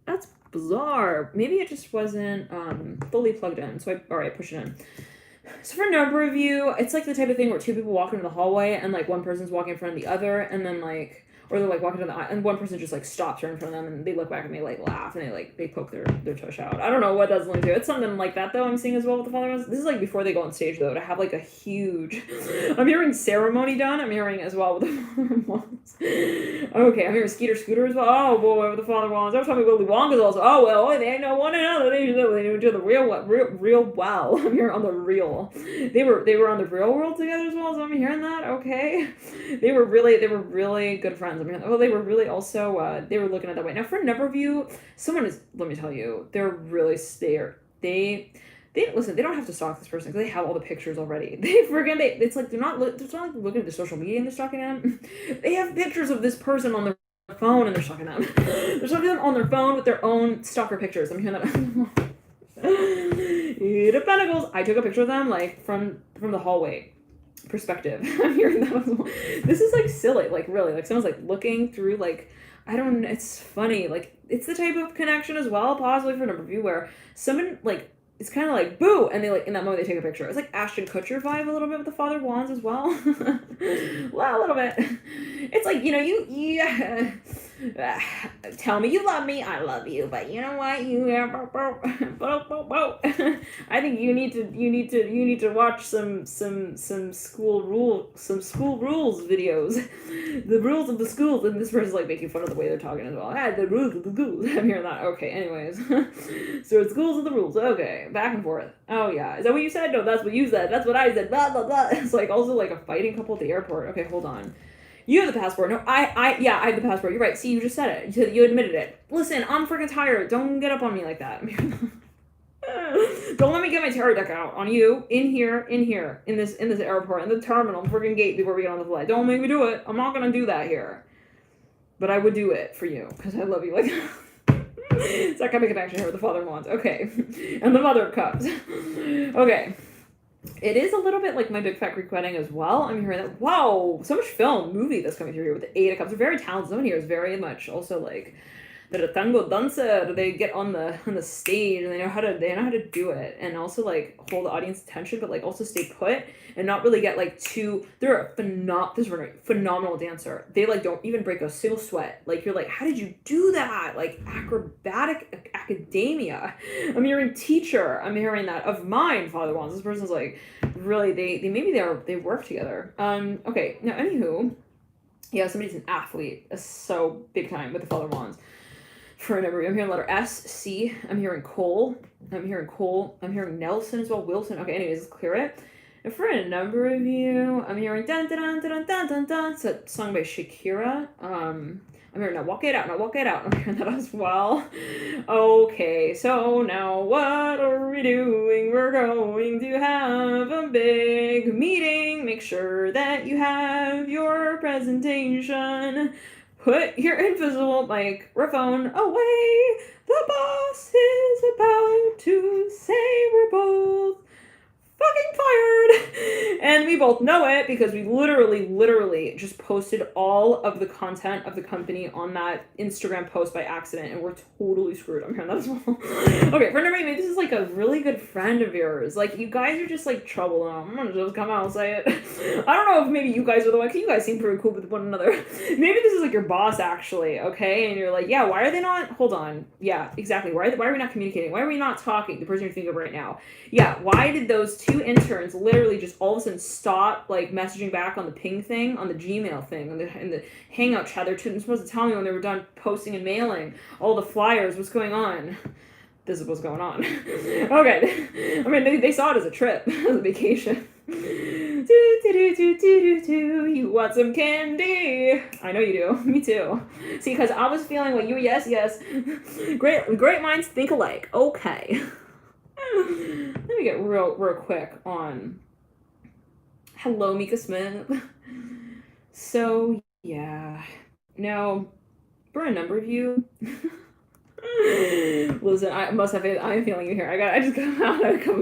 That's bizarre. Maybe it just wasn't fully plugged in. So I push it in. So for a number of you, it's like the type of thing where two people walk into the hallway and like one person's walking in front of the other, and then like, or they're like walking to the aisle and one person just like stops right in front of them, and they look back and they like laugh and they poke their tush out. I don't know what that's linked to. It's something like that though. I'm seeing as well with the Father Wands. This is like before they go on stage though, to have like a huge, I'm hearing ceremony done. I'm hearing as well with the Father Wands. Okay, I'm hearing Skeeter Scooter as well. Oh boy, with the Father Wands. I was talking Willy Wonka's also. Oh well, they know one another. They do the real well. I'm hearing on the real. They were on the real world together as well. So I'm hearing that. Okay, they were really good friends. I mean, they were really also they were looking at that way. Now for a number of you, someone is, let me tell you, they're really they listen, they don't have to stalk this person because they have all the pictures already. It's like it's not like looking at the social media and they're stalking them. They have pictures of this person on their phone and they're stalking them. They're stalking them on their phone with their own stalker pictures. I'm hearing that. Eight of Pentacles. I took a picture of them like from the hallway perspective. I'm hearing that as well. This is like silly, like really, like someone's like looking through like, I don't, it's funny, like it's the type of connection as well, possibly for a number of you, where someone like, it's kind of like boo, and they like in that moment they take a picture. It's like Ashton Kutcher vibe a little bit with the Father of Wands as well. Well, a little bit. It's like, you know, tell me you love me, I love you, but you know what, I think you need to watch some school rules videos, the rules of the schools, and this person's like making fun of the way they're talking as well. The rules of the schools. I'm hearing that. Okay, anyways. So it's schools of the rules. Okay, back and forth. Oh yeah, is that what you said? No, that's what you said. That's what I said. Blah blah blah. It's like also like a fighting couple at the airport. Okay, hold on. You have the passport. No, I have the passport. You're right. See, you just said it. You admitted it. Listen, I'm freaking tired. Don't get up on me like that. Don't let me get my tarot deck out on you in this airport, in the terminal, freaking gate before we get on the flight. Don't make me do it. I'm not gonna do that here. But I would do it for you because I love you like it's that kind of connection here with the Father of Wands. Okay. And the Mother of Cups. Okay. It is a little bit like My Big Fat Greek Wedding as well. I'm hearing that. Wow, so much movie that's coming through here with the Eight of Cups. They're very talented. Someone here is very much also like the tango dancer. They get on the stage and they know how to do it and also like hold the audience attention, but like also stay put and not really get like too. They're a phenomenal dancer. They like don't even break a single sweat. Like you're like, how did you do that? Like acrobatic academia. I'm hearing teacher. I'm hearing that of mine, Father Wands. This person's like really they work together. Okay, now anywho, yeah, somebody's an athlete, so big time with the Father Wands. For a number, I'm hearing letter S, C. I'm hearing Cole. I'm hearing Nelson as well. Wilson. Okay, anyways, let's clear it. And for a number of you, I'm hearing dun dun dun dun dun dun dun. It's a song by Shakira. I'm hearing now walk it out. I'm hearing that as well. Okay, so now what are we doing? We're going to have a big meeting. Make sure that you have your presentation. Put your invisible microphone away. The boss is about to say we're both fucking fired. And we both know it because we literally just posted all of the content of the company on that Instagram post by accident and we're totally screwed. I'm hearing that as well. Okay, for number 8, maybe this is like a really good friend of yours. Like you guys are just like trouble. I'm gonna just come out and say it. I don't know if maybe you guys are the one, because you guys seem pretty cool with one another. Maybe this is like your boss actually, okay? And you're like, yeah, why are they not, hold on. Yeah, exactly. Why are we not communicating? Why are we not talking? The person you're thinking of right now. Yeah, why did those two interns literally just all of a sudden stop like messaging back on the ping thing, on the Gmail thing, in the Hangout chat? They're supposed to tell me when they were done posting and mailing all the flyers. What's going on? This is what's going on. Okay. I mean, they saw it as a trip, as a vacation. You want some candy? I know you do. Me too. See, because I was feeling like you, yes. Great minds think alike. Okay. Let me get real quick on hello, Mika Smith. So yeah. Now, for a number of you, listen, I'm feeling you here. I just come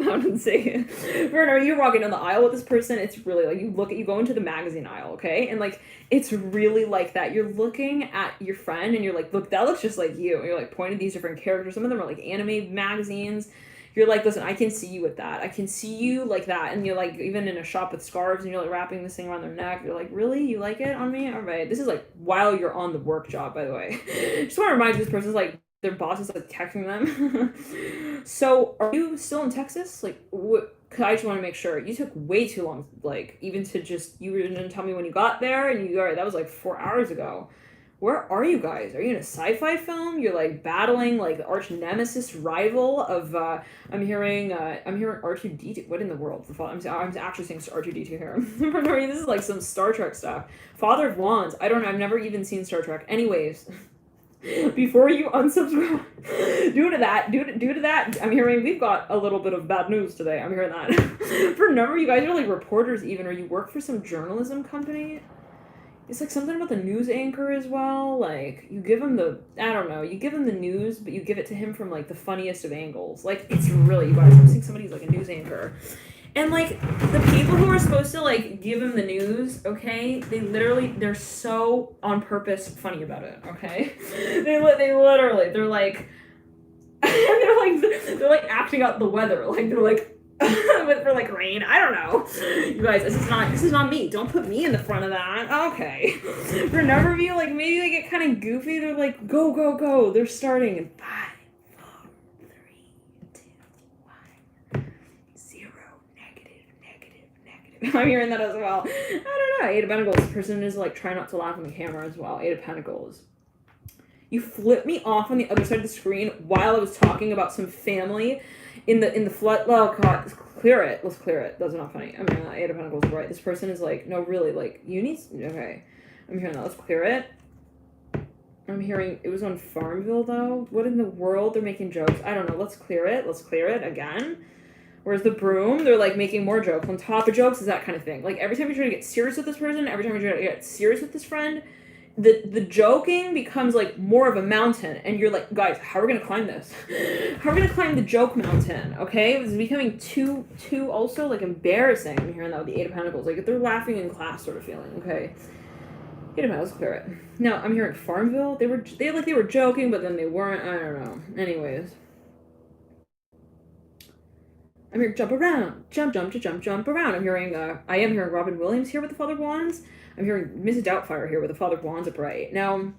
out and say it. Werner, you're walking down the aisle with this person. It's really like you go into the magazine aisle, okay? And like it's really like that. You're looking at your friend and you're like, look, that looks just like you. And you're like pointing these different characters. Some of them are like anime magazines. You're like, listen, I can see you with that. I can see you like that. And you're like, even in a shop with scarves and you're like wrapping this thing around their neck. You're like, really? You like it on me? All right. This is like while you're on the work job, by the way. Just want to remind you, this person's like, their boss is like texting them. So are you still in Texas? Like, I just want to make sure. You took way too long, like, even to just, you didn't tell me when you got there, and that was like 4 hours ago. Where are you guys? Are you in a sci-fi film? You're like battling like the arch nemesis rival of I'm hearing R2D2. What in the world? I'm actually saying R2D2 here. This is like some Star Trek stuff. Father of Wands. I don't know. I've never even seen Star Trek. Anyways, before you unsubscribe, due to that, I'm hearing we've got a little bit of bad news today. I'm hearing that. For a number of you guys are like reporters even, or you work for some journalism company. It's like something about the news anchor as well. Like you give him the, I don't know, you give him the news, but you give it to him from like the funniest of angles. Like it's really, you guys, I'm seeing somebody's like a news anchor. And like the people who are supposed to like give him the news, okay, they're so on purpose funny about it, okay? They literally, they're like acting out the weather, like they're like for like rain. I don't know. You guys, this is not me. Don't put me in the front of that. Okay. For number of you, like maybe they get kind of goofy. They're like, go, go, go. They're starting in 5, 4, 3, 2, 1, 0, negative. I'm hearing that as well. I don't know. Eight of Pentacles. This person is like trying not to laugh on the camera as well. Eight of Pentacles. You flipped me off on the other side of the screen while I was talking about some family in the flood. Oh god, let's clear it. That's not funny. I'm hearing that. Eight of Pentacles, right? This person is like, no, really, like you need. Okay, I'm hearing that. Let's clear it. I'm hearing it was on Farmville though. What in the world? They're making jokes. I don't know. Let's clear it. Let's clear it again. Where's the broom? They're like making more jokes on top of jokes. Is that kind of thing? Like every time you try to get serious with this person, every time you try to get serious with this friend, the joking becomes like more of a mountain, and you're like, guys, how are we gonna climb this? How are we gonna climb the joke mountain? Okay, it's becoming too also like embarrassing. I'm hearing that with the Eight of Pentacles, like if they're laughing in class sort of feeling. Okay, Eight of Pentacles, clear it. Now I'm hearing Farmville. They were joking, but then they weren't. I don't know. Anyways. I'm hearing jump around, jump around. I am hearing Robin Williams here with the Father of Wands. I'm hearing Mrs. Doubtfire here with the Father of Wands upright. Now,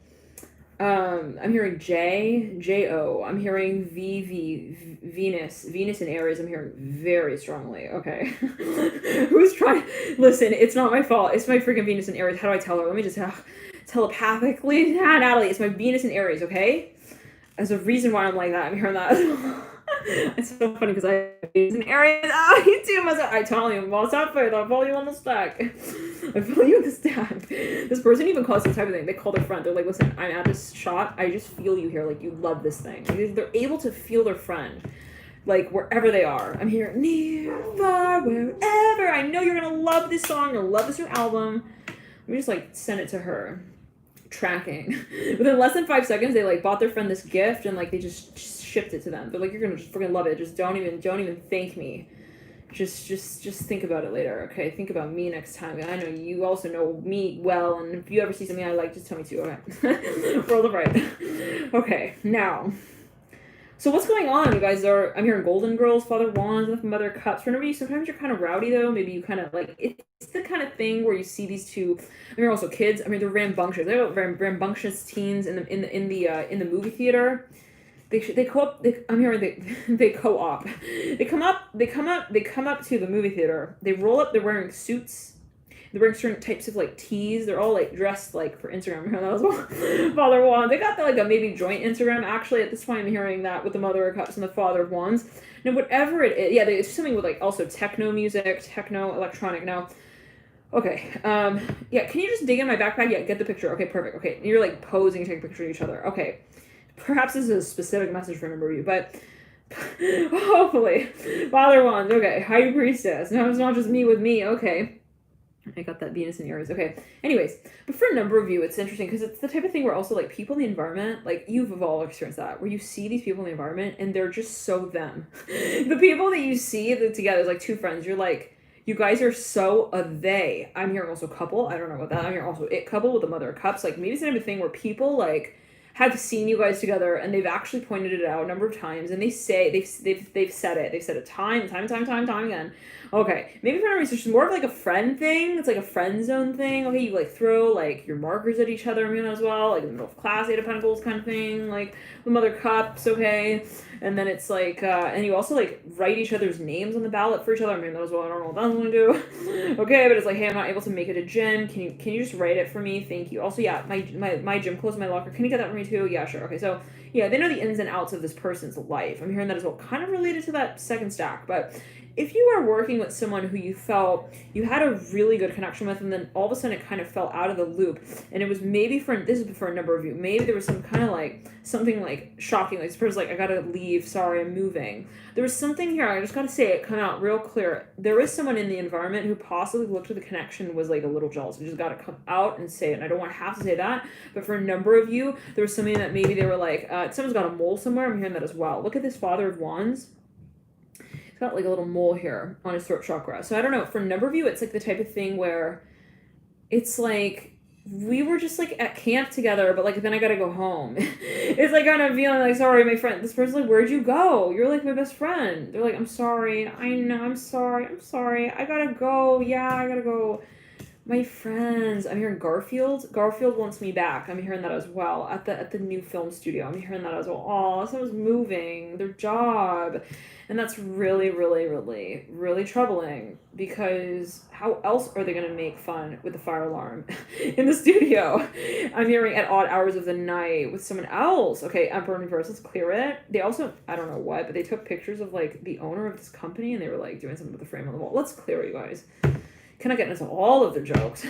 I'm hearing J-O. I'm hearing Venus and Aries. I'm hearing very strongly. Okay. Who's trying? Listen, it's not my fault. It's my freaking Venus and Aries. How do I tell her? Let me just telepathically. Natalie, it's my Venus and Aries, okay? There's a reason why I'm like that. I'm hearing that. It's so funny because I use an area. Oh, you too must. I tell you, what's up, Faith? I'll follow you on the stack. I follow you on the stack. This person even calls this type of thing. They call their friend. They're like, listen, I'm at this shot. I just feel you here. Like, you love this thing. They're able to feel their friend. Like, wherever they are. I'm here, near, far, wherever. I know you're going to love this song. You'll love this new album. Let me just, like, send it to her. Tracking. Within less than 5 seconds, they, like, bought their friend this gift and, like, they just shipped it to them. They're like, you're gonna just freaking love it. Just don't even thank me. Just think about it later. Okay, think about me next time. I know you also know me well, and if you ever see something I like, just tell me too. Okay. Roll the right. Okay, now. So what's going on? You guys I'm hearing Golden Girls, Father Wands, and Mother Cups. Remember, sometimes you're kind of rowdy though. Maybe you kind of like it's the kind of thing where you see these two. I mean, also kids. I mean, they're rambunctious. They're rambunctious teens in the movie theater. They co-op. I'm hearing they co-op. They come up to the movie theater. They roll up. They're wearing suits. They're wearing certain types of like tees. They're all like dressed like for Instagram. That was Father Wands. They got like a maybe joint Instagram. Actually, at this point, I'm hearing that with the Mother of Cups and the Father of Wands. Now, whatever it is, yeah, it's something with like also techno music, techno electronic. Now, okay, yeah. Can you just dig in my backpack? Yeah, get the picture. Okay, perfect. Okay, you're like posing, taking a picture of each other. Okay. Perhaps this is a specific message for a number of you, but hopefully. Father Wands, okay. High Priestess. No, it's not just me with me, okay. I got that Venus in Aries, okay. Anyways, but for a number of you, it's interesting because it's the type of thing where also, like, people in the environment, like, you've all experienced that, where you see these people in the environment and they're just so them. The people that you see together is like two friends, you're like, you guys are so a they. I'm hearing also couple, I don't know about that. I'm hearing also it couple with the Mother of Cups. Like, maybe it's the type of thing where people, like, have seen you guys together and they've actually pointed it out a number of times and they've said it time again. Okay, maybe for no reason, it's more of like a friend thing. It's like a friend zone thing. Okay, you like throw like your markers at each other, as well, like in the middle of class, Eight of Pentacles kind of thing, like the Mother Cups, okay. And then it's like, and you also like write each other's names on the ballot for each other. That as well. I don't know what that's going to do. Okay, but it's like, hey, I'm not able to make it a gym. Can you just write it for me? Thank you. Also, yeah, my gym clothes in my locker. Can you get that for me too? Yeah, sure. Okay, so yeah, they know the ins and outs of this person's life. I'm hearing that as well, kind of related to that second stack. But if you are working with someone who you felt you had a really good connection with, and then all of a sudden it kind of fell out of the loop, and it was maybe this is for a number of you, maybe there was some kind of like something like shocking, like this person's like, I gotta leave, sorry, I'm moving. There was something here, I just gotta say it, come out real clear. There is someone in the environment who possibly looked at the connection and was like a little jealous. You just gotta come out and say it, and I don't want to have to say that, but for a number of you, there was something that maybe they were like, someone's got a mole somewhere. I'm hearing that as well. Look at this Father of Wands. He's got like a little mole here on his throat chakra. So I don't know, for a number of you, it's like the type of thing where it's like, we were just like at camp together, but like then I gotta go home. It's like kind of feeling like, sorry, my friend, this person's like, where'd you go? You're like my best friend. They're like, I'm sorry, I know, I'm sorry, I gotta go, yeah, I gotta go. My friends, I'm hearing Garfield. Garfield wants me back. I'm hearing that as well at the new film studio. I'm hearing that as well. Oh, someone's moving their job, and that's really, really, really, really troubling, because how else are they gonna make fun with the fire alarm in the studio? I'm hearing at odd hours of the night with someone else. Okay, Emperor in reverse. Let's clear it. They also, I don't know what, but they took pictures of like the owner of this company, and they were like doing something with the frame on the wall. Let's clear it, you guys. Cannot get into all of their jokes,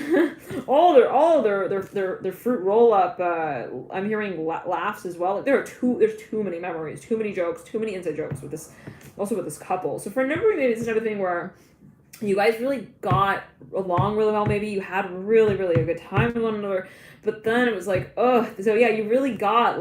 all their fruit roll up. I'm hearing laughs as well. There's too many memories, too many jokes, too many inside jokes with this, also with this couple. So for a number of maybe it's another thing where you guys really got along really well. Maybe you had really, really a good time with one another, but then it was like, ugh. So yeah, you really got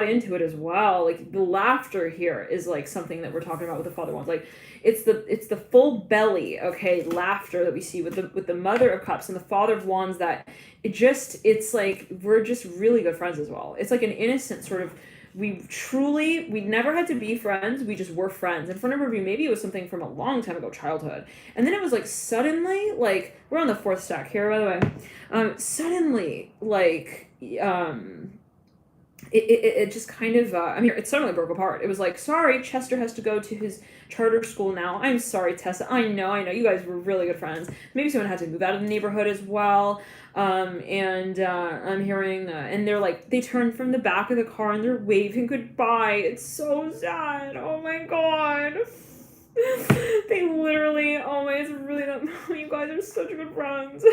into it as well. Like the laughter here is like something that we're talking about with the Father Wands. Like it's the full belly, okay, laughter that we see with the Mother of Cups and the Father of Wands, that it's like we're just really good friends as well. It's like an innocent sort of, we never had to be friends, we just were friends. And for a number of you, maybe it was something from a long time ago, childhood, and then it was like suddenly, like, we're on the fourth stack here, by the way, suddenly, like, it just kind of, it suddenly broke apart. It was like, sorry, Chester has to go to his charter school now. I'm sorry, Tessa. I know, you guys were really good friends. Maybe someone had to move out of the neighborhood as well. I'm hearing, and they're like, they turn from the back of the car and they're waving goodbye. It's so sad. Oh my God. They literally, it's really not, you guys are such good friends.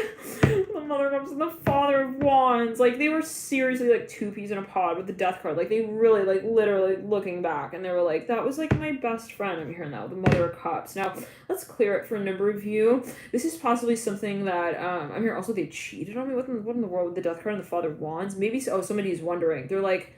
The Mother of Cups and the Father of Wands, like, they were seriously like two peas in a pod with the Death card. Like, they really, like, literally looking back, and they were like, that was like my best friend. I'm hearing that with the Mother of Cups. Now let's clear it for a number of you. This is possibly something that I'm hearing also they cheated on me. What in the world with the Death card and the Father of Wands? Maybe somebody is wondering. They're like,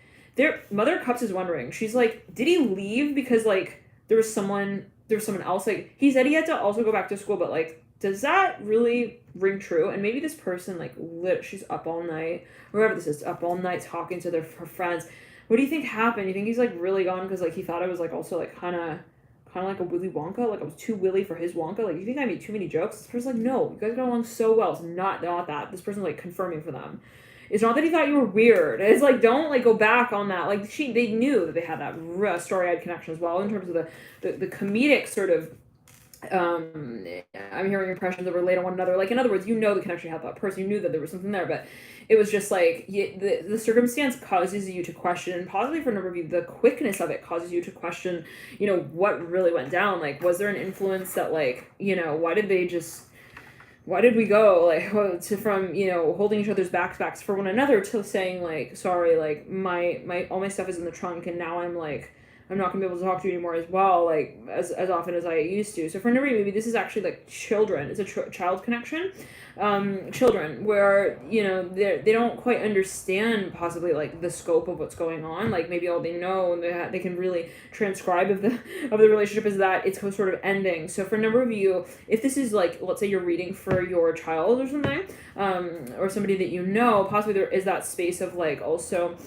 Mother of Cups is wondering. She's like, did he leave because like there was someone else? Like, he said he had to also go back to school, but like, does that really ring true? And maybe this person, like, she's up all night, whoever this is, up all night talking to her friends. What do you think happened? You think he's like really gone because like he thought I was like also like kind of like a Willy Wonka, like I was too Willy for his Wonka? Like, you think I made too many jokes? This person's like, no, you guys got along so well. It's not that. This person's like confirming for them. It's not that he thought you were weird. It's like, don't like go back on that. Like, they knew that they had that story-eyed connection as well in terms of the comedic sort of, I'm hearing impressions that relate on one another. Like, in other words, the connection you had with that person. You knew that there was something there, but it was just like, the circumstance causes you to question, and possibly for a number of you, the quickness of it causes you to question, what really went down. Like, was there an influence that, like, why did we go, like, from, holding each other's backs for one another to saying, like, sorry, like, my all my stuff is in the trunk, and now I'm, like, I'm not going to be able to talk to you anymore as well, like, as often as I used to. So for a number of you, maybe this is actually, like, children. It's a child connection. Children, where, they don't quite understand, possibly, like, the scope of what's going on. Like, maybe all they know, and they can really transcribe of the relationship is that it's sort of ending. So for a number of you, if this is, like, let's say you're reading for your child or something, or somebody that possibly there is that space of, like, also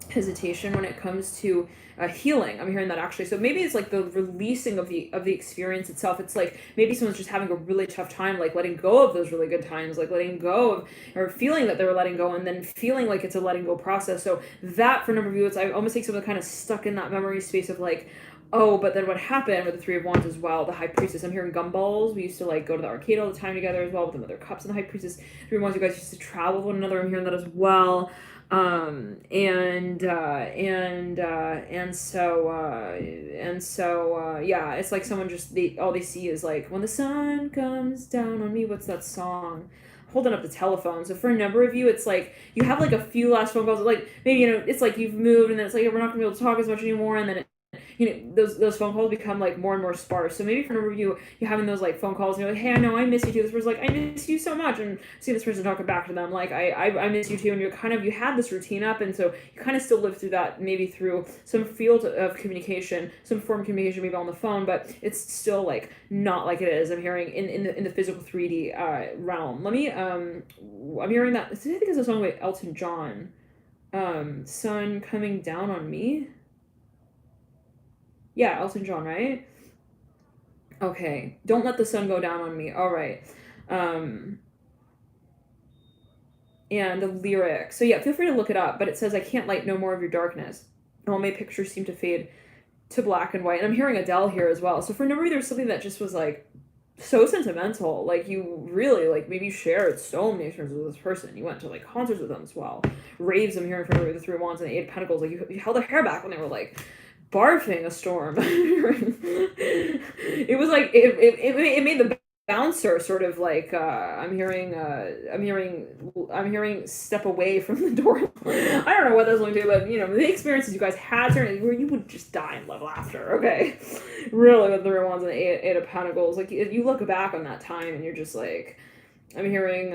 hesitation when it comes to healing. I'm hearing that actually. So maybe it's like the releasing of the experience itself. It's like maybe someone's just having a really tough time, like letting go of those really good times, like letting go of, or feeling that they were letting go, and then feeling like it's a letting go process. So that for a number of you, it's I almost think someone kind of stuck in that memory space of like, oh, but then what happened with the Three of Wands as well, the High Priestess. I'm hearing gumballs. We used to like go to the arcade all the time together as well with the Mother of Cups and the High Priestess. Three of Wands, you guys used to travel with one another. I'm hearing that as well. Yeah, it's like someone just all they see is like when the sun comes down on me. What's that song? Holding up the telephone. So for a number of you, it's like you have like a few last phone calls. Like maybe it's like you've moved and then it's like we're not gonna be able to talk as much anymore, and then those phone calls become like more and more sparse. So maybe for a number of you, you're having those like phone calls and you're like, hey, I know I miss you too. This person's like, I miss you so much, and see this person talking back to them like, I miss you too, and you had this routine up, and so you kind of still live through that, maybe through some field of communication, some form of communication, maybe on the phone, but it's still like not like it is. I'm hearing in the physical 3D realm. Let me I'm hearing that. I think it's a song by Elton John. Sun coming down on me. Yeah, Elton John, right? Okay. Don't let the sun go down on me. All right. And the lyric. So yeah, feel free to look it up, but it says, I can't light no more of your darkness. All my pictures seem to fade to black and white. And I'm hearing Adele here as well. So for a number of you, there's something that just was like so sentimental. Like you really like maybe shared so many experiences with this person. You went to like concerts with them as well. Raves, I'm hearing from the Three of Wands and the Eight of Pentacles. Like you held their hair back when they were like barfing a storm. It was like it made the bouncer sort of like I'm hearing step away from the door. I don't know what that's going to do, but the experiences you guys had certainly where you would just die in love laughter. Okay, really with the Three of Wands and the Eight of Pentacles, like you look back on that time and you're just like. I'm hearing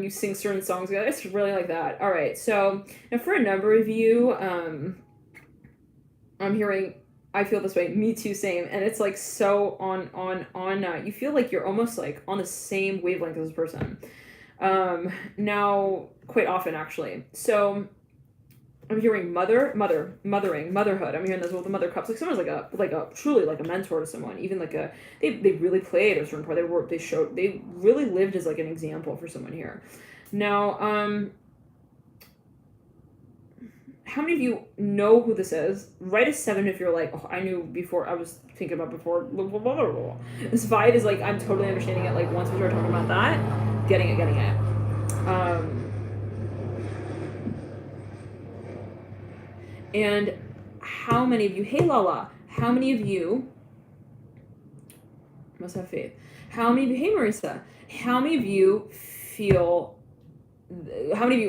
you sing certain songs together. It's really like that. All right, so now for a number of you, I'm hearing I feel this way, me too, same, and it's like so on you feel like you're almost like on the same wavelength as this person. Now quite often actually. So I'm hearing mothering, motherhood. I'm hearing this with the Mother Cups. Like someone's like a truly like a mentor to someone. Even like they really played a certain part. They really lived as like an example for someone here. Now, how many of you know who this is? Write a 7 if you're like, oh, I knew before, I was thinking about before. This vibe is like, I'm totally understanding it. Like, once we start talking about that, getting it. And how many of you, hey Lala, how many of you, must have faith, how many of you, hey Marissa, how many of you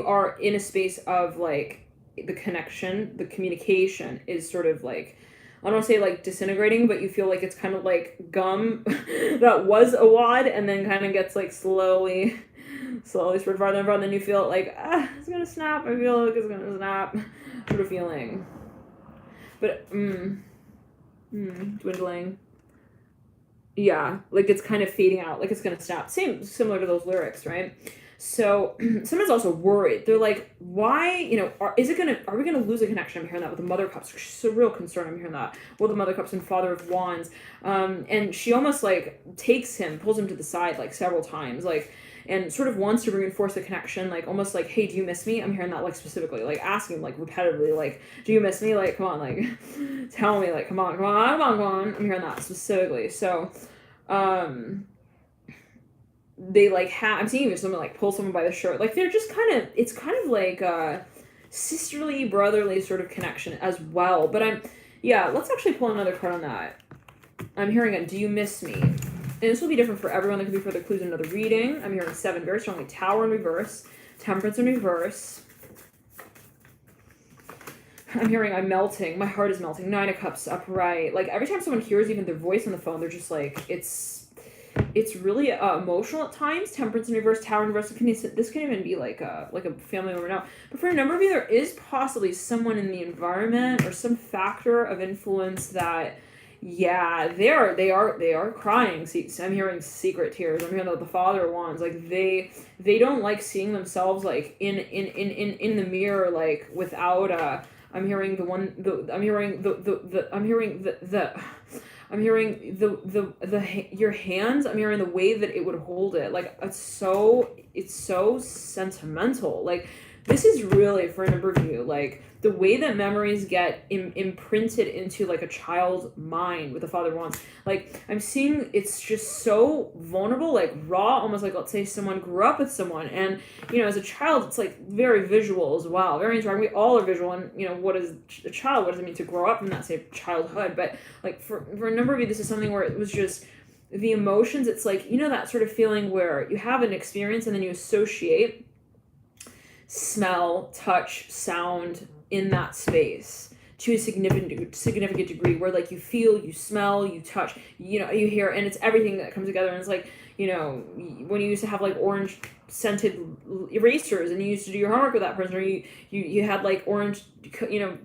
are in a space of like, the connection, the communication is sort of like, I don't want to say like disintegrating, but you feel like it's kind of like gum that was a wad and then kind of gets like slowly spread farther and farther, and then you feel like, it's gonna snap, I feel like it's gonna snap, sort of feeling. But, dwindling. Yeah, like it's kind of fading out, like it's gonna snap. Similar to those lyrics, right? So someone's also worried. They're like, why, are we gonna lose a connection? I'm hearing that with the Mother Cups. She's a real concern. I'm hearing that with the Mother Cups and Father of Wands. And she almost like pulls him to the side like several times, like, and sort of wants to reinforce the connection, like almost like, hey, do you miss me? I'm hearing that like specifically, like asking like repetitively, like, do you miss me? Like, come on, like, tell me, like, come on. I'm hearing that specifically. So, they like I'm seeing someone like pull someone by the shirt, like they're just it's kind of like a sisterly, brotherly sort of connection as well. But let's actually pull another card on that. I'm hearing a do you miss me? And this will be different for everyone. There could be further clues in another reading. I'm hearing 7 very strongly. Tower in reverse, Temperance in reverse. I'm hearing I'm melting. My heart is melting. 9 of Cups upright. Like every time someone hears even their voice on the phone, they're just like, it's really emotional at times. Temperance in reverse, Tower in reverse. This can even be like a family member now. But for a number of you, there is possibly someone in the environment or some factor of influence that, yeah, they are crying. See, I'm hearing secret tears. I'm hearing the Father of Wands. Like they don't like seeing themselves like in the mirror, like without I'm hearing your hands. I'm hearing the way that it would hold it. Like it's so sentimental. Like this is really, for a number of you, like the way that memories get imprinted into like a child's mind with the Father Wands. Like I'm seeing it's just so vulnerable, like raw, almost like, let's say someone grew up with someone, and as a child it's like very visual as well, very interactive. We all are visual, and what is a child, what does it mean to grow up in that same childhood? But like for a number of you, this is something where it was just the emotions. It's like that sort of feeling where you have an experience and then you associate smell, touch, sound in that space to a significant degree, where like you feel, you smell, you touch, you hear, and it's everything that comes together. And it's like when you used to have like orange scented erasers and you used to do your homework with that person, or you had like orange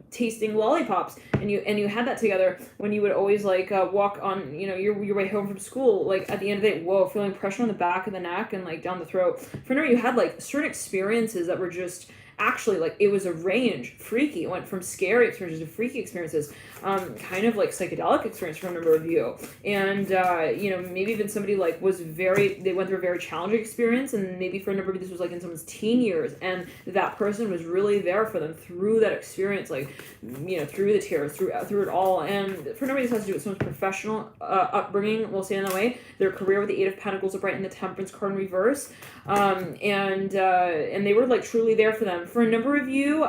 tasting lollipops, and you had that together when you would always like walk on your way home from school, like at the end of the day, whoa, feeling pressure on the back of the neck and like down the throat. For now, you had like certain experiences that were just actually like, it was a range, freaky. It went from scary experiences to freaky experiences, kind of like psychedelic experience for a number of you. And maybe even somebody like they went through a very challenging experience, and maybe for a number of you this was like in someone's teen years, and that person was really there for them through that experience, like through the tears, through it all. And for a number of you, this has to do with someone's professional upbringing, we'll say in that way, their career with the Eight of Pentacles upright and the Temperance card in reverse, and they were like truly there for them. For a number of you,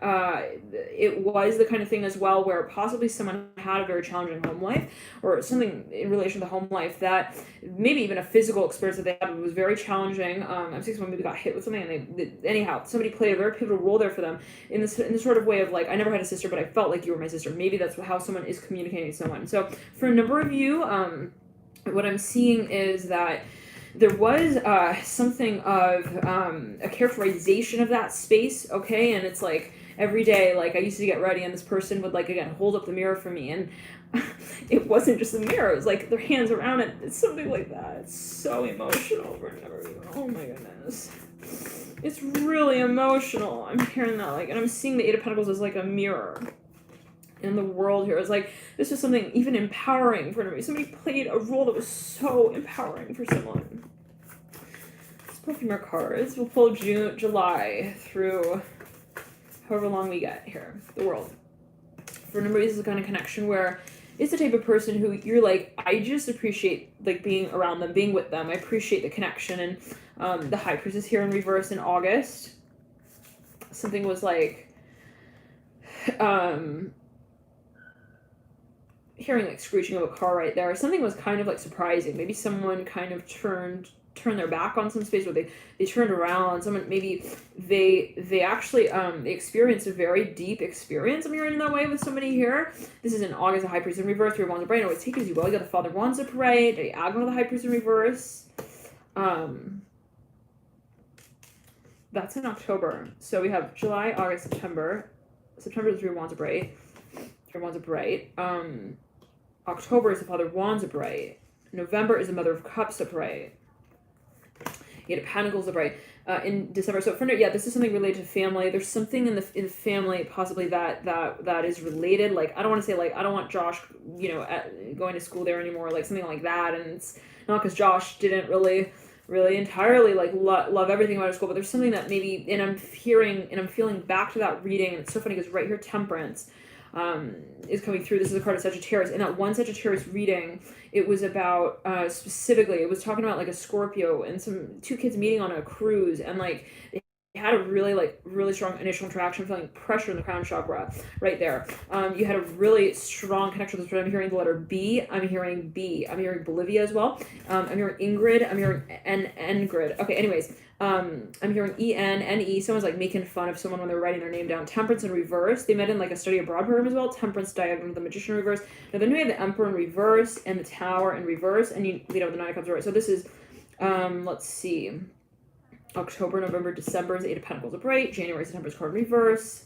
it was the kind of thing as well where possibly someone had a very challenging home life, or something in relation to home life, that maybe even a physical experience that they had was very challenging. I'm seeing someone maybe got hit with something, and anyhow, somebody played a very pivotal role there for them in this sort of way of like, I never had a sister, but I felt like you were my sister. Maybe that's how someone is communicating to someone. So for a number of you, what I'm seeing is that there was something of a characterization of that space, okay? And it's like every day, like I used to get ready, and this person would like, again, hold up the mirror for me, and it wasn't just a mirror, it was like their hands around it. It's something like that. It's so emotional. Oh my goodness. It's really emotional. I'm hearing that, like, and I'm seeing the Eight of Pentacles as like a mirror in the world here. It's like this was something even empowering for me. Somebody played a role that was so empowering for someone. Let's pull a few more cards. We'll pull July through however long we get here. The world. For a number of you, this is the kind of connection where it's the type of person who you're like, I just appreciate like being around them, being with them. I appreciate the connection. And the High Priestess here in reverse in August. Something was like hearing like screeching of a car right there. Something was kind of like surprising. Maybe someone kind of turned their back on some space, where they turned around. Someone, maybe they actually they experienced a very deep experience. I'm hearing in that way with somebody here. This is in August, the High Priest in reverse, Three of Wands upright. Always take it as you will. You got the Father of Wands upright, the Admiral of the High Priest in reverse. That's in October. So we have July, August, September. September is the Three of Wands upright. Three of Wands upright. October is the Father of Wands upright. November is the Mother of Cups upright. Eight of Pentacles upright in December. So for this is something related to family. There's something in the family possibly that is related. Like I don't want to say like I don't want Josh, going to school there anymore. Like something like that. And it's not because Josh didn't really entirely like love everything about his school, but there's something that maybe, and I'm hearing and I'm feeling back to that reading, and it's so funny because right here Temperance is coming through. This is a card of Sagittarius. In that one Sagittarius reading, it was about specifically, it was talking about like a Scorpio and two kids meeting on a cruise, and like they had a really strong initial interaction, feeling pressure in the crown chakra right there. You had a really strong connection with this. I'm hearing the letter B. I'm hearing B. I'm hearing Bolivia as well. I'm hearing Ingrid. I'm hearing Ngrid. Okay, anyways. I'm hearing E-N-N-E. Someone's like making fun of someone when they're writing their name down. Temperance in reverse. They met in like a study abroad program as well. Temperance diagonal, the Magician in reverse. Now then we have the Emperor in reverse and the Tower in reverse, and you lead up with the Nine of Cups upright. So this is, let's see, October, November, December is the Eight of Pentacles upright. January is the Temperance card in reverse.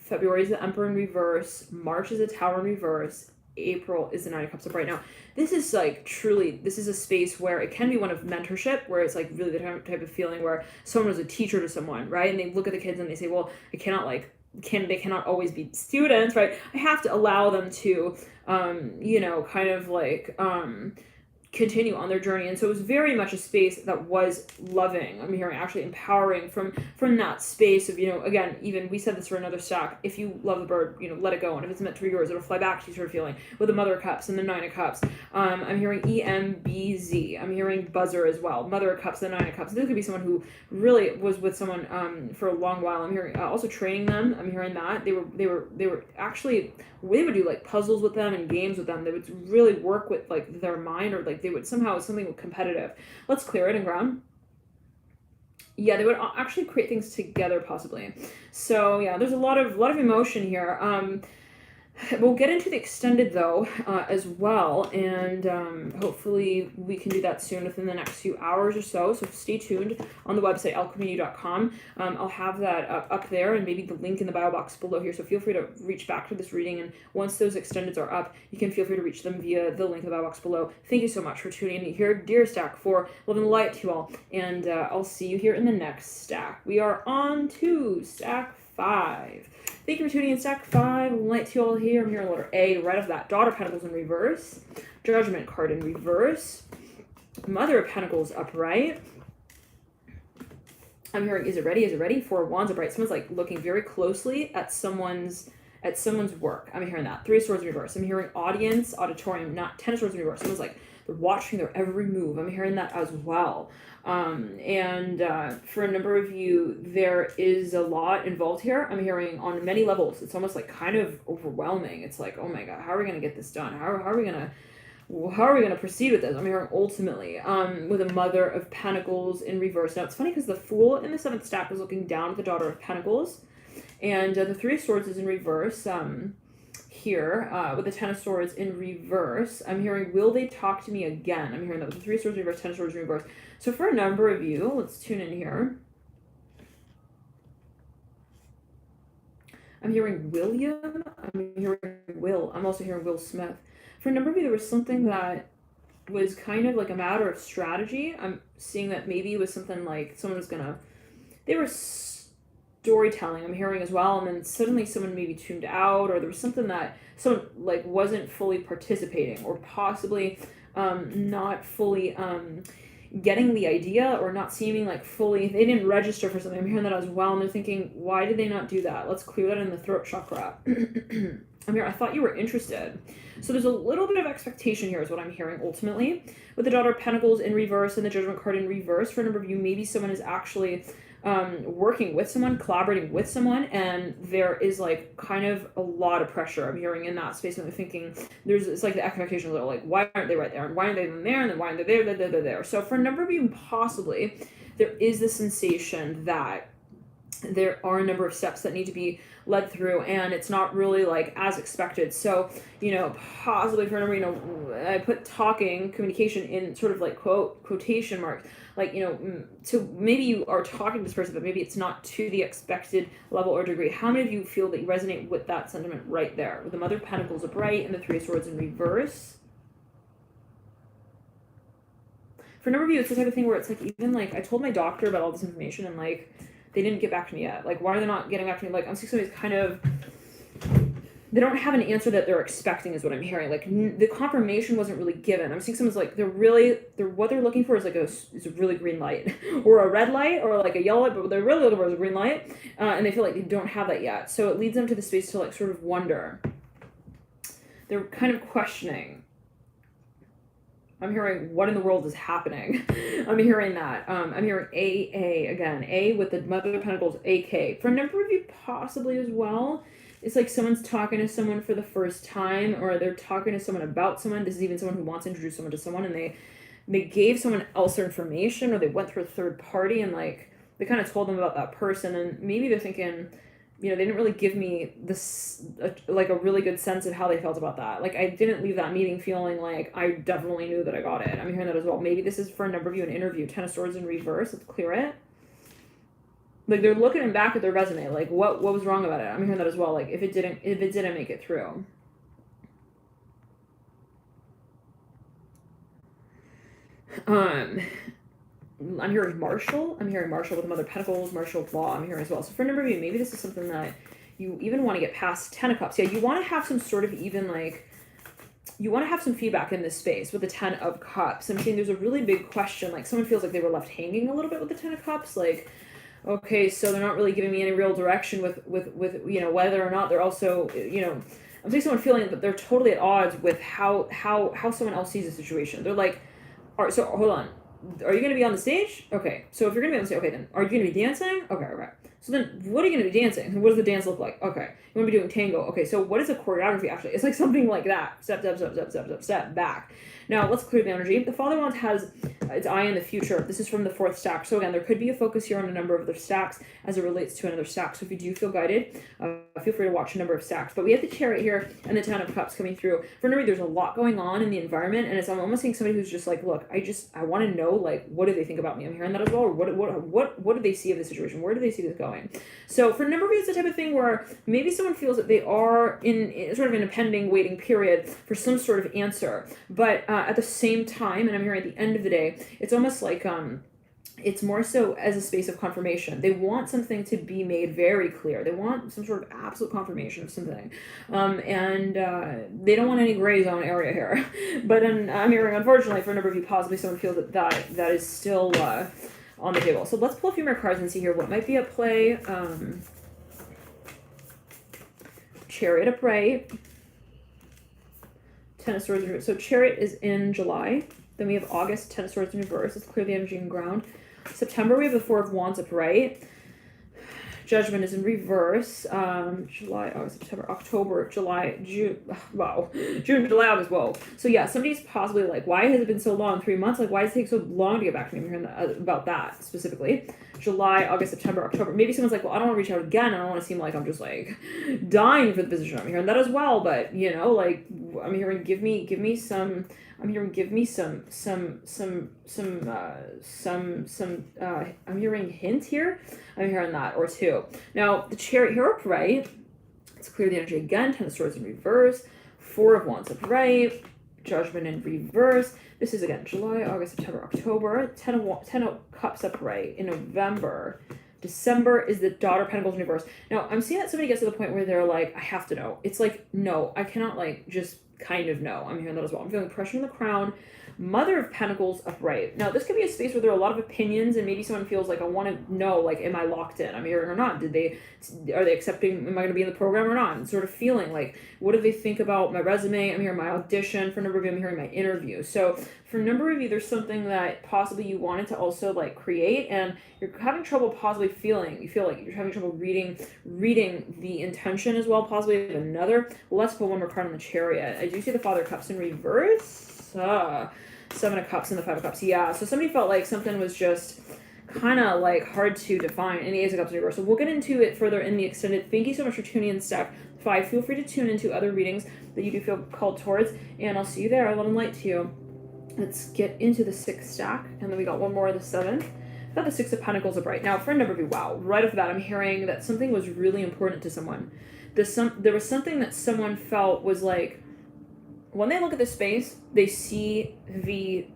February is the Emperor in reverse. March is the Tower in reverse. April is the Nine of Cups upright. Now, this is like truly, this is a space where it can be one of mentorship, where it's like really the type of feeling where someone was a teacher to someone, right? And they look at the kids and they say, well, they cannot always be students, right? I have to allow them to, kind of like, continue on their journey. And so it was very much a space that was loving. I'm hearing actually empowering from that space of, you know, again, even we said this for another stack, if you love the bird, you know, let it go, and if it's meant to be yours, it'll fly back to you, sort of feeling, with the Mother of Cups and the Nine of Cups. I'm hearing EMBZ. I'm hearing buzzer as well, Mother of Cups, the Nine of Cups. This could be someone who really was with someone for a long while. I'm hearing also training them. I'm hearing that they were actually, they would do like puzzles with them and games with them. They would really work with like their mind, or like they would somehow something competitive. Let's clear it and ground. Yeah, they would actually create things together possibly. So yeah, there's a lot of emotion here. We'll get into the extended though as well, and hopefully we can do that soon within the next few hours or so. So stay tuned on the website alchemy.com. I'll have that up there, and maybe the link in the bio box below here. So feel free to reach back to this reading, and once those extendeds are up, you can feel free to reach them via the link in the bio box below. Thank you so much for tuning in here, dear stack, for loving the light to you all, and I'll see you here in the next stack. We are on to stack 5. Thank you for tuning in, stack 5. Light to you all here. I'm here in letter A, right off that. Daughter of Pentacles in reverse. Judgment card in reverse. Mother of Pentacles upright. I'm hearing, is it ready? Is it ready? Four of Wands upright. Someone's like looking very closely at someone's work. I'm hearing that. Three of Swords in reverse. I'm hearing audience, auditorium, not Ten of Swords in reverse. Someone's like, they're watching their every move. I'm hearing that as well. And for a number of you, there is a lot involved here. I'm hearing on many levels. It's almost like kind of overwhelming. It's like, oh my God, how are we going to get this done? How are we going to proceed with this? I'm hearing ultimately with a Mother of Pentacles in reverse. Now it's funny because the Fool in the 7th stack is looking down at the Daughter of Pentacles, and the Three of Swords is in reverse. Here with the Ten of Swords in reverse, I'm hearing, will they talk to me again? I'm hearing that with the Three of Swords in reverse, Ten of Swords in reverse. So for a number of you, let's tune in here. I'm hearing William. I'm hearing Will. I'm also hearing Will Smith. For a number of you, there was something that was kind of like a matter of strategy. I'm seeing that maybe it was something like someone was they were storytelling, I'm hearing as well, and then suddenly someone maybe tuned out, or there was something that someone like wasn't fully participating, or possibly not fully getting the idea, or not seeming like fully, they didn't register for something. I'm hearing that as well, and they're thinking, why did they not do that? Let's clear that in the throat chakra. I'm here, I thought you were interested. So there's a little bit of expectation here is what I'm hearing ultimately. With the Daughter of Pentacles in reverse and the Judgment card in reverse, for a number of you, maybe someone is actually working with someone, collaborating with someone, and there is like kind of a lot of pressure I'm hearing in that space, and they're thinking it's like the expectations are like, why aren't they right there, and why aren't they there, and then why aren't they there. So for a number of you, possibly there is the sensation that there are a number of steps that need to be led through, and it's not really like as expected. So, you know, possibly for a number, you know, I put talking, communication in sort of like quotation marks, like, you know, so maybe you are talking to this person, but maybe it's not to the expected level or degree. How many of you feel that you resonate with that sentiment right there, with the Mother of Pentacles upright and the Three of Swords in reverse? For a number of you, it's the type of thing where it's like, even like, I told my doctor about all this information, and like, they didn't get back to me yet. Like, why are they not getting back to me? Like, I'm seeing somebody's kind of, they don't have an answer that they're expecting is what I'm hearing. Like, the confirmation wasn't really given. I'm seeing someone's like, what they're looking for is like is a really green light or a red light or like a yellow light, but what they're really looking for is a green light. And they feel like they don't have that yet. So it leads them to the space to like sort of wonder. They're kind of questioning. I'm hearing, what in the world is happening? I'm hearing that. I'm hearing AA again. A with the Mother of Pentacles, AK. For a number of you, possibly as well, it's like someone's talking to someone for the first time, or they're talking to someone about someone. This is even someone who wants to introduce someone to someone, and they gave someone else their information, or they went through a third party, and like they kind of told them about that person, and maybe they're thinking, you know, they didn't really give me this, like a really good sense of how they felt about that. Like, I didn't leave that meeting feeling like I definitely knew that I got it. I'm hearing that as well. Maybe this is for a number of you an interview. Ten of Swords in reverse. Let's clear it. Like, they're looking back at their resume. Like, what was wrong about it? I'm hearing that as well. Like, if it didn't make it through. I'm hearing Marshall. I'm hearing Marshall with the Mother of Pentacles, Marshall Law. I'm hearing as well. So for a number of you, maybe this is something that you even want to get past Ten of Cups. Yeah, you want to have some sort of even like you want to have some feedback in this space with the Ten of Cups. I'm seeing there's a really big question, like someone feels like they were left hanging a little bit with the Ten of Cups, like, okay, so they're not really giving me any real direction with whether or not they're also, I'm seeing someone feeling that they're totally at odds with how someone else sees the situation. They're like, all right, so hold on, are you going to be on the stage? Okay, so if you're going to be on the stage, okay, then are you going to be dancing? Okay. So then, what are you going to be dancing? What does the dance look like? Okay, you want to be doing tango. Okay, so what is the choreography actually? It's like something like that. Step back. Now, let's clear the energy. The Father Wands has its eye in the future. This is from the 4th stack. So again, there could be a focus here on a number of other stacks as it relates to another stack. So if you do feel guided, feel free to watch a number of stacks. But we have the Chariot here and the Ten of Cups coming through. For Nuri, there's a lot going on in the environment, and I'm almost seeing somebody who's just like, look, I want to know, like, what do they think about me? I'm hearing that as well. Or what do they see of the situation? Where do they see this going? So for a number of you, it's the type of thing where maybe someone feels that they are in sort of an impending waiting period for some sort of answer. But at the same time, and I'm hearing at the end of the day, it's almost like it's more so as a space of confirmation. They want something to be made very clear. They want some sort of absolute confirmation of something. And they don't want any gray zone area here. But I'm hearing, unfortunately, for a number of you, possibly someone feels that is still on the table. So let's pull a few more cards and see here what might be at play. Chariot upright. Ten of Swords in reverse. So Chariot is in July. Then we have August, Ten of Swords in reverse. Let's clear the energy and ground. September, we have the Four of Wands upright. Judgment is in reverse. July, August, September, October, July, June. Wow. June, July, August. Whoa. So yeah, somebody's possibly like, why has it been so long? 3 months? Like, why does it take so long to get back to me? I'm hearing about that specifically. July, August, September, October. Maybe someone's like, well, I don't want to reach out again. I don't want to seem like I'm just like dying for the position. I'm hearing that as well. But like, I'm hearing, give me some. I'm hearing, give me some. I'm hearing hint here. I'm hearing that or two. Now the Chariot here upright. Let's clear the energy again. Ten of Swords in reverse. Four of Wands upright. Judgment in reverse. This is again July, August, September, October. Ten of Cups upright in November. December is the Daughter of Pentacles in reverse. Now I'm seeing that somebody gets to the point where they're like, I have to know. It's like, no, I cannot like just kind of know. I'm hearing that as well. I'm feeling pressure in the crown. Mother of Pentacles upright. Now this could be a space where there are a lot of opinions and maybe someone feels like, I want to know, like, am I locked in? I'm hearing or not? Are they accepting, am I going to be in the program or not? And sort of feeling like, what do they think about my resume? I'm hearing my audition. For a number of you, I'm hearing my interview. So for a number of you, there's something that possibly you wanted to also like create and you're having trouble possibly feeling, you feel like you're having trouble reading the intention as well, possibly another. Let's pull one more card on the Chariot. I do see the Father of Cups in reverse. Seven of Cups and the Five of Cups. Yeah, so somebody felt like something was just kind of like hard to define in the Ace of Cups in reverse. So we'll get into it further in the extended. Thank you so much for tuning in, Stack 5. Feel free to tune into other readings that you do feel called towards, and I'll see you there. Love and light to you. Let's get into the 6th stack, and then we got one more of the 7th. Got the 6 of Pentacles upright. Now, for a number of you, wow, right off the bat, I'm hearing that something was really important to someone. There was something that someone felt was like, when they look at this space, they see the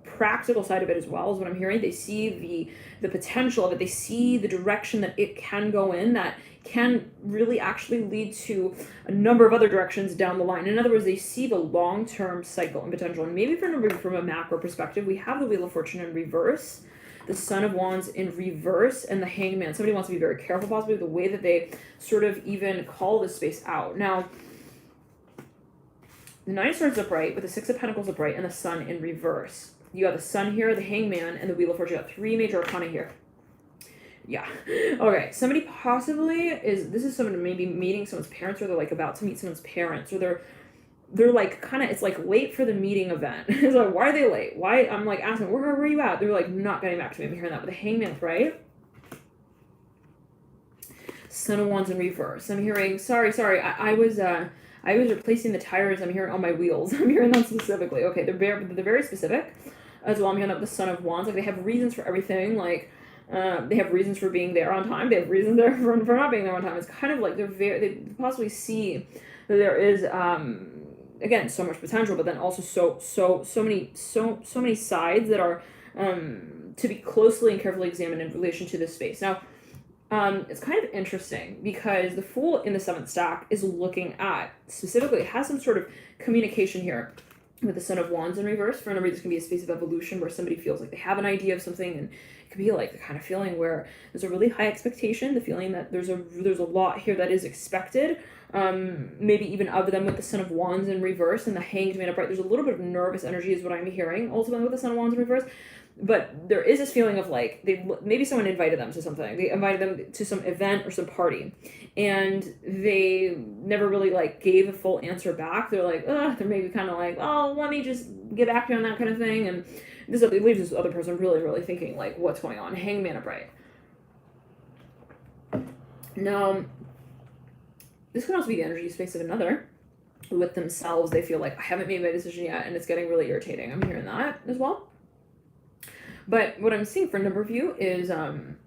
practical side of it as well, is what I'm hearing. They see the potential of it. They see the direction that it can go in that can really actually lead to a number of other directions down the line. In other words, they see the long-term cycle and potential. And maybe from a macro perspective, we have the Wheel of Fortune in reverse, the Son of Wands in reverse, and the Hangman. Somebody wants to be very careful possibly with the way that they sort of even call this space out. Now, the 9 of Swords upright with the 6 of Pentacles upright and the Sun in reverse. You got the Sun here, the Hangman, and the Wheel of Fortune. You got 3 major arcana here. Yeah. Okay. Somebody possibly this is someone maybe meeting someone's parents, or they're like about to meet someone's parents, or they're like kind of, it's like late for the meeting event. It's like, why are they late? Why? I'm like asking, where are you at? They're like not getting back to me. I'm hearing that with the Hangman, right? Son of Wands in reverse. I'm hearing, sorry. I was replacing the tires. I'm hearing on my wheels. I'm hearing that specifically. Okay, they're very specific as well. I'm hearing that with the Son of Wands. Like they have reasons for everything. Like they have reasons for being there on time. They have reasons there for not being there on time. It's kind of like they possibly see that there is again so much potential, but then also so many sides that are to be closely and carefully examined in relation to this space. Now, It's kind of interesting because the Fool in the 7th stack is looking at, specifically, it has some sort of communication here with the Son of Wands in reverse. For a number, this can be a space of evolution where somebody feels like they have an idea of something, and it could be like the kind of feeling where there's a really high expectation, the feeling that there's a lot here that is expected, maybe even of them with the Son of Wands in reverse and the Hanged Man upright. There's a little bit of nervous energy is what I'm hearing ultimately with the Son of Wands in reverse. But there is this feeling of like maybe someone invited them to something. They invited them to some event or some party, and they never really like gave a full answer back. They're like, they're maybe kind of like, oh, let me just get back to you on that kind of thing. And this leaves this other person really, really thinking like, what's going on? Hangman upright. Now, this could also be the energy space of another. With themselves, they feel like I haven't made my decision yet, and it's getting really irritating. I'm hearing that as well. But what I'm seeing for a number of you is, I'm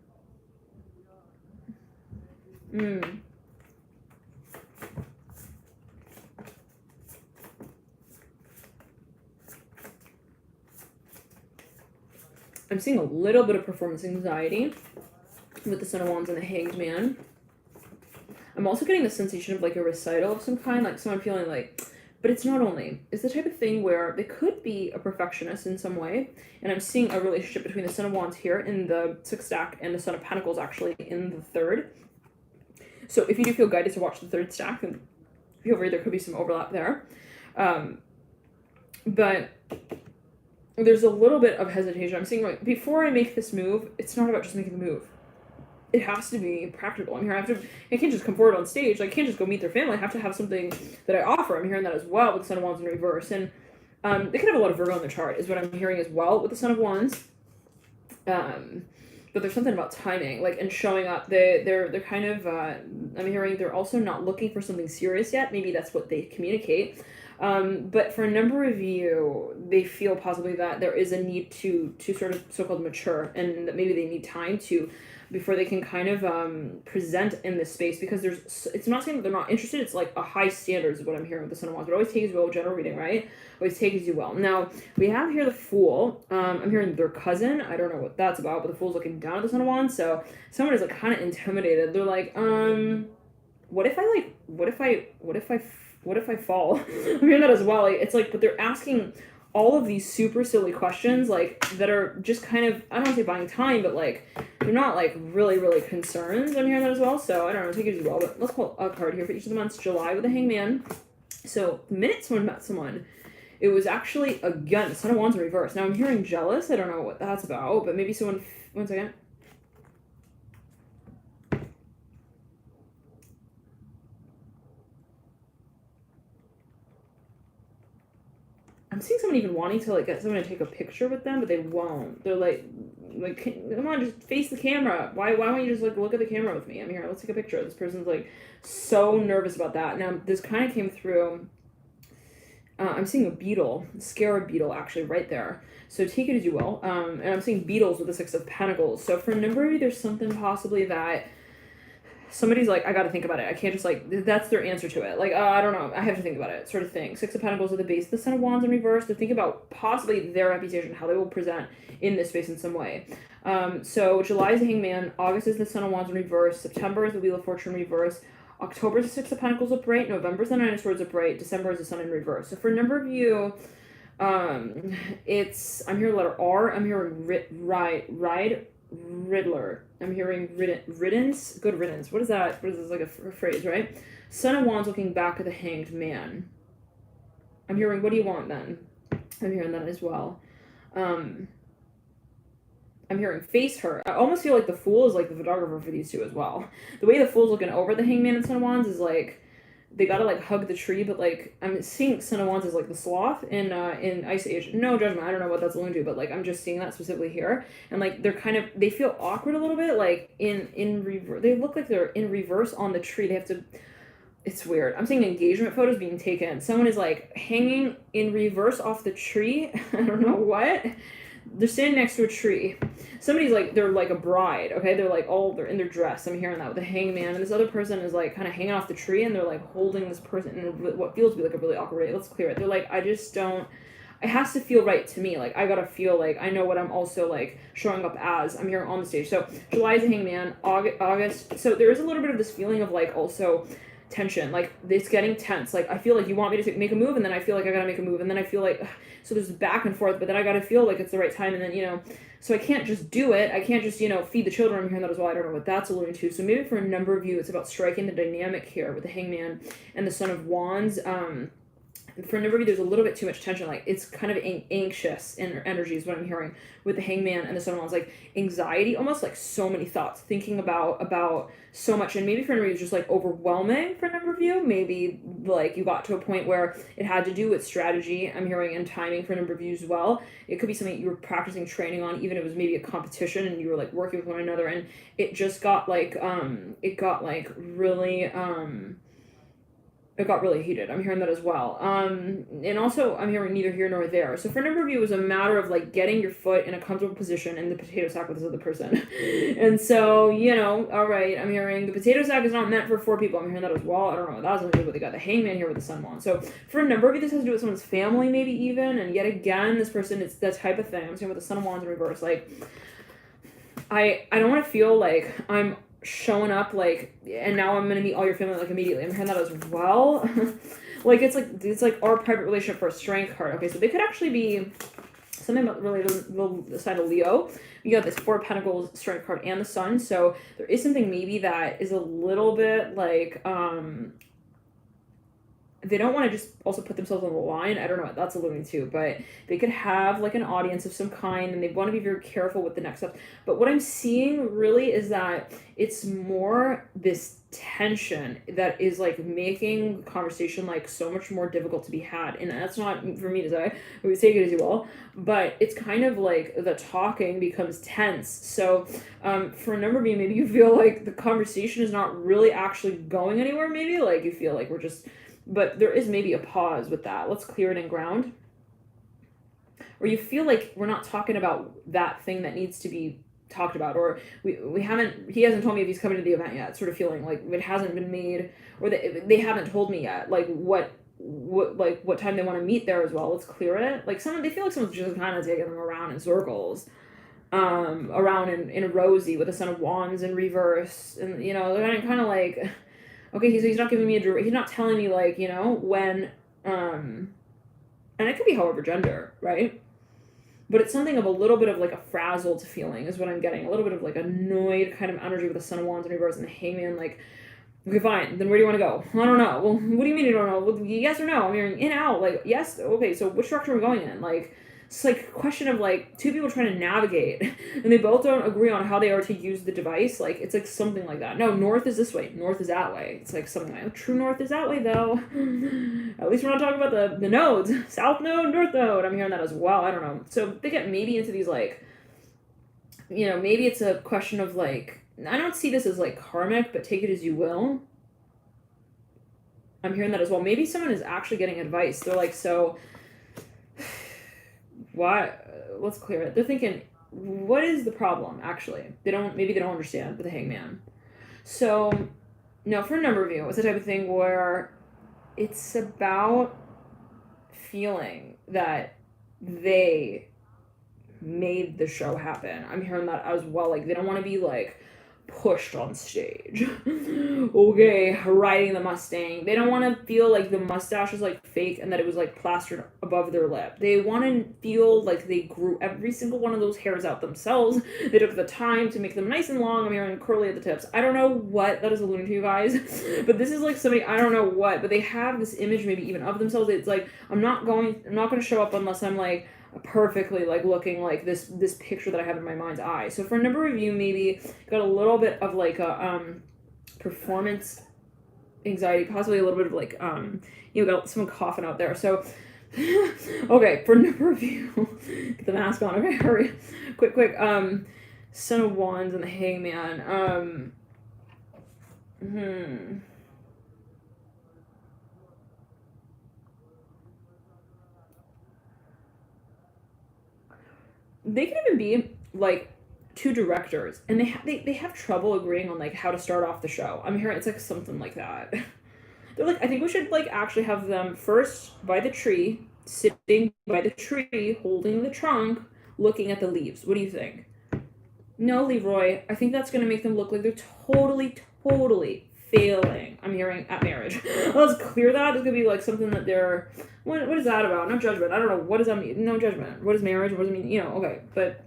seeing a little bit of performance anxiety with the Son of Wands and the Hanged Man. I'm also getting the sensation of like a recital of some kind, like someone feeling like, but it's not only. It's the type of thing where they could be a perfectionist in some way, and I'm seeing a relationship between the Son of Wands here in the 6th stack and the Son of Pentacles actually in the 3rd. So if you do feel guided to watch the 3rd stack, then feel free, there could be some overlap there. But there's a little bit of hesitation. I'm seeing like, before I make this move, it's not about just making the move. It has to be practical. I'm here. I can't just come forward on stage. I can't just go meet their family. I have to have something that I offer. I'm hearing that as well with the Son of Wands in reverse. And they could have a lot of Virgo in the chart is what I'm hearing as well with the Son of Wands. But there's something about timing, like, and showing up. They're kind of, I'm hearing they're also not looking for something serious yet. Maybe that's what they communicate. But for a number of you, they feel possibly that there is a need to sort of so-called mature, and that maybe they need time before they can kind of present in this space, because it's not saying that they're not interested, it's like a high standards is what I'm hearing with the Son of Wands. But always take as well, general reading, right? Always take as you will. Now, we have here the Fool. I'm hearing their cousin. I don't know what that's about, but the Fool's looking down at the Son of Wands, so someone is like kind of intimidated. They're like, what if I fall? I'm hearing that as well. Like, it's like, but they're asking all of these super silly questions, like, that are just kind of, I don't want to say buying time, but like, they're not like really, really concerned. I'm hearing that as well. So I don't know, take it as well. But let's pull a card here for each of the months. July with the Hangman. So the minute someone met someone, it was actually, again, Son of Wands in reverse. Now I'm hearing jealous. I don't know what that's about, but maybe someone, one second. I'm seeing someone even wanting to like get someone to take a picture with them, but they won't. They're like, come on, just face the camera. Why won't you just like look at the camera with me? I'm here. Let's take a picture. This person's like so nervous about that. Now this kind of came through. I'm seeing a beetle, scarab beetle, actually right there. So take it as you will. And I'm seeing beetles with the 6 of Pentacles. So for a number of you, there's something possibly that somebody's like, I gotta think about it. I can't just like, that's their answer to it. Like, I don't know. I have to think about it, sort of thing. 6 of Pentacles at the base, the Son of Wands in reverse. They're thinking about possibly their reputation, how they will present in this space in some way. So July is the Hangman. August is the Son of Wands in reverse. September is the Wheel of Fortune in reverse. October is the 6 of Pentacles upright. November is the 9 of Swords upright. December is the Sun in reverse. So for a number of you, I'm hearing letter R. I'm hearing Riddler. I'm hearing riddance. Good riddance. What is that? What is this, like a phrase, right? Son of Wands looking back at the Hanged Man. I'm hearing, what do you want then? I'm hearing that as well. I'm hearing face her. I almost feel like the Fool is like the photographer for these two as well. The way the Fool's looking over the Hangman and Son of Wands is like, they gotta like hug the tree, but like, I'm seeing Son of Wands as like the sloth in Ice Age. No judgment, I don't know what that's alluding to, but like, I'm just seeing that specifically here. And like, they're kind of, they feel awkward a little bit, like in reverse. They look like they're in reverse on the tree. They have to, it's weird. I'm seeing engagement photos being taken. Someone is like hanging in reverse off the tree. I don't know what. They're standing next to a tree. Somebody's like, they're like a bride, okay? They're like, they're in their dress. I'm hearing that with the Hangman. And this other person is like kind of hanging off the tree, and they're like holding this person in what feels to be like a really awkward way. Let's clear it. They're like, I it has to feel right to me. Like, I gotta feel like I know what I'm also like showing up as. I'm here on the stage. So July is the Hangman. August. So there is a little bit of this feeling of like also tension. Like, it's getting tense. Like, I feel like you want me to make a move, and then I feel like I gotta make a move, and then I feel like, ugh. So there's back and forth, but then I gotta feel like it's the right time, and then, you know, so I can't just do it. I can't just, you know, feed the children. I'm hearing that as well. I don't know what that's alluding to. So maybe for a number of you, it's about striking the dynamic here with the Hangman and the Son of Wands. For a number of you, there's a little bit too much tension. Like, it's kind of anxious energy is what I'm hearing with the Hangman and the Son of Wands. Like, anxiety, almost like so many thoughts, thinking about so much. And maybe for a number of you, it's just like overwhelming for a number of you. Maybe like you got to a point where it had to do with strategy, I'm hearing, and timing for a number of you as well. It could be something you were practicing training on, even if it was maybe a competition and you were like working with one another, and it just got like it got really heated. I'm hearing that as well. And also I'm hearing neither here nor there. So for a number of you, it was a matter of like getting your foot in a comfortable position in the potato sack with this other person. And so, you know, all right, I'm hearing the potato sack is not meant for 4 people. I'm hearing that as well. I don't know what that's going to do, but they got the Hangman here with the Sun Wand. So for a number of you, this has to do with someone's family, maybe even. And yet again, this person, it's that type of thing. I'm saying with the Sun of Wands in reverse. Like, I don't want to feel like I'm showing up like, and now I'm gonna meet all your family like immediately. I'm hearing that as well. Like, it's like our private relationship for a strength card. Okay, so they could actually be something about related to the side of Leo. You got this 4 of Pentacles strength card and the Sun. So there is something maybe that is a little bit like they don't want to just also put themselves on the line. I don't know what that's alluding to, but they could have like an audience of some kind, and they want to be very careful with the next steps. But what I'm seeing really is that it's more this tension that is like making conversation like so much more difficult to be had. And that's not for me to say, I would take it as you will, but it's kind of like the talking becomes tense. So for a number of you, maybe you feel like the conversation is not really actually going anywhere. Maybe like you feel like we're just, but there is maybe a pause with that. Let's clear it and ground. Or you feel like we're not talking about that thing that needs to be talked about, or he hasn't told me if he's coming to the event yet, sort of feeling like it hasn't been made, or they haven't told me yet, like what time they want to meet there as well. Let's clear it. Like they feel like someone's just kind of taking them around in circles, around in a rosy with the Son of Wands in reverse, and you know, they're kind of like, okay, so he's not giving me he's not telling me like, you know, when, and it could be however gender, right? But it's something of a little bit of like a frazzled feeling is what I'm getting. A little bit of like annoyed kind of energy with the Son of Wands in reverse and the Hangman. Like, okay, fine. Then where do you want to go? I don't know. Well, what do you mean you don't know? Well, yes or no? I'm hearing in, out. Like, yes. Okay, so which direction are we going in? Like, it's like a question of like 2 people trying to navigate and they both don't agree on how they are to use the device. Like, it's like something like that. No, north is this way. North is that way. It's like something like, true north is that way though. At least we're not talking about the nodes. South node, north node. I'm hearing that as well. I don't know. So they get maybe into these like, you know, maybe it's a question of like, I don't see this as like karmic, but take it as you will. I'm hearing that as well. Maybe someone is actually getting advice. They're like, so why? Let's clear it. They're thinking, what is the problem actually? Maybe they don't understand with the Hangman. So no, for a number of you, it's the type of thing where it's about feeling that they made the show happen. I'm hearing that as well. Like, they don't want to be like pushed on stage. Okay, riding the Mustang. They don't want to feel like the mustache is like fake and that it was like plastered above their lip. They want to feel like they grew every single one of those hairs out themselves. They took the time to make them nice and long. I'm hearing curly at the tips. I don't know what that is alluding to, you guys, but this is like somebody, I don't know what, but they have this image maybe even of themselves. It's like, I'm not going to show up unless I'm like perfectly like looking like this picture that I have in my mind's eye. So for a number of you, maybe got a little bit of like a performance anxiety, possibly a little bit of like you got someone coughing out there. So okay, for a number of you, get the mask on. Okay, hurry, quick. Son of Wands and the Hangman. They can even be like 2 directors, and they have trouble agreeing on like how to start off the show. I'm hearing it's like something like that. They're like, I think we should like actually have them first by the tree sitting by the tree, holding the trunk, looking at the leaves. What do you think? No, Leroy. I think that's going to make them look like they're totally failing. I'm hearing at marriage. Let's clear that. It's going to be like something that they're... What is that about? No judgment. I don't know. What does that mean? No judgment. What is marriage? What does it mean? You know, okay. But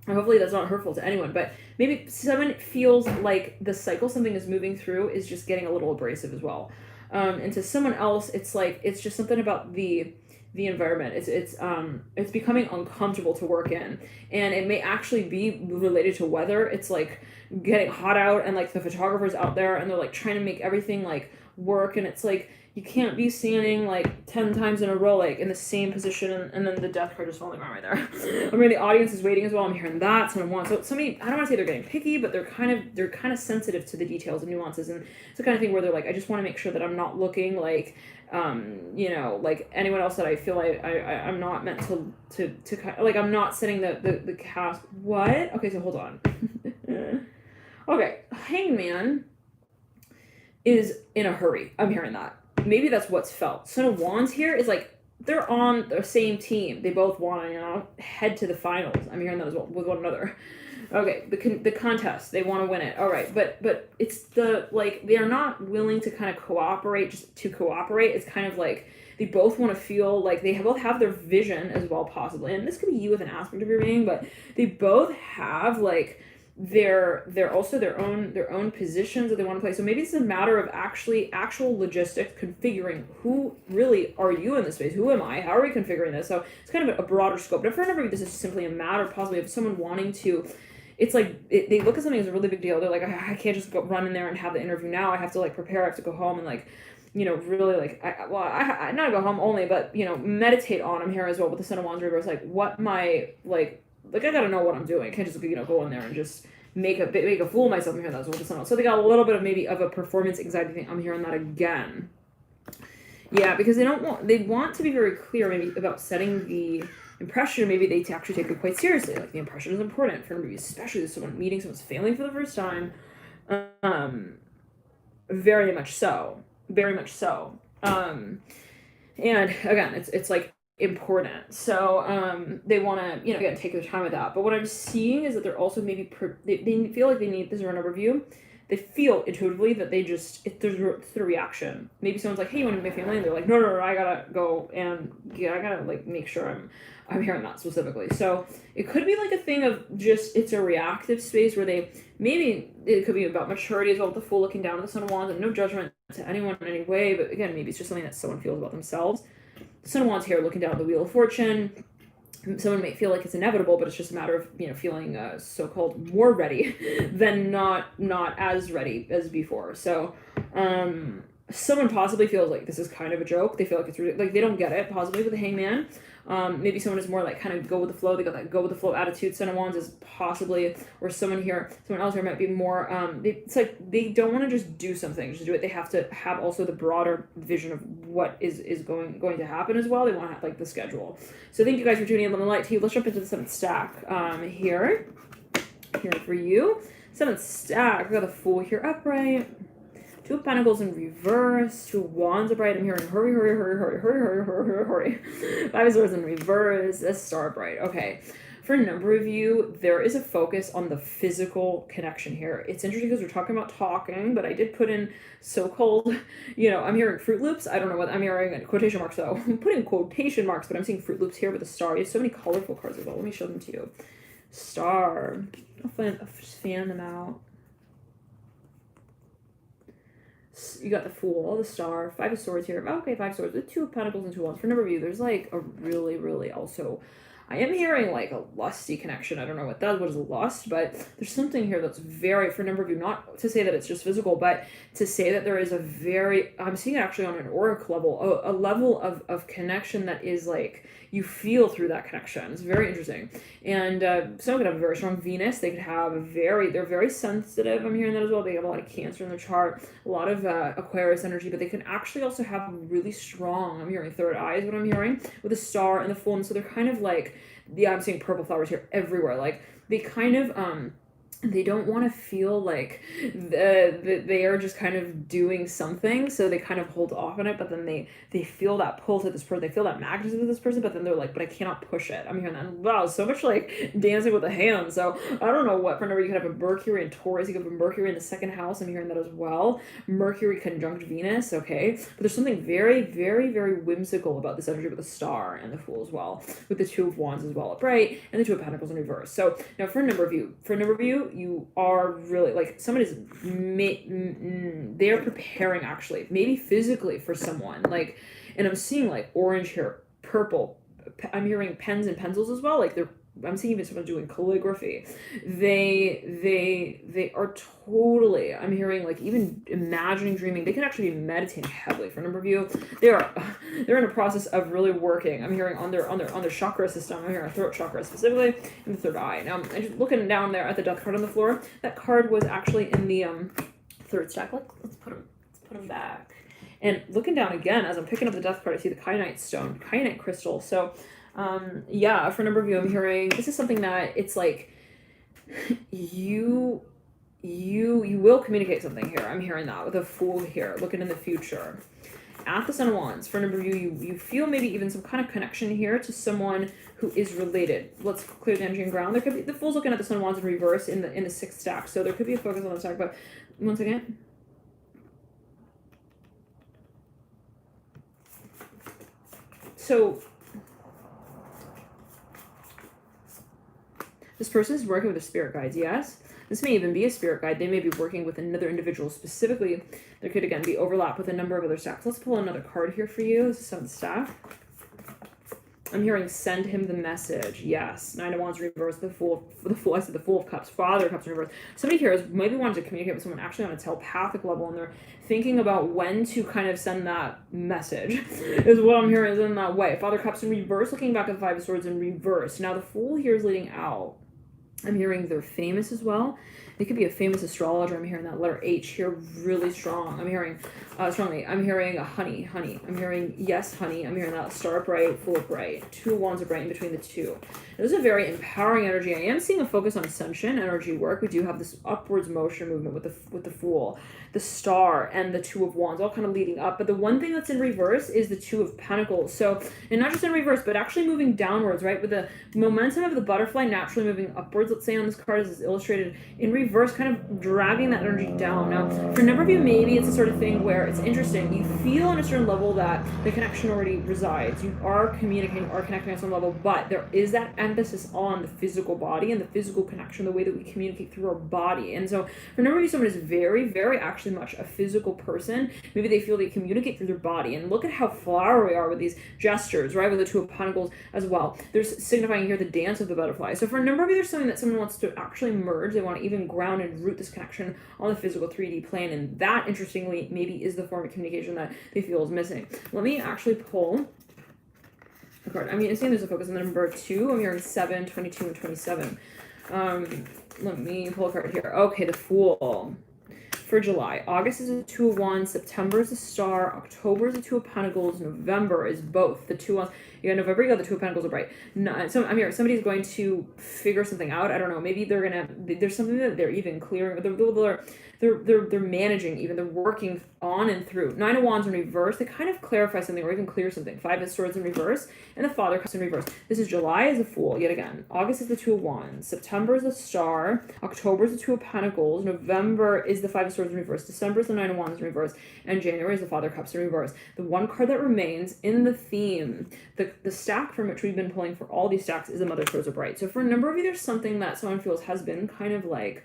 hopefully that's not hurtful to anyone. But maybe someone feels like the cycle something is moving through is just getting a little abrasive as well. And to someone else, it's like, it's just something about the environment. It's becoming uncomfortable to work in, and it may actually be related to weather. It's like getting hot out, and like the photographer's out there and they're like trying to make everything like work, and it's like you can't be standing like 10 times in a row like in the same position, and then the death card is falling around right there. I mean, the audience is waiting as well. I'm hearing that someone wants, so somebody, I don't want to say they're getting picky, but they're kind of sensitive to the details and nuances, and it's the kind of thing where they're like, I just want to make sure that I'm not looking like you know, like anyone else that I feel like I'm not meant to like, I'm not setting the cast. What? Okay, so hold on. Okay, Hangman is in a hurry. I'm hearing that. Maybe that's what's felt. Son of Wands here is like, they're on the same team. They both want to, you know, head to the finals. I'm hearing that as well with one another. Okay, the contest, they want to win it. All right, but it's the, like, they are not willing to kind of cooperate just to cooperate. It's kind of like they both want to feel like they both have their vision as well, possibly. And this could be you with an aspect of your being, but they both have like they're also their own positions that they want to play. So maybe it's a matter of actual logistics, configuring who really are you in this space, who am I, how are we configuring this. So it's kind of a broader scope. But for another, this is simply a matter possibly of someone wanting to, it's like they look at something as a really big deal. They're like, I can't just go run in there and have the interview now. I have to like prepare. I have to go home and like, you know, really like, I not go home only, but, you know, meditate on. I'm here as well with the Son of Wands Reverse. Like, what my like I gotta know what I'm doing. I can't just, you know, go in there and just make a fool of myself. I'm hearing that as well with the Son of Wands. So they got a little bit of maybe of a performance anxiety thing. I'm hearing that again. Yeah, because they want to be very clear maybe about setting the impression. Maybe they actually take it quite seriously. Like, the impression is important for maybe, especially if someone meeting someone's failing for the first time. Very much so. And again, it's like important. So they want to, you know, again, take their time with that. But what I'm seeing is that they're also maybe they feel like they need this run overview. They feel intuitively that they just, there's a reaction. Maybe someone's like, hey, you want to meet my family? And they're like, no, I gotta go, and yeah, I gotta like make sure I'm hearing that specifically. So it could be like a thing of just, it's a reactive space where they, maybe it could be about maturity as well, with the Fool looking down at the Son of Wands, and no judgment to anyone in any way, but again, maybe it's just something that someone feels about themselves. The Son of Wands here looking down at the Wheel of Fortune. Someone may feel like it's inevitable, but it's just a matter of, you know, feeling so-called more ready than not as ready as before. So someone possibly feels like this is kind of a joke. They feel like it's really, like they don't get it, possibly with the Hangman. Maybe someone is more like kind of go with the flow. They got that go with the flow attitude. Son of Wands is possibly, or someone else here might be more, it's like they don't want to just do something, just do it. They have to have also the broader vision of what is going to happen as well. They want to have like the schedule. So thank you guys for tuning in. Love and light to you. Let's jump into the 7th stack here for you. 7th stack. We got the Fool here upright. 2 of Pentacles in reverse, 2 of Wands upright. I'm hearing hurry. 5 of Swords in reverse, a Star upright. Okay. For a number of you, there is a focus on the physical connection here. It's interesting because we're talking about talking, but I did put in so-called, you know, I'm hearing Fruit Loops. I don't know what I'm hearing, quotation marks though. I'm putting quotation marks, but I'm seeing Fruit Loops here with a star. You have so many colorful cards as well. Let me show them to you. Star. I'll just fan them out. You got the Fool, the Star, 5 of Swords here. Okay, 5 Swords with 2 of Pentacles and 2 of Wands. For a number of you, there's like a really also, I am hearing like a lusty connection. I don't know what is lust, but there's something here that's very, for a number of you, not to say that it's just physical, but to say that there is a very, I'm seeing it actually on an auric level, a level of connection that is like, you feel through that connection. It's very interesting. And someone could have a very strong Venus. They could have they're very sensitive. I'm hearing that as well. They have a lot of Cancer in their chart, a lot of Aquarius energy, but they can actually also have really strong, I'm hearing third eye is what I'm hearing, with a Star and the Fool. And so they're kind of like, yeah, I'm seeing purple flowers here everywhere. Like they kind of, they don't want to feel like they are just kind of doing something, so they kind of hold off on it, but then they feel that pull to this person, they feel that magnetism to this person, but then they're like, but I cannot push it. I'm hearing that. Wow, so much like dancing with the hands. So I don't know what, for number, you could have a Mercury and Taurus, you could have a Mercury in the second house. I'm hearing that as well. Mercury conjunct Venus, okay? But there's something very, very, very whimsical about this energy with the Star and the Fool as well, with the Two of Wands as well upright, and the Two of Pentacles in reverse. So now for a number of you, you are really like somebody's they're preparing actually, maybe physically for someone, like, and I'm seeing like orange here, purple, I'm hearing pens and pencils as well, like I'm seeing even someone doing calligraphy. They are totally, I'm hearing like even imagining, dreaming. They can actually be meditating heavily. For a number of you, they're in a process of really working. I'm hearing on their chakra system. I'm hearing throat chakra specifically, in the third eye. Now I'm just looking down there at the death card on the floor. That card was actually in the third stack. Let's put him back. And looking down again as I'm picking up the death card, I see the kyanite stone, kyanite crystal. So yeah, for a number of you, I'm hearing this is something that it's like you will communicate something here. I'm hearing that with a Fool here, looking in the future. At the Sun of Wands, for a number of you feel maybe even some kind of connection here to someone who is related. Let's clear the energy and ground. There could be the Fool's looking at the Sun of Wands in reverse in the sixth stack, so there could be a focus on the stack. But once again. So this person is working with the spirit guides, yes? This may even be a spirit guide. They may be working with another individual specifically. There could, again, be overlap with a number of other stacks. Let's pull another card here for you. This is seventh stack. I'm hearing send him the message. Yes. Nine of Wands reverse, the Fool. I said the Fool of Cups, Father of Cups in reverse. Somebody here is maybe wanting to communicate with someone actually on a telepathic level, and they're thinking about when to kind of send that message, is what I'm hearing, is in that way. Father of Cups in reverse, looking back at the Five of Swords in reverse. Now the Fool here is leading out. I'm hearing they're famous as well. They could be a famous astrologer. I'm hearing that letter H here really strong. I'm hearing strongly. I'm hearing a honey. I'm hearing yes, honey. I'm hearing that Star bright, Fool bright. Two Wands are bright in between the two. This is a very empowering energy. I am seeing a focus on ascension energy work. We do have this upwards motion movement with the Fool, the Star, and the Two of Wands, all kind of leading up. But the one thing that's in reverse is the Two of Pentacles. So, and not just in reverse, but actually moving downwards, right? With the momentum of the butterfly naturally moving upwards, let's say on this card as is illustrated, in reverse, kind of dragging that energy down. Now, for a number of you, maybe it's a sort of thing where it's interesting. You feel on a certain level that the connection already resides. You are communicating or connecting on some level, but there is that emphasis on the physical body and the physical connection, the way that we communicate through our body. And so for a number of you, someone is very, very actually much a physical person. Maybe they feel they communicate through their body. And look at how flowery we are with these gestures, right? With the Two of Pentacles as well. There's signifying here the dance of the butterfly. So for a number of you, there's something that someone wants to actually merge. They want to even ground and root this connection on the physical 3D plane. And that, interestingly, maybe is the form of communication that they feel is missing. Let me actually pull a card. I mean, I'm saying there's a focus on the number 2. I'm hearing 7, 22, and 27. Let me pull a card here. Okay, the Fool. For July, August is a Two of Wands, September is a Star, October is a Two of Pentacles, November is both the Two of Wands. You got November, you got the Two of Pentacles are bright. No, so I'm here. Somebody's going to figure something out. I don't know. Maybe they're gonna. There's something that they're even clearing. They're managing. Even they're working on and through. Nine of Wands in reverse. They kind of clarify something or even clear something. Five of Swords in reverse, and the Father comes in reverse. This is July is a Fool yet again. August is the Two of Wands. September is the Star. October is the Two of Pentacles. November is the Five of Swords in reverse. December is the Nine of Wands in reverse, and January is the Father Cups in reverse. The one card that remains in the theme, the stack from which we've been pulling for all these stacks, is the Mother Swords are bright. So for a number of you, there's something that someone feels has been kind of like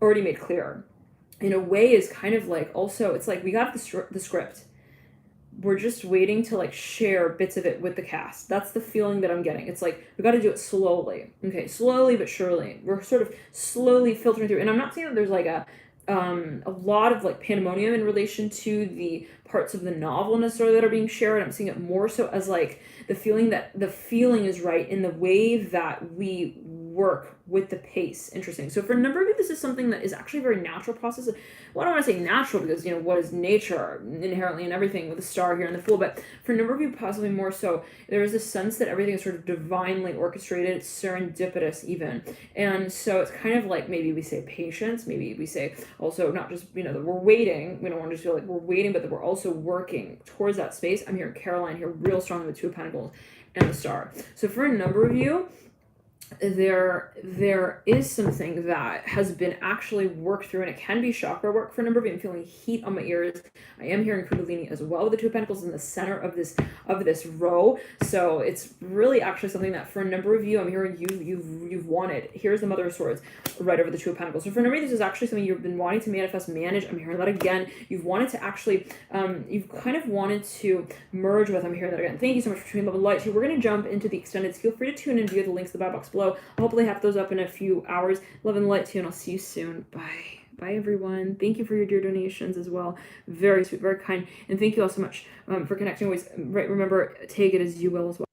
already made clear. In a way, is kind of like also, it's like we got the script. We're just waiting to like share bits of it with the cast. That's the feeling that I'm getting. It's like we got to do it slowly. Okay, slowly but surely. We're sort of slowly filtering through. And I'm not saying that there's like a lot of like pandemonium in relation to the parts of the novel necessarily that are being shared. I'm seeing it more so as like the feeling that the feeling is right in the way that we work with the pace. Interesting. So for a number of you, this is something that is actually a very natural process. Well, I don't want to say natural because, what is nature inherently and everything with the star here in the Fool, but for a number of you, possibly more so, there is a sense that everything is sort of divinely orchestrated, serendipitous even. And so it's kind of like, maybe we say patience, maybe we say also not just, that we're waiting. We don't want to just feel like we're waiting, but that we're also working towards that space. I'm hearing Caroline here real strong with Two of Pentacles and the Star. So for a number of you, there is something that has been actually worked through, and it can be chakra work for a number of you. I'm feeling heat on my ears. I am hearing Kundalini as well with the Two of Pentacles in the center of this row. So it's really actually something that for a number of you, I'm hearing you've wanted. Here's the Mother of Swords right over the Two of Pentacles. So for a number of you, this is actually something you've been wanting to manifest, manage. I'm hearing that again. You've wanted to actually, you've kind of wanted to merge with. I'm hearing that again. Thank you so much for tuning Love and Light. So we're going to jump into the extended. Feel free to tune in via the links in the box below. I'll hopefully have those up in a few hours. Love and light to you, and I'll see you soon. Bye. Bye, everyone. Thank you for your dear donations as well. Very sweet, very kind. And thank you all so much for connecting. Always, right, remember, take it as you will as well.